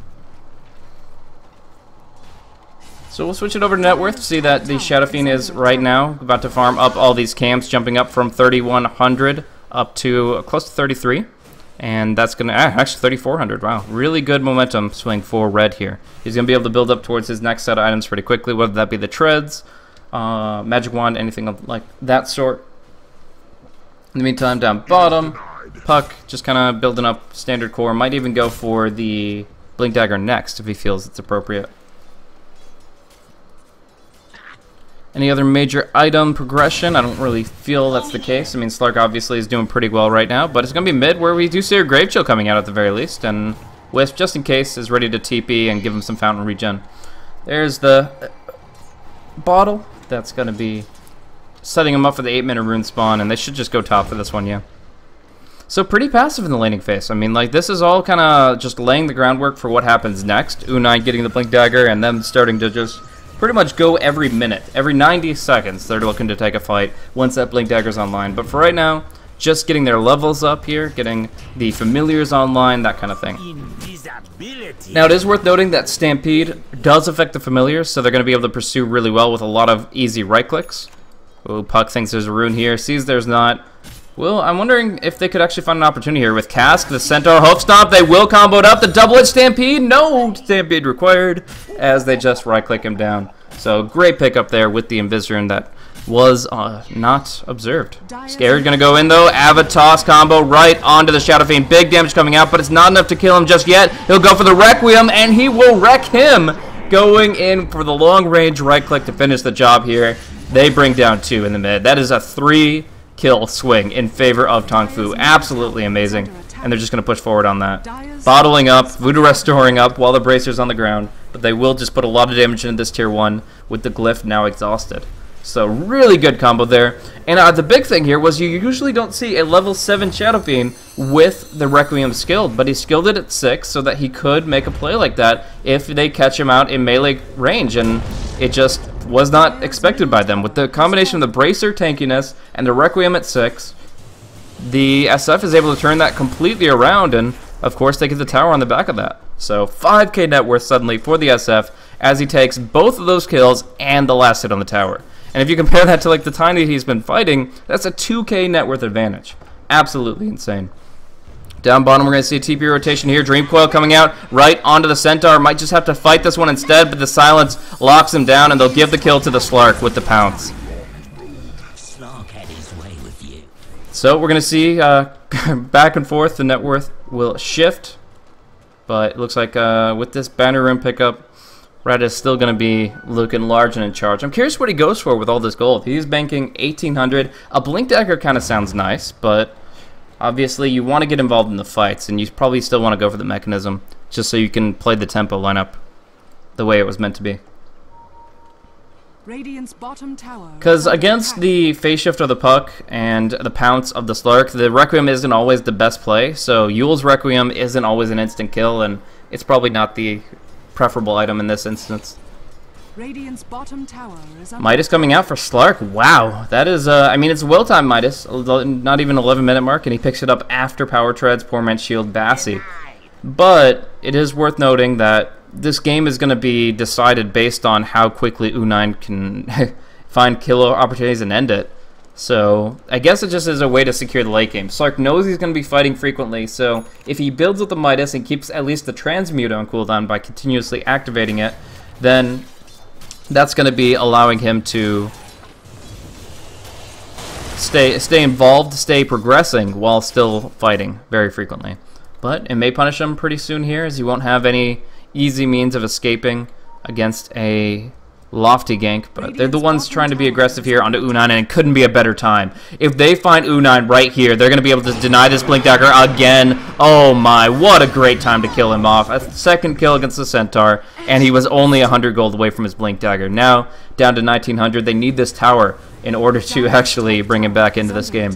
[SPEAKER 1] So we'll switch it over to net worth to see that the Shadow Fiend is right now about to farm up all these camps, jumping up from 3,100 up to close to 33. And that's going to, actually 3,400, wow. Really good momentum swing for Red here. He's going to be able to build up towards his next set of items pretty quickly, whether that be the Treads, Magic Wand, anything like that sort. In the meantime, down bottom, Puck just kind of building up standard core. Might even go for the Blink Dagger next if he feels it's appropriate. Any other major item progression? I don't really feel that's the case. I mean, Slark obviously is doing pretty well right now, but it's going to be mid where we do see a Grave Chill coming out at the very least, and Wisp, just in case, is ready to TP and give him some fountain regen. There's the bottle. That's going to be setting him up for the 8-minute rune spawn, and they should just go top for this one, yeah. So pretty passive in the laning phase. I mean, like, this is all kind of just laying the groundwork for what happens next. U9 getting the Blink Dagger, and them starting to just pretty much go every minute. Every 90 seconds, they're looking to take a fight once that Blink Dagger's online. But for right now, just getting their levels up here, getting the familiars online, that kind of thing. Now, it is worth noting that Stampede does affect the familiars, so they're going to be able to pursue really well with a lot of easy right clicks. Oh, Puck thinks there's a rune here, sees there's not. Well, I'm wondering if they could actually find an opportunity here with Cask, the Centaur, Hoof Stomp. They will combo it up. The double-edged Stampede. No Stampede required as they just right-click him down. So great pickup there with the Invis-Rune that was not observed. Scared going to go in, though. Avatos combo right onto the Shadow Fiend. Big damage coming out, but it's not enough to kill him just yet. He'll go for the Requiem, and he will wreck him. Going in for the long-range right-click to finish the job here. They bring down 2 in the mid. That is a 3-kill swing in favor of Tong Fu. Absolutely amazing. And they're just going to push forward on that. Bottling up, Voodoo Restoring up while the Bracer's on the ground. But they will just put a lot of damage into this tier 1 with the Glyph now exhausted. So really good combo there. And the big thing here was you usually don't see a level 7 Shadow Fiend with the Requiem skilled. But he skilled it at 6 so that he could make a play like that if they catch him out in melee range. And it just was not expected by them. With the combination of the Bracer tankiness and the Requiem at 6, the SF is able to turn that completely around, and of course they get the tower on the back of that. So 5k net worth suddenly for the SF as he takes both of those kills and the last hit on the tower. And if you compare that to like the time that he's been fighting, that's a 2k net worth advantage. Absolutely insane. Down bottom, we're going to see a TP rotation here. Dream Coil coming out right onto the Centaur. Might just have to fight this one instead, but the silence locks him down, and they'll give the kill to the Slark with the pounce. So we're going to see back and forth. The net worth will shift, but it looks like with this Banner Room pickup, Red is still going to be looking large and in charge. I'm curious what he goes for with all this gold. He's banking 1,800. A Blink Dagger kind of sounds nice, but obviously you want to get involved in the fights, and you probably still want to go for the mechanism, just so you can play the tempo lineup the way it was meant to be. Because against the phase shift of the Puck and the pounce of the Slark, the Requiem isn't always the best play, so Yule's Requiem isn't always an instant kill, and it's probably not the preferable item in this instance. Midas coming out for Slark. Wow, that is, I mean, it's well-timed Midas, not even 11-minute mark, and he picks it up after Power Treads, Poor Man's Shield, Bassi. But it is worth noting that this game is going to be decided based on how quickly U9 can find kill opportunities and end it. So I guess it just is a way to secure the late game. Slark knows he's going to be fighting frequently, so if he builds with the Midas and keeps at least the Transmute on cooldown by continuously activating it, then that's going to be allowing him to stay involved, stay progressing while still fighting very frequently. But it may punish him pretty soon here, as he won't have any easy means of escaping against a lofty gank, but they're the ones trying to be aggressive here onto U9, and it couldn't be a better time. If they find U9 right here, they're going to be able to deny this Blink Dagger again. Oh my, what a great time to kill him off. A second kill against the Centaur, and he was only 100 gold away from his Blink Dagger. Now, down to 1900, they need this tower in order to actually bring him back into this game.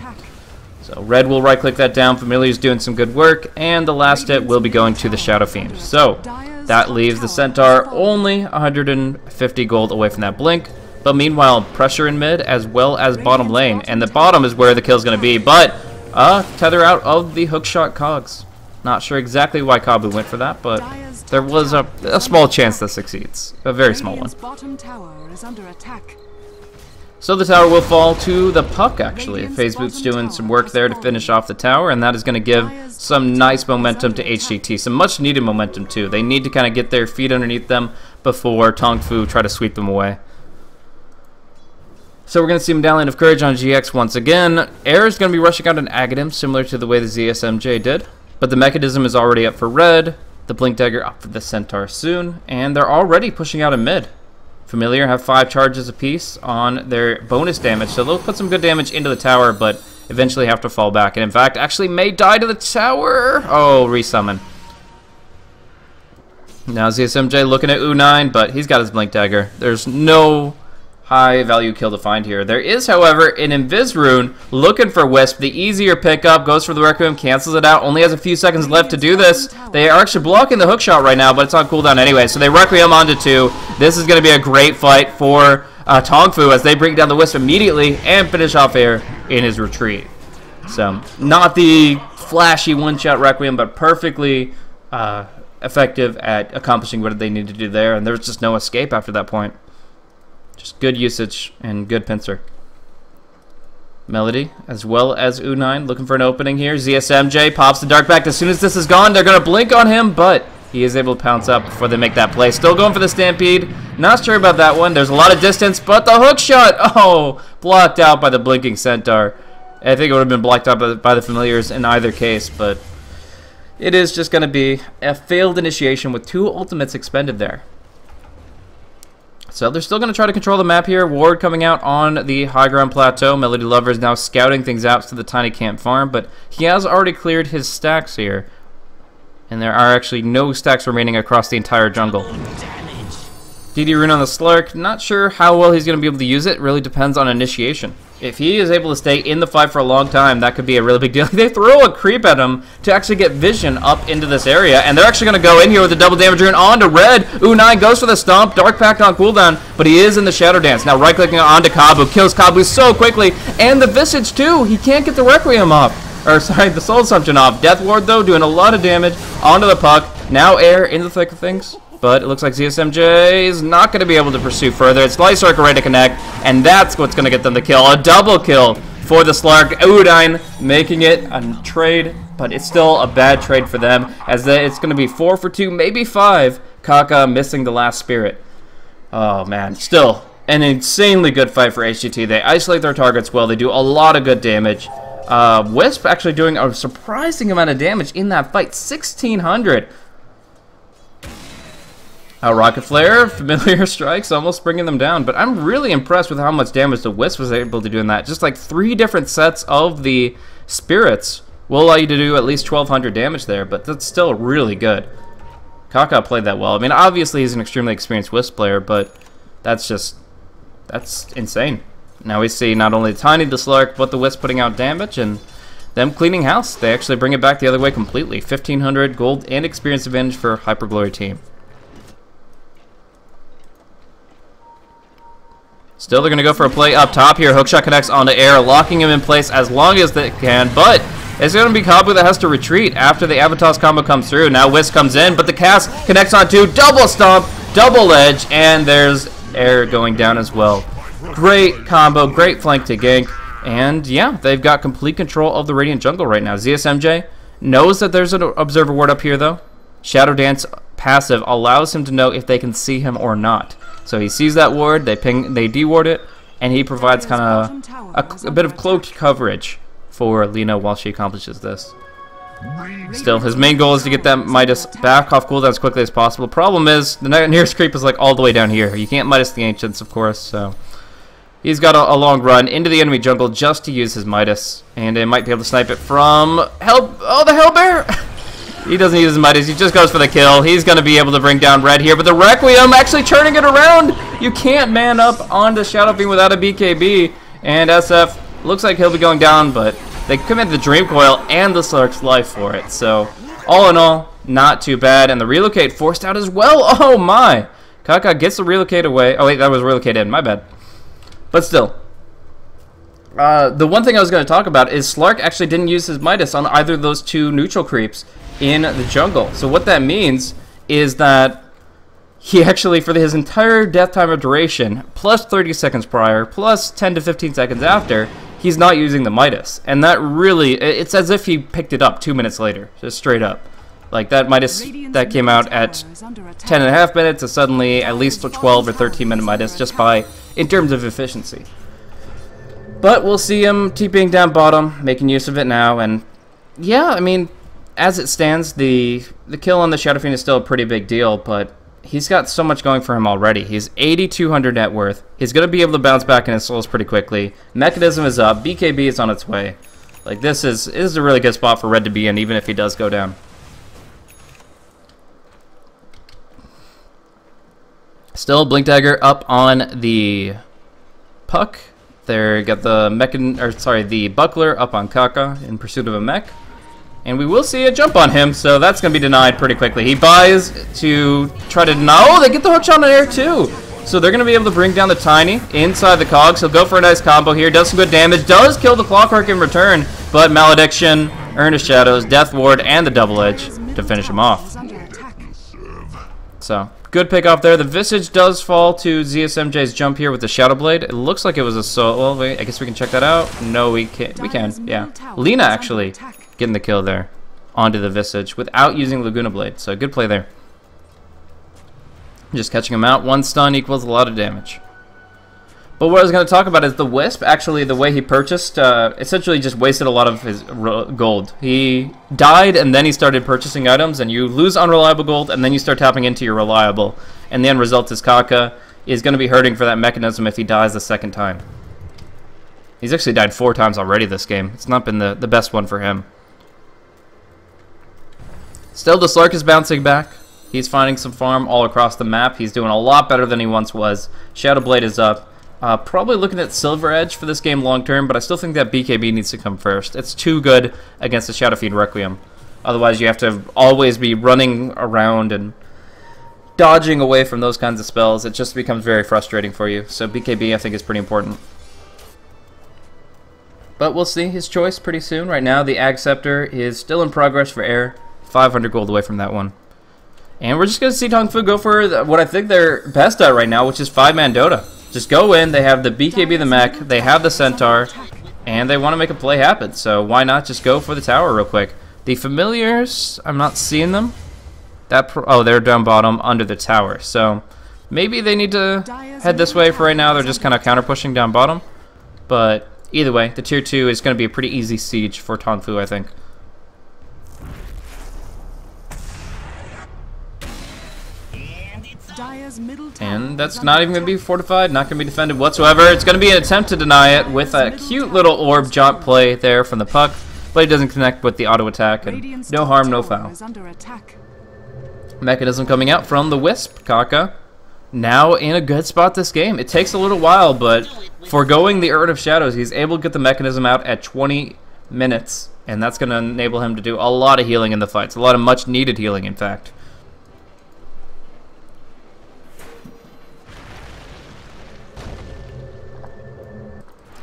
[SPEAKER 1] So Red will right-click that down. Familiar's doing some good work, and the last hit will be going to the Shadow Fiend. So that leaves the Centaur only 150 gold away from that Blink. But meanwhile, pressure in mid as well as bottom lane. And the bottom is where the kill's going to be. But tether out of the hookshot cogs. Not sure exactly why Kabu went for that, but there was a small chance that succeeds. A very small one. So the tower will fall to the Puck, actually. FaZe Boot's doing some work there to finish off the tower, and that is going to give some nice momentum to HGT. Some much-needed momentum, too. They need to kind of get their feet underneath them before TongFu try to sweep them away. So we're going to see Medallion of Courage on GX once again. Air is going to be rushing out an Agadim, similar to the way the ZSMJ did. But the mechanism is already up for Red. The Blink Dagger up for the Centaur soon. And they're already pushing out a mid. Familiar have 5 charges apiece on their bonus damage, so they'll put some good damage into the tower, but eventually have to fall back. And in fact, actually may die to the tower. Oh, resummon. Now ZSMJ looking at U9, but he's got his Blink Dagger. There's no high value kill to find here. There is, however, an Invis Rune looking for Wisp. The easier pickup, goes for the Requiem, cancels it out. Only has a few seconds left to do this. They are actually blocking the hookshot right now, but it's on cooldown anyway. So they Requiem onto 2. This is going to be a great fight for TongFu as they bring down the Wisp immediately and finish off Air in his retreat. So not the flashy one-shot Requiem, but perfectly effective at accomplishing what they need to do there. And there's just no escape after that point. Just good usage and good pincer. Melody, as well as U9, looking for an opening here. ZSMJ pops the Dark back. As soon as this is gone, they're going to blink on him, but he is able to pounce up before they make that play. Still going for the Stampede. Not sure about that one. There's a lot of distance, but the hook shot, oh, blocked out by the Blinking Centaur. I think it would have been blocked out by the Familiars in either case, but it is just going to be a failed initiation with 2 ultimates expended there. So they're still going to try to control the map here. Ward coming out on the high ground plateau. Melody Lover is now scouting things out to the tiny camp farm, but he has already cleared his stacks here. And there are actually no stacks remaining across the entire jungle. DD Rune on the Slark. Not sure how well he's going to be able to use it. Really depends on initiation. If he is able to stay in the fight for a long time, that could be a really big deal. They throw a creep at him to actually get vision up into this area, and they're actually going to go in here with a double damage rune onto red. U9 goes for the stomp, Dark Pact on cooldown, but he is in the Shadow Dance. Now right-clicking onto Kabu, kills Kabu so quickly, and the Visage too. He can't get the Requiem off, or sorry, the Soul Assumption off. Death Ward though, doing a lot of damage onto the puck. Now Air in the thick of things. But it looks like ZSMJ is not going to be able to pursue further. It's Light Circle ready to connect, and that's what's going to get them the kill. A double kill for the Slark. U9 making it a trade, but it's still a bad trade for them, as it's going to be 4 for 2, maybe 5. Kaka missing the last Spirit. Oh, man. Still an insanely good fight for HGT. They isolate their targets well. They do a lot of good damage. Wisp actually doing a surprising amount of damage in that fight. 1,600. Rocket Flare, Familiar Strikes, almost bringing them down. But I'm really impressed with how much damage the Wisp was able to do in that. Just like 3 different sets of the Spirits will allow you to do at least 1,200 damage there. But that's still really good. Kaka played that well. I mean, obviously he's an extremely experienced Wisp player, but that's insane. Now we see not only Tiny the Slark, but the Wisp putting out damage and them cleaning house. They actually bring it back the other way completely. 1,500 gold and experience advantage for Hyper Glory team. Still, they're going to go for a play up top here. Hookshot connects onto Air, locking him in place as long as they can. But it's going to be Kabu that has to retreat after the Avatos combo comes through. Now Wisp comes in, but the cast connects onto double stomp, double edge, and there's Air going down as well. Great combo, great flank to gank. And yeah, they've got complete control of the Radiant jungle right now. ZSMJ knows that there's an Observer ward up here, though. Shadow Dance passive allows him to know if they can see him or not. So he sees that ward, they de-ward it, and he provides kind of a bit of cloaked coverage for Lina while she accomplishes this. Still, his main goal is to get that Midas back off cooldown as quickly as possible. Problem is, the nearest creep is like all the way down here. You can't Midas the Ancients, of course, so he's got a long run into the enemy jungle just to use his Midas, and it might be able to snipe it from help. Oh, the Hellbear! He doesn't use his Midas, he just goes for the kill. He's going to be able to bring down red here, but the Requiem actually turning it around. You can't man up onto Shadow Fiend without a BKB, and SF looks like he'll be going down, but they commit the Dream Coil and the Slark's life for it. So, all in all, not too bad, and the relocate forced out as well. Oh my! Kaka gets the relocate away. Oh wait, that was relocate in, my bad. But still. The one thing I was going to talk about is Slark actually didn't use his Midas on either of those 2 neutral creeps in the jungle. So what that means is that he actually, for his entire death time of duration, plus 30 seconds prior, plus 10 to 15 seconds after, he's not using the Midas. And that really, it's as if he picked it up 2 minutes later, just straight up. Like that Midas that came out at 10.5 minutes is suddenly at least a 12 or 13 minute Midas just by, in terms of efficiency. But we'll see him TPing down bottom, making use of it now, and yeah, I mean, as it stands, the kill on the Shadow Fiend is still a pretty big deal, but he's got so much going for him already. He's 8,200 net worth. He's going to be able to bounce back in his souls pretty quickly. Mechanism is up. BKB is on its way. Like, this is a really good spot for Red to be in, even if he does go down. Still, Blink Dagger up on the Puck. There, got the Buckler up on Kaka in pursuit of a mech. And we will see a jump on him, so that's going to be denied pretty quickly. He buys to try to deny. Oh, they get the hook shot on air too. So they're going to be able to bring down the Tiny inside the cogs. He'll go for a nice combo here. Does some good damage. Does kill the Clockwork in return. But Malediction, Earnest Shadows, Death Ward, and the Double Edge to finish him off. So, good pick off there. The Visage does fall to ZSMJ's jump here with the Shadow Blade. It looks like it was a solo. Well, wait, I guess we can check that out. No, we can't. We can, yeah. Lina actually getting the kill there onto the Visage without using Laguna Blade. So, good play there. Just catching him out. One stun equals a lot of damage. But what I was going to talk about is the Wisp. Actually, the way he purchased, essentially just wasted a lot of his gold. He died, and then he started purchasing items, and you lose unreliable gold, and then you start tapping into your reliable. And the end result is Kaka is going to be hurting for that mechanism if he dies the second time. He's actually died 4 times already this game. It's not been the best one for him. Still, the Slark is bouncing back. He's finding some farm all across the map. He's doing a lot better than he once was. Shadow Blade is up. Probably looking at Silver Edge for this game long term, but I still think that BKB needs to come first. It's too good against the Shadow Fiend Requiem. Otherwise, you have to always be running around and dodging away from those kinds of spells. It just becomes very frustrating for you. So BKB, I think, is pretty important. But we'll see his choice pretty soon. Right now, the Ag Scepter is still in progress for Air. 500 gold away from that one. And we're just going to see TongFu go for what I think they're best at right now, which is 5-man Dota. Just go in, they have the BKB, the mech, they have the Centaur, and they want to make a play happen. So why not just go for the tower real quick? The Familiars, I'm not seeing them. Oh, they're down bottom under the tower. So maybe they need to head this way for right now. They're just kind of counter-pushing down bottom. But either way, the tier 2 is going to be a pretty easy siege for TongFu, I think. And that's not even going to be fortified, not going to be defended whatsoever. It's going to be an attempt to deny it with a cute little orb jump play there from the Puck. But it doesn't connect with the auto attack, and no harm, no foul. Mechanism coming out from the Wisp. Kaka now in a good spot this game. It takes a little while, but foregoing the Urn of Shadows, he's able to get the mechanism out at 20 minutes. And that's going to enable him to do a lot of healing in the fights. A lot of much needed healing, in fact.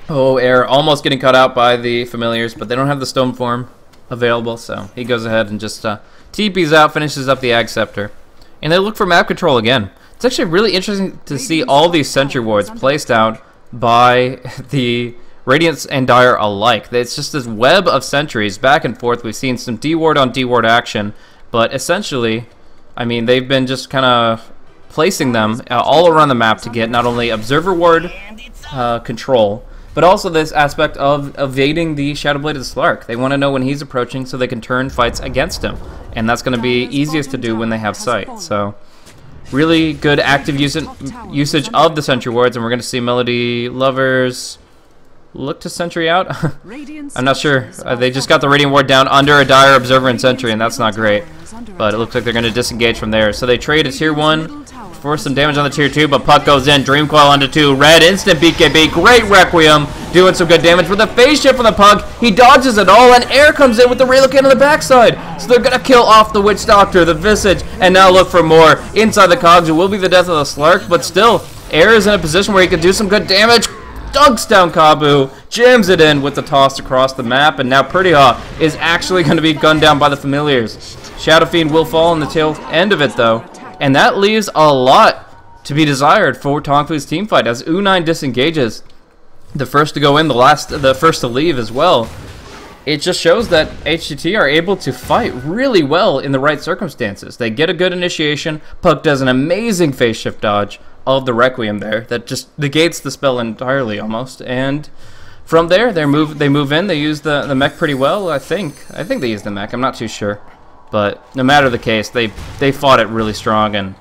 [SPEAKER 1] Oh, Air almost getting cut out by the Familiars, but they don't have the Stone Form available, so he goes ahead and just TP's out, finishes up the Ag Scepter. And they look for map control again. It's actually really interesting to see all these Sentry Wards placed out by the Radiance and Dire alike. It's just this web of sentries back and forth. We've seen some D-Ward on D-Ward action, but essentially, I mean, they've been just kind of placing them all around the map to get not only Observer Ward control, but also this aspect of evading the Shadow Blade of the Slark. They want to know when he's approaching so they can turn fights against him. And that's going to be easiest to do when they have sight. So, really good active usage of the Sentry Wards. And we're going to see Melody Lovers look to Sentry out. I'm not sure. They just got the Radiant Ward down under a Dire Observer and Sentry, and that's not great. But it looks like they're going to disengage from there. So they trade a tier 1 for some damage on the tier 2, but Puck goes in. Dream Coil onto 2. Red instant BKB. Great Requiem. Doing some good damage with a phase shift from the Puck. He dodges it all, and Air comes in with the relocate on the backside. So they're going to kill off the Witch Doctor, the Visage, and now look for more. Inside the cogs, it will be the death of the Slark, but still, Air is in a position where he can do some good damage. Dunks down Kabu, jams it in with the toss across the map, and now Pretty Hot is actually going to be gunned down by the Familiars. Shadow Fiend will fall on the tail end of it, though. And that leaves a lot to be desired for TongFu's teamfight as U9 disengages. The first to go in, the first to leave as well. It just shows that HCT are able to fight really well in the right circumstances. They get a good initiation. Puck does an amazing phase shift dodge of the Requiem there that just negates the spell entirely almost. And from there, they move in. They use the mech pretty well. I think they use the mech. I'm not too sure. But no matter the case, they fought it really strong, and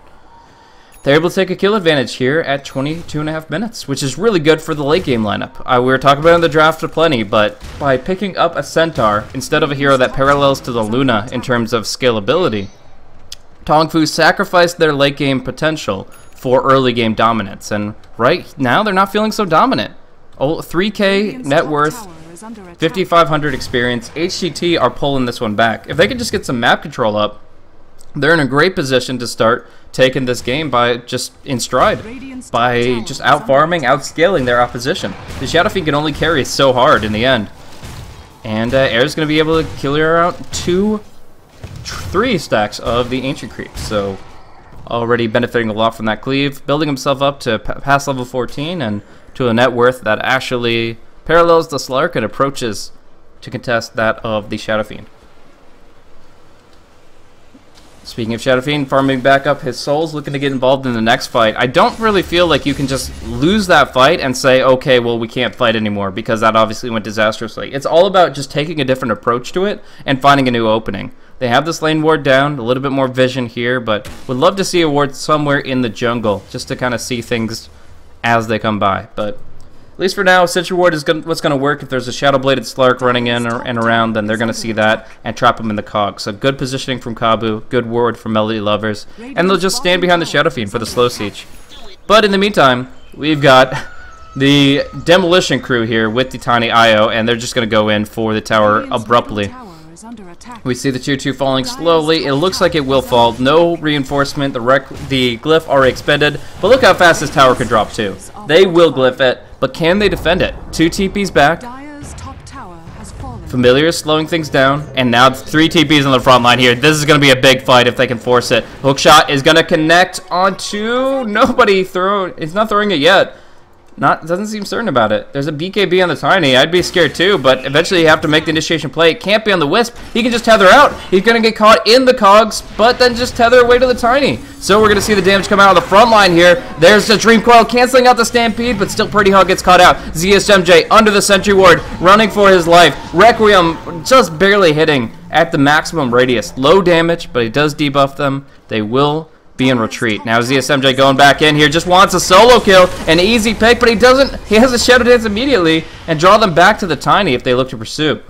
[SPEAKER 1] they're able to take a kill advantage here at 22.5 minutes, which is really good for the late game lineup. We were talking about it in the draft plenty, but by picking up a Centaur instead of a hero that parallels to the Luna in terms of scalability, TongFu sacrificed their late game potential for early game dominance, and right now they're not feeling so dominant. 3k net worth, 5,500 experience. HGT are pulling this one back. If they could just get some map control up, they're in a great position to start taking this game by just in stride, by just out-farming, out-scaling their opposition. The Shadow Fiend can only carry so hard in the end. And Air's going to be able to clear out 3 stacks of the Ancient Creeps, so already benefiting a lot from that cleave, building himself up to past level 14 and to a net worth that actually parallels the Slark and approaches to contest that of the Shadow Fiend. Speaking of Shadow Fiend, farming back up his souls, looking to get involved in the next fight. I don't really feel like you can just lose that fight and say, okay, well, we can't fight anymore, because that obviously went disastrously. It's all about just taking a different approach to it and finding a new opening. They have this lane ward down, a little bit more vision here, but would love to see a ward somewhere in the jungle just to kind of see things as they come by. But at least for now, Sentry Ward is what's going to work. If there's a Shadow-Bladed Slark running in and around, then they're going to see that and trap him in the cog. So good positioning from Kabu, good ward from Melody Lovers, and they'll just stand behind the Shadow Fiend for the slow siege. But in the meantime, we've got the Demolition crew here with the Tiny IO, and they're just going to go in for the tower abruptly. We see the Tier 2 falling slowly. It looks like it will fall. No reinforcement. The glyph already expended. But look how fast this tower can drop too. They will glyph it, but can they defend it? 2 TPs back. Familiar is slowing things down, and now 3 TPs on the front line here. This is going to be a big fight if they can force it. Hookshot is going to connect onto nobody. It's not throwing it yet. Doesn't seem certain about it. There's a BKB on the Tiny. I'd be scared too, but eventually you have to make the initiation play. It can't be on the Wisp. He can just tether out. He's going to get caught in the cogs, but then just tether away to the Tiny. So we're going to see the damage come out of the front line here. There's the Dream Coil canceling out the Stampede, but still Pretty Hug gets caught out. ZSMJ under the Sentry Ward, running for his life. Requiem just barely hitting at the maximum radius. Low damage, but he does debuff them. They will be in retreat. Now ZSMJ going back in here, just wants a solo kill, an easy pick, but he doesn't. He has a Shadow Dance immediately and draw them back to the Tiny if they look to pursue.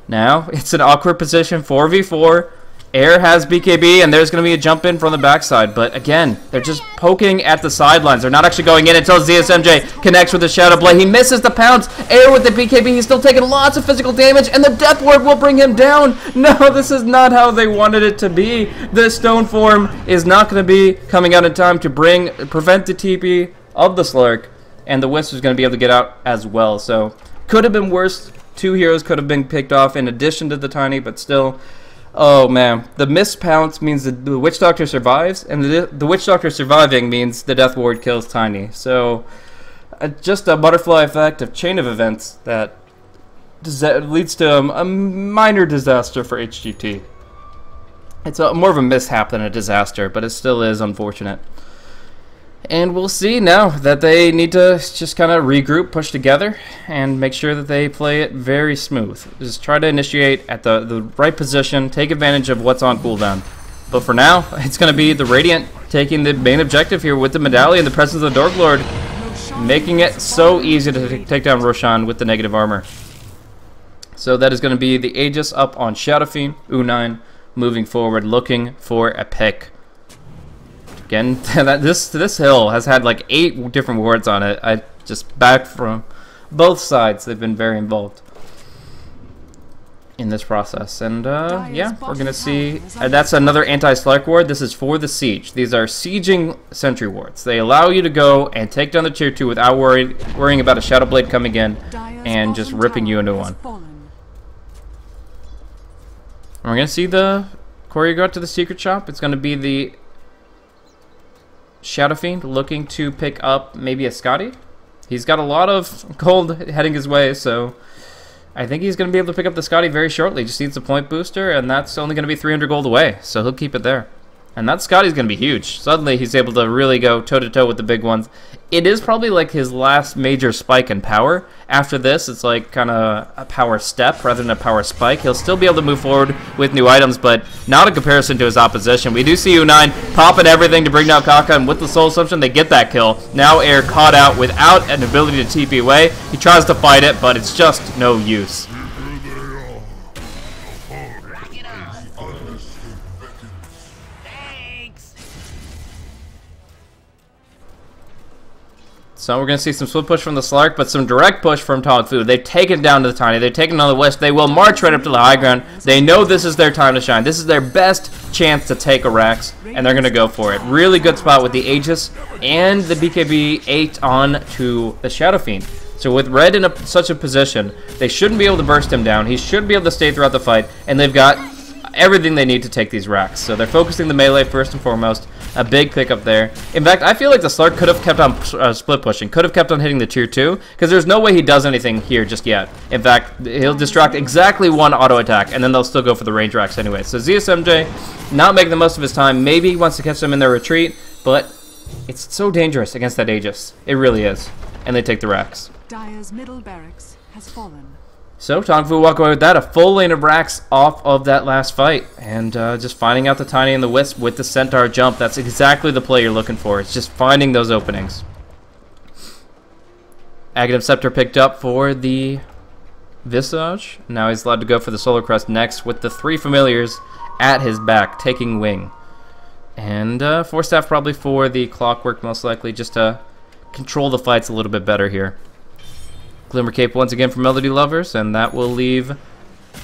[SPEAKER 1] Now it's an awkward position, 4v4. Air has BKB, and there's going to be a jump in from the backside, but again, they're just poking at the sidelines. They're not actually going in until ZSMJ connects with the Shadow Blade. He misses the pounce. Air with the BKB, he's still taking lots of physical damage, and the Death Ward will bring him down. No, this is not how they wanted it to be. The Stone Form is not going to be coming out in time to prevent the TP of the Slark, and the Wisp is going to be able to get out as well. So, could have been worse. 2 heroes could have been picked off in addition to the Tiny, but still. Oh man, the missed pounce means the Witch Doctor survives, and the Witch Doctor surviving means the Death Ward kills Tiny. So, just a butterfly effect of chain of events that leads to a minor disaster for HGT. It's more of a mishap than a disaster, but it still is unfortunate. And we'll see now that they need to just kind of regroup, push together, and make sure that they play it very smooth. Just try to initiate at the right position, take advantage of what's on cooldown. But for now, it's going to be the Radiant taking the main objective here with the Medallion, the presence of the Dork Lord, making it so easy to take down Roshan with the negative armor. So that is going to be the Aegis up on Shadow Fiend, U9, moving forward, looking for a pick. Again, this hill has had like 8 different wards on it. I just back from both sides. They've been very involved in this process. And yeah, we're going to see. That's another anti-Slark ward. This is for the siege. These are sieging sentry wards. They allow you to go and take down the tier 2 without worrying about a Shadow Blade coming in and just ripping you into one. And we're going to see the courier go out to the secret shop. It's going to be the Shadow Fiend looking to pick up maybe a Scotty. He's got a lot of gold heading his way, so I think he's going to be able to pick up the Scotty very shortly. Just needs a point booster, and that's only going to be 300 gold away, so he'll keep it there. And that Scotty's going to be huge. Suddenly he's able to really go toe-to-toe with the big ones. It is probably like his last major spike in power. After this, it's like kind of a power step rather than a power spike. He'll still be able to move forward with new items, but not in comparison to his opposition. We do see U9 popping everything to bring down Kaka, and with the Soul Assumption, they get that kill. Now Air caught out without an ability to TP away. He tries to fight it, but it's just no use. So we're going to see some split push from the Slark, but some direct push from TongFu. They've taken down to the Tiny. They've taken on the West. They will march right up to the high ground. They know this is their time to shine. This is their best chance to take a Rax, and they're going to go for it. Really good spot with the Aegis and the BKB 8 on to the Shadow Fiend. So with Red in such a position, they shouldn't be able to burst him down. He should be able to stay throughout the fight, and they've got everything they need to take these racks. So they're focusing the melee first and foremost. A big pickup there. In fact, I feel like the Slark could have kept on split pushing, could have kept on hitting the tier 2, because there's no way he does anything here just yet. In fact, he'll distract exactly one auto attack, and then they'll still go for the range racks anyway. So ZSMJ not making the most of his time. Maybe he wants to catch them in their retreat, but it's so dangerous against that Aegis. It really is. And they take the racks.
[SPEAKER 3] Dire's middle barracks has fallen.
[SPEAKER 1] So TongFu walk away with that, a full lane of racks off of that last fight, and just finding out the Tiny and the Wisp with the Centaur jump. That's exactly the play you're looking for. It's just finding those openings. Aghanim Scepter picked up for the Visage. Now he's allowed to go for the Solar Crest next with the 3 familiars at his back, taking wing. And 4 staff probably for the Clockwork, most likely, just to control the fights a little bit better here. Glimmer Cape once again for Melody Lovers, and that will leave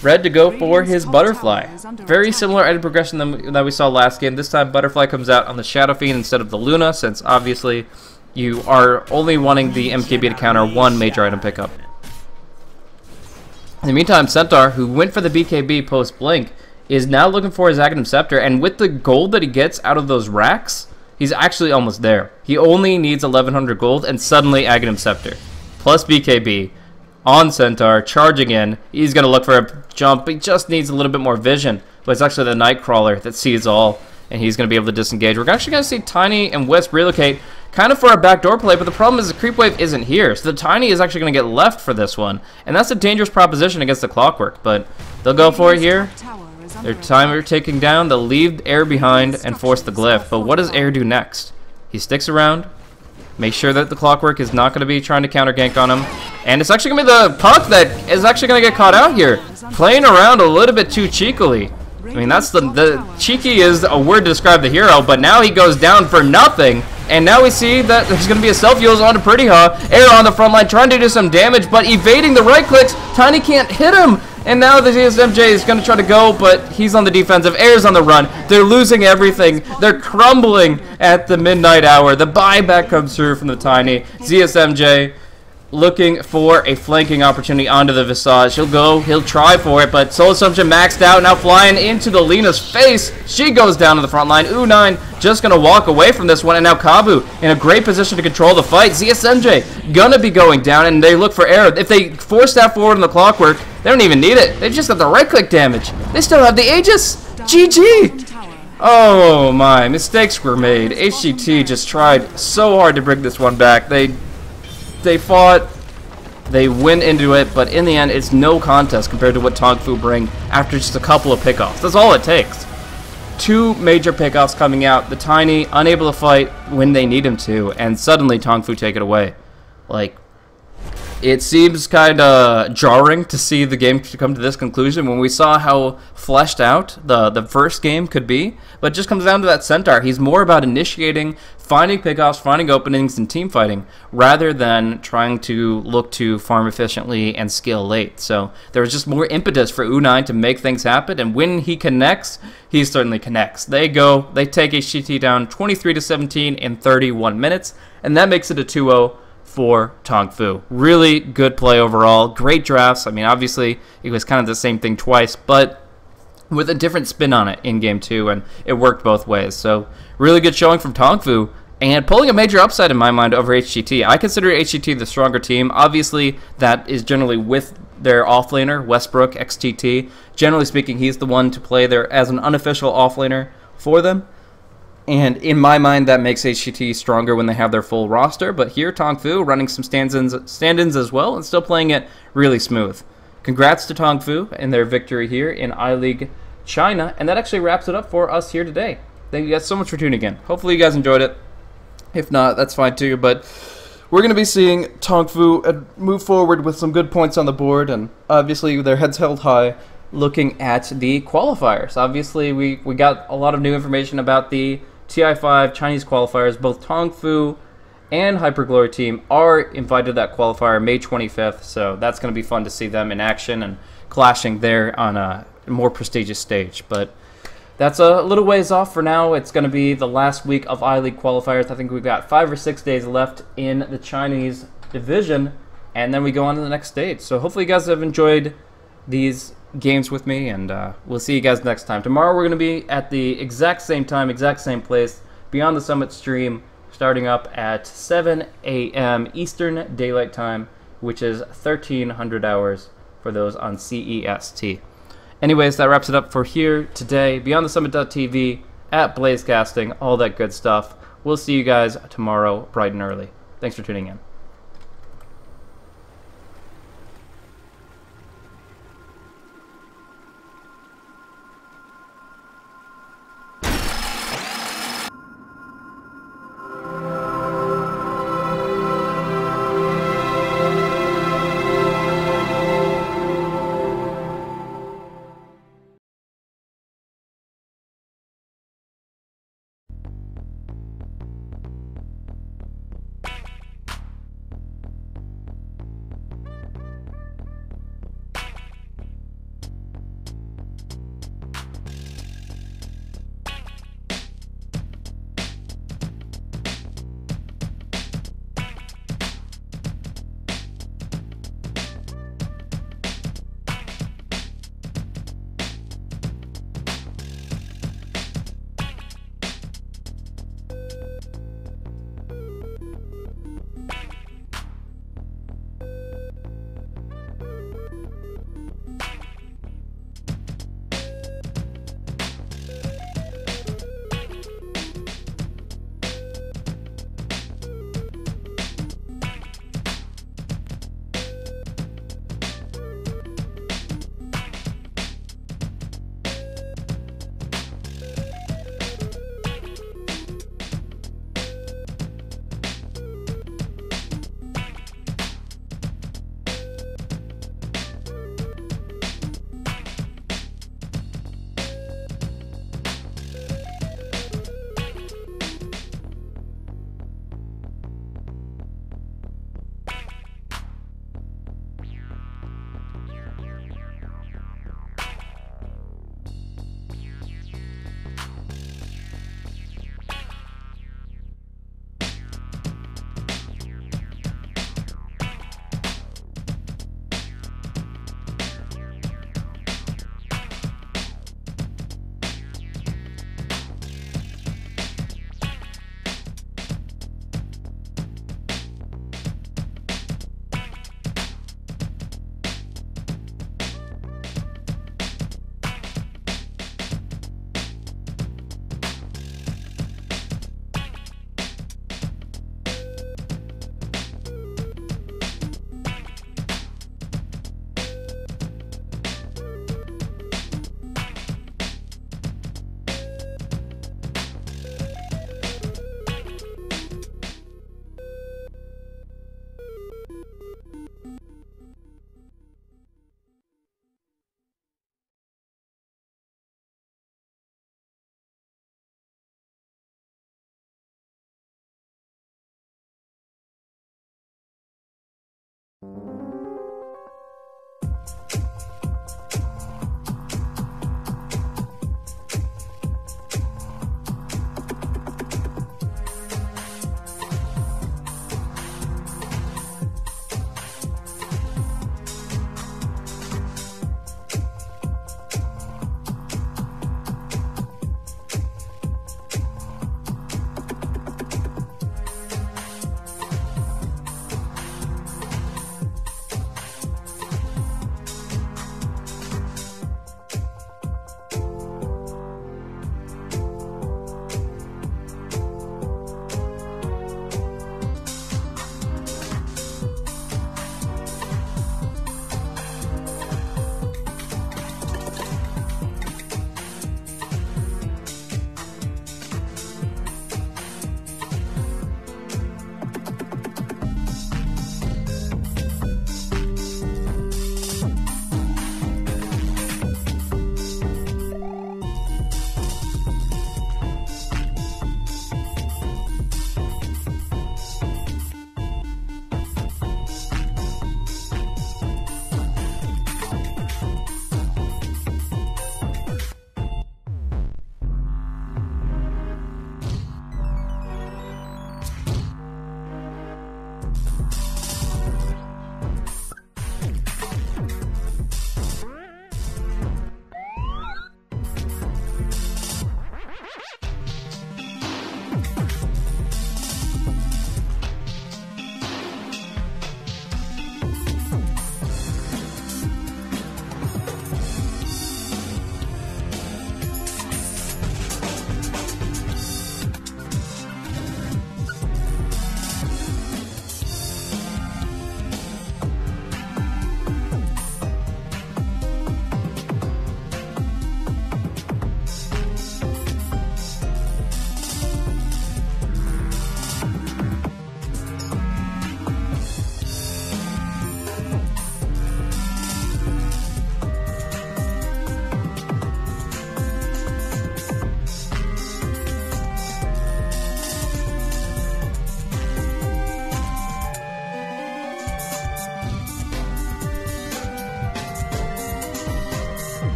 [SPEAKER 1] Red to go for his Butterfly. Very similar item progression that we saw last game. This time Butterfly comes out on the Shadow Fiend instead of the Luna, since obviously you are only wanting the MKB to counter one major item pickup. In the meantime, Centaur, who went for the BKB post-Blink, is now looking for his Aghanim Scepter, and with the gold that he gets out of those racks, he's actually almost there. He only needs 1100 gold, and suddenly Aghanim Scepter. Plus BKB on Centaur, charging in. He's going to look for a jump. He just needs a little bit more vision. But it's actually the Nightcrawler that sees all, and he's going to be able to disengage. We're actually going to see Tiny and Wisp relocate kind of for a backdoor play, but the problem is the creep wave isn't here. So the Tiny is actually going to get left for this one, and that's a dangerous proposition against the Clockwork, but they'll go for it here. Their timer taking down. They'll leave Air behind and force the Glyph, but what does Air do next? He sticks around. Make sure that the Clockwork is not going to be trying to counter gank on him. And it's actually going to be the Puck that is actually going to get caught out here. Playing around a little bit too cheekily. I mean, that's the cheeky is a word to describe the hero, but now he goes down for nothing. And now we see that there's going to be a self-heals onto Pretty Haw. Air on the front line trying to do some damage, but evading the right clicks. Tiny can't hit him. And now the ZSMJ is going to try to go, but he's on the defensive. Air's on the run. They're losing everything. They're crumbling at the midnight hour. The buyback comes through from the Tiny. ZSMJ looking for a flanking opportunity onto the Visage. He'll go. He'll try for it, but Soul Assumption maxed out. Now flying into the Lena's face. She goes down to the front line. U9 just going to walk away from this one, and now Kabu in a great position to control the fight. ZSMJ going to be going down, and they look for Air. If they force that forward in the Clockwork, they don't even need it. They just got the right-click damage. They still have the Aegis. GG! Oh my, mistakes were made. HGT just tried so hard to bring this one back. They fought, they went into it, but in the end, it's no contest compared to what TongFu bring after just a couple of pickoffs. That's all it takes. 2 major pickoffs coming out. The Tiny unable to fight when they need him to, and suddenly TongFu take it away. Like, it seems kind of jarring to see the game to come to this conclusion when we saw how fleshed out the first game could be, but it just comes down to that Centaur. He's more about initiating, finding pickoffs, finding openings, and team fighting, rather than trying to look to farm efficiently and scale late. So there was just more impetus for U9 to make things happen, and when he connects, he certainly connects. They take HGT down 23-17 in 31 minutes, and that makes it a 2-0 for TongFu. Really good play overall. Great drafts. I mean, obviously, it was kind of the same thing twice, but with a different spin on it in Game 2, and it worked both ways. So, really good showing from TongFu, and pulling a major upside in my mind over HGT. I consider HGT the stronger team. Obviously, that is generally with their offlaner, Westbrook, XTT. Generally speaking, he's the one to play there as an unofficial offlaner for them. And in my mind, that makes HCT stronger when they have their full roster. But here, TongFu running some stand-ins as well and still playing it really smooth. Congrats to TongFu and their victory here in iLeague China. And that actually wraps it up for us here today. Thank you guys so much for tuning in. Hopefully you guys enjoyed it. If not, that's fine too. But we're going to be seeing TongFu move forward with some good points on the board. And obviously their heads held high looking at the qualifiers. Obviously we got a lot of new information about the TI5 Chinese qualifiers. Both TongFu and Hyperglory team are invited to that qualifier May 25th, so that's going to be fun to see them in action and clashing there on a more prestigious stage. But that's a little ways off for now. It's going to be the last week of iLeague qualifiers. I think we've got 5 or 6 days left in the Chinese division, and then we go on to the next stage. So hopefully you guys have enjoyed these games with me, and we'll see you guys next time. Tomorrow we're going to be at the exact same time, exact same place, Beyond the Summit stream, starting up at 7 a.m. Eastern Daylight Time, which is 1300 hours for those on CEST. Anyways, that wraps it up for here today. BeyondTheSummit.tv, at Blazecasting, all that good stuff. We'll see you guys tomorrow bright and early. Thanks for tuning in.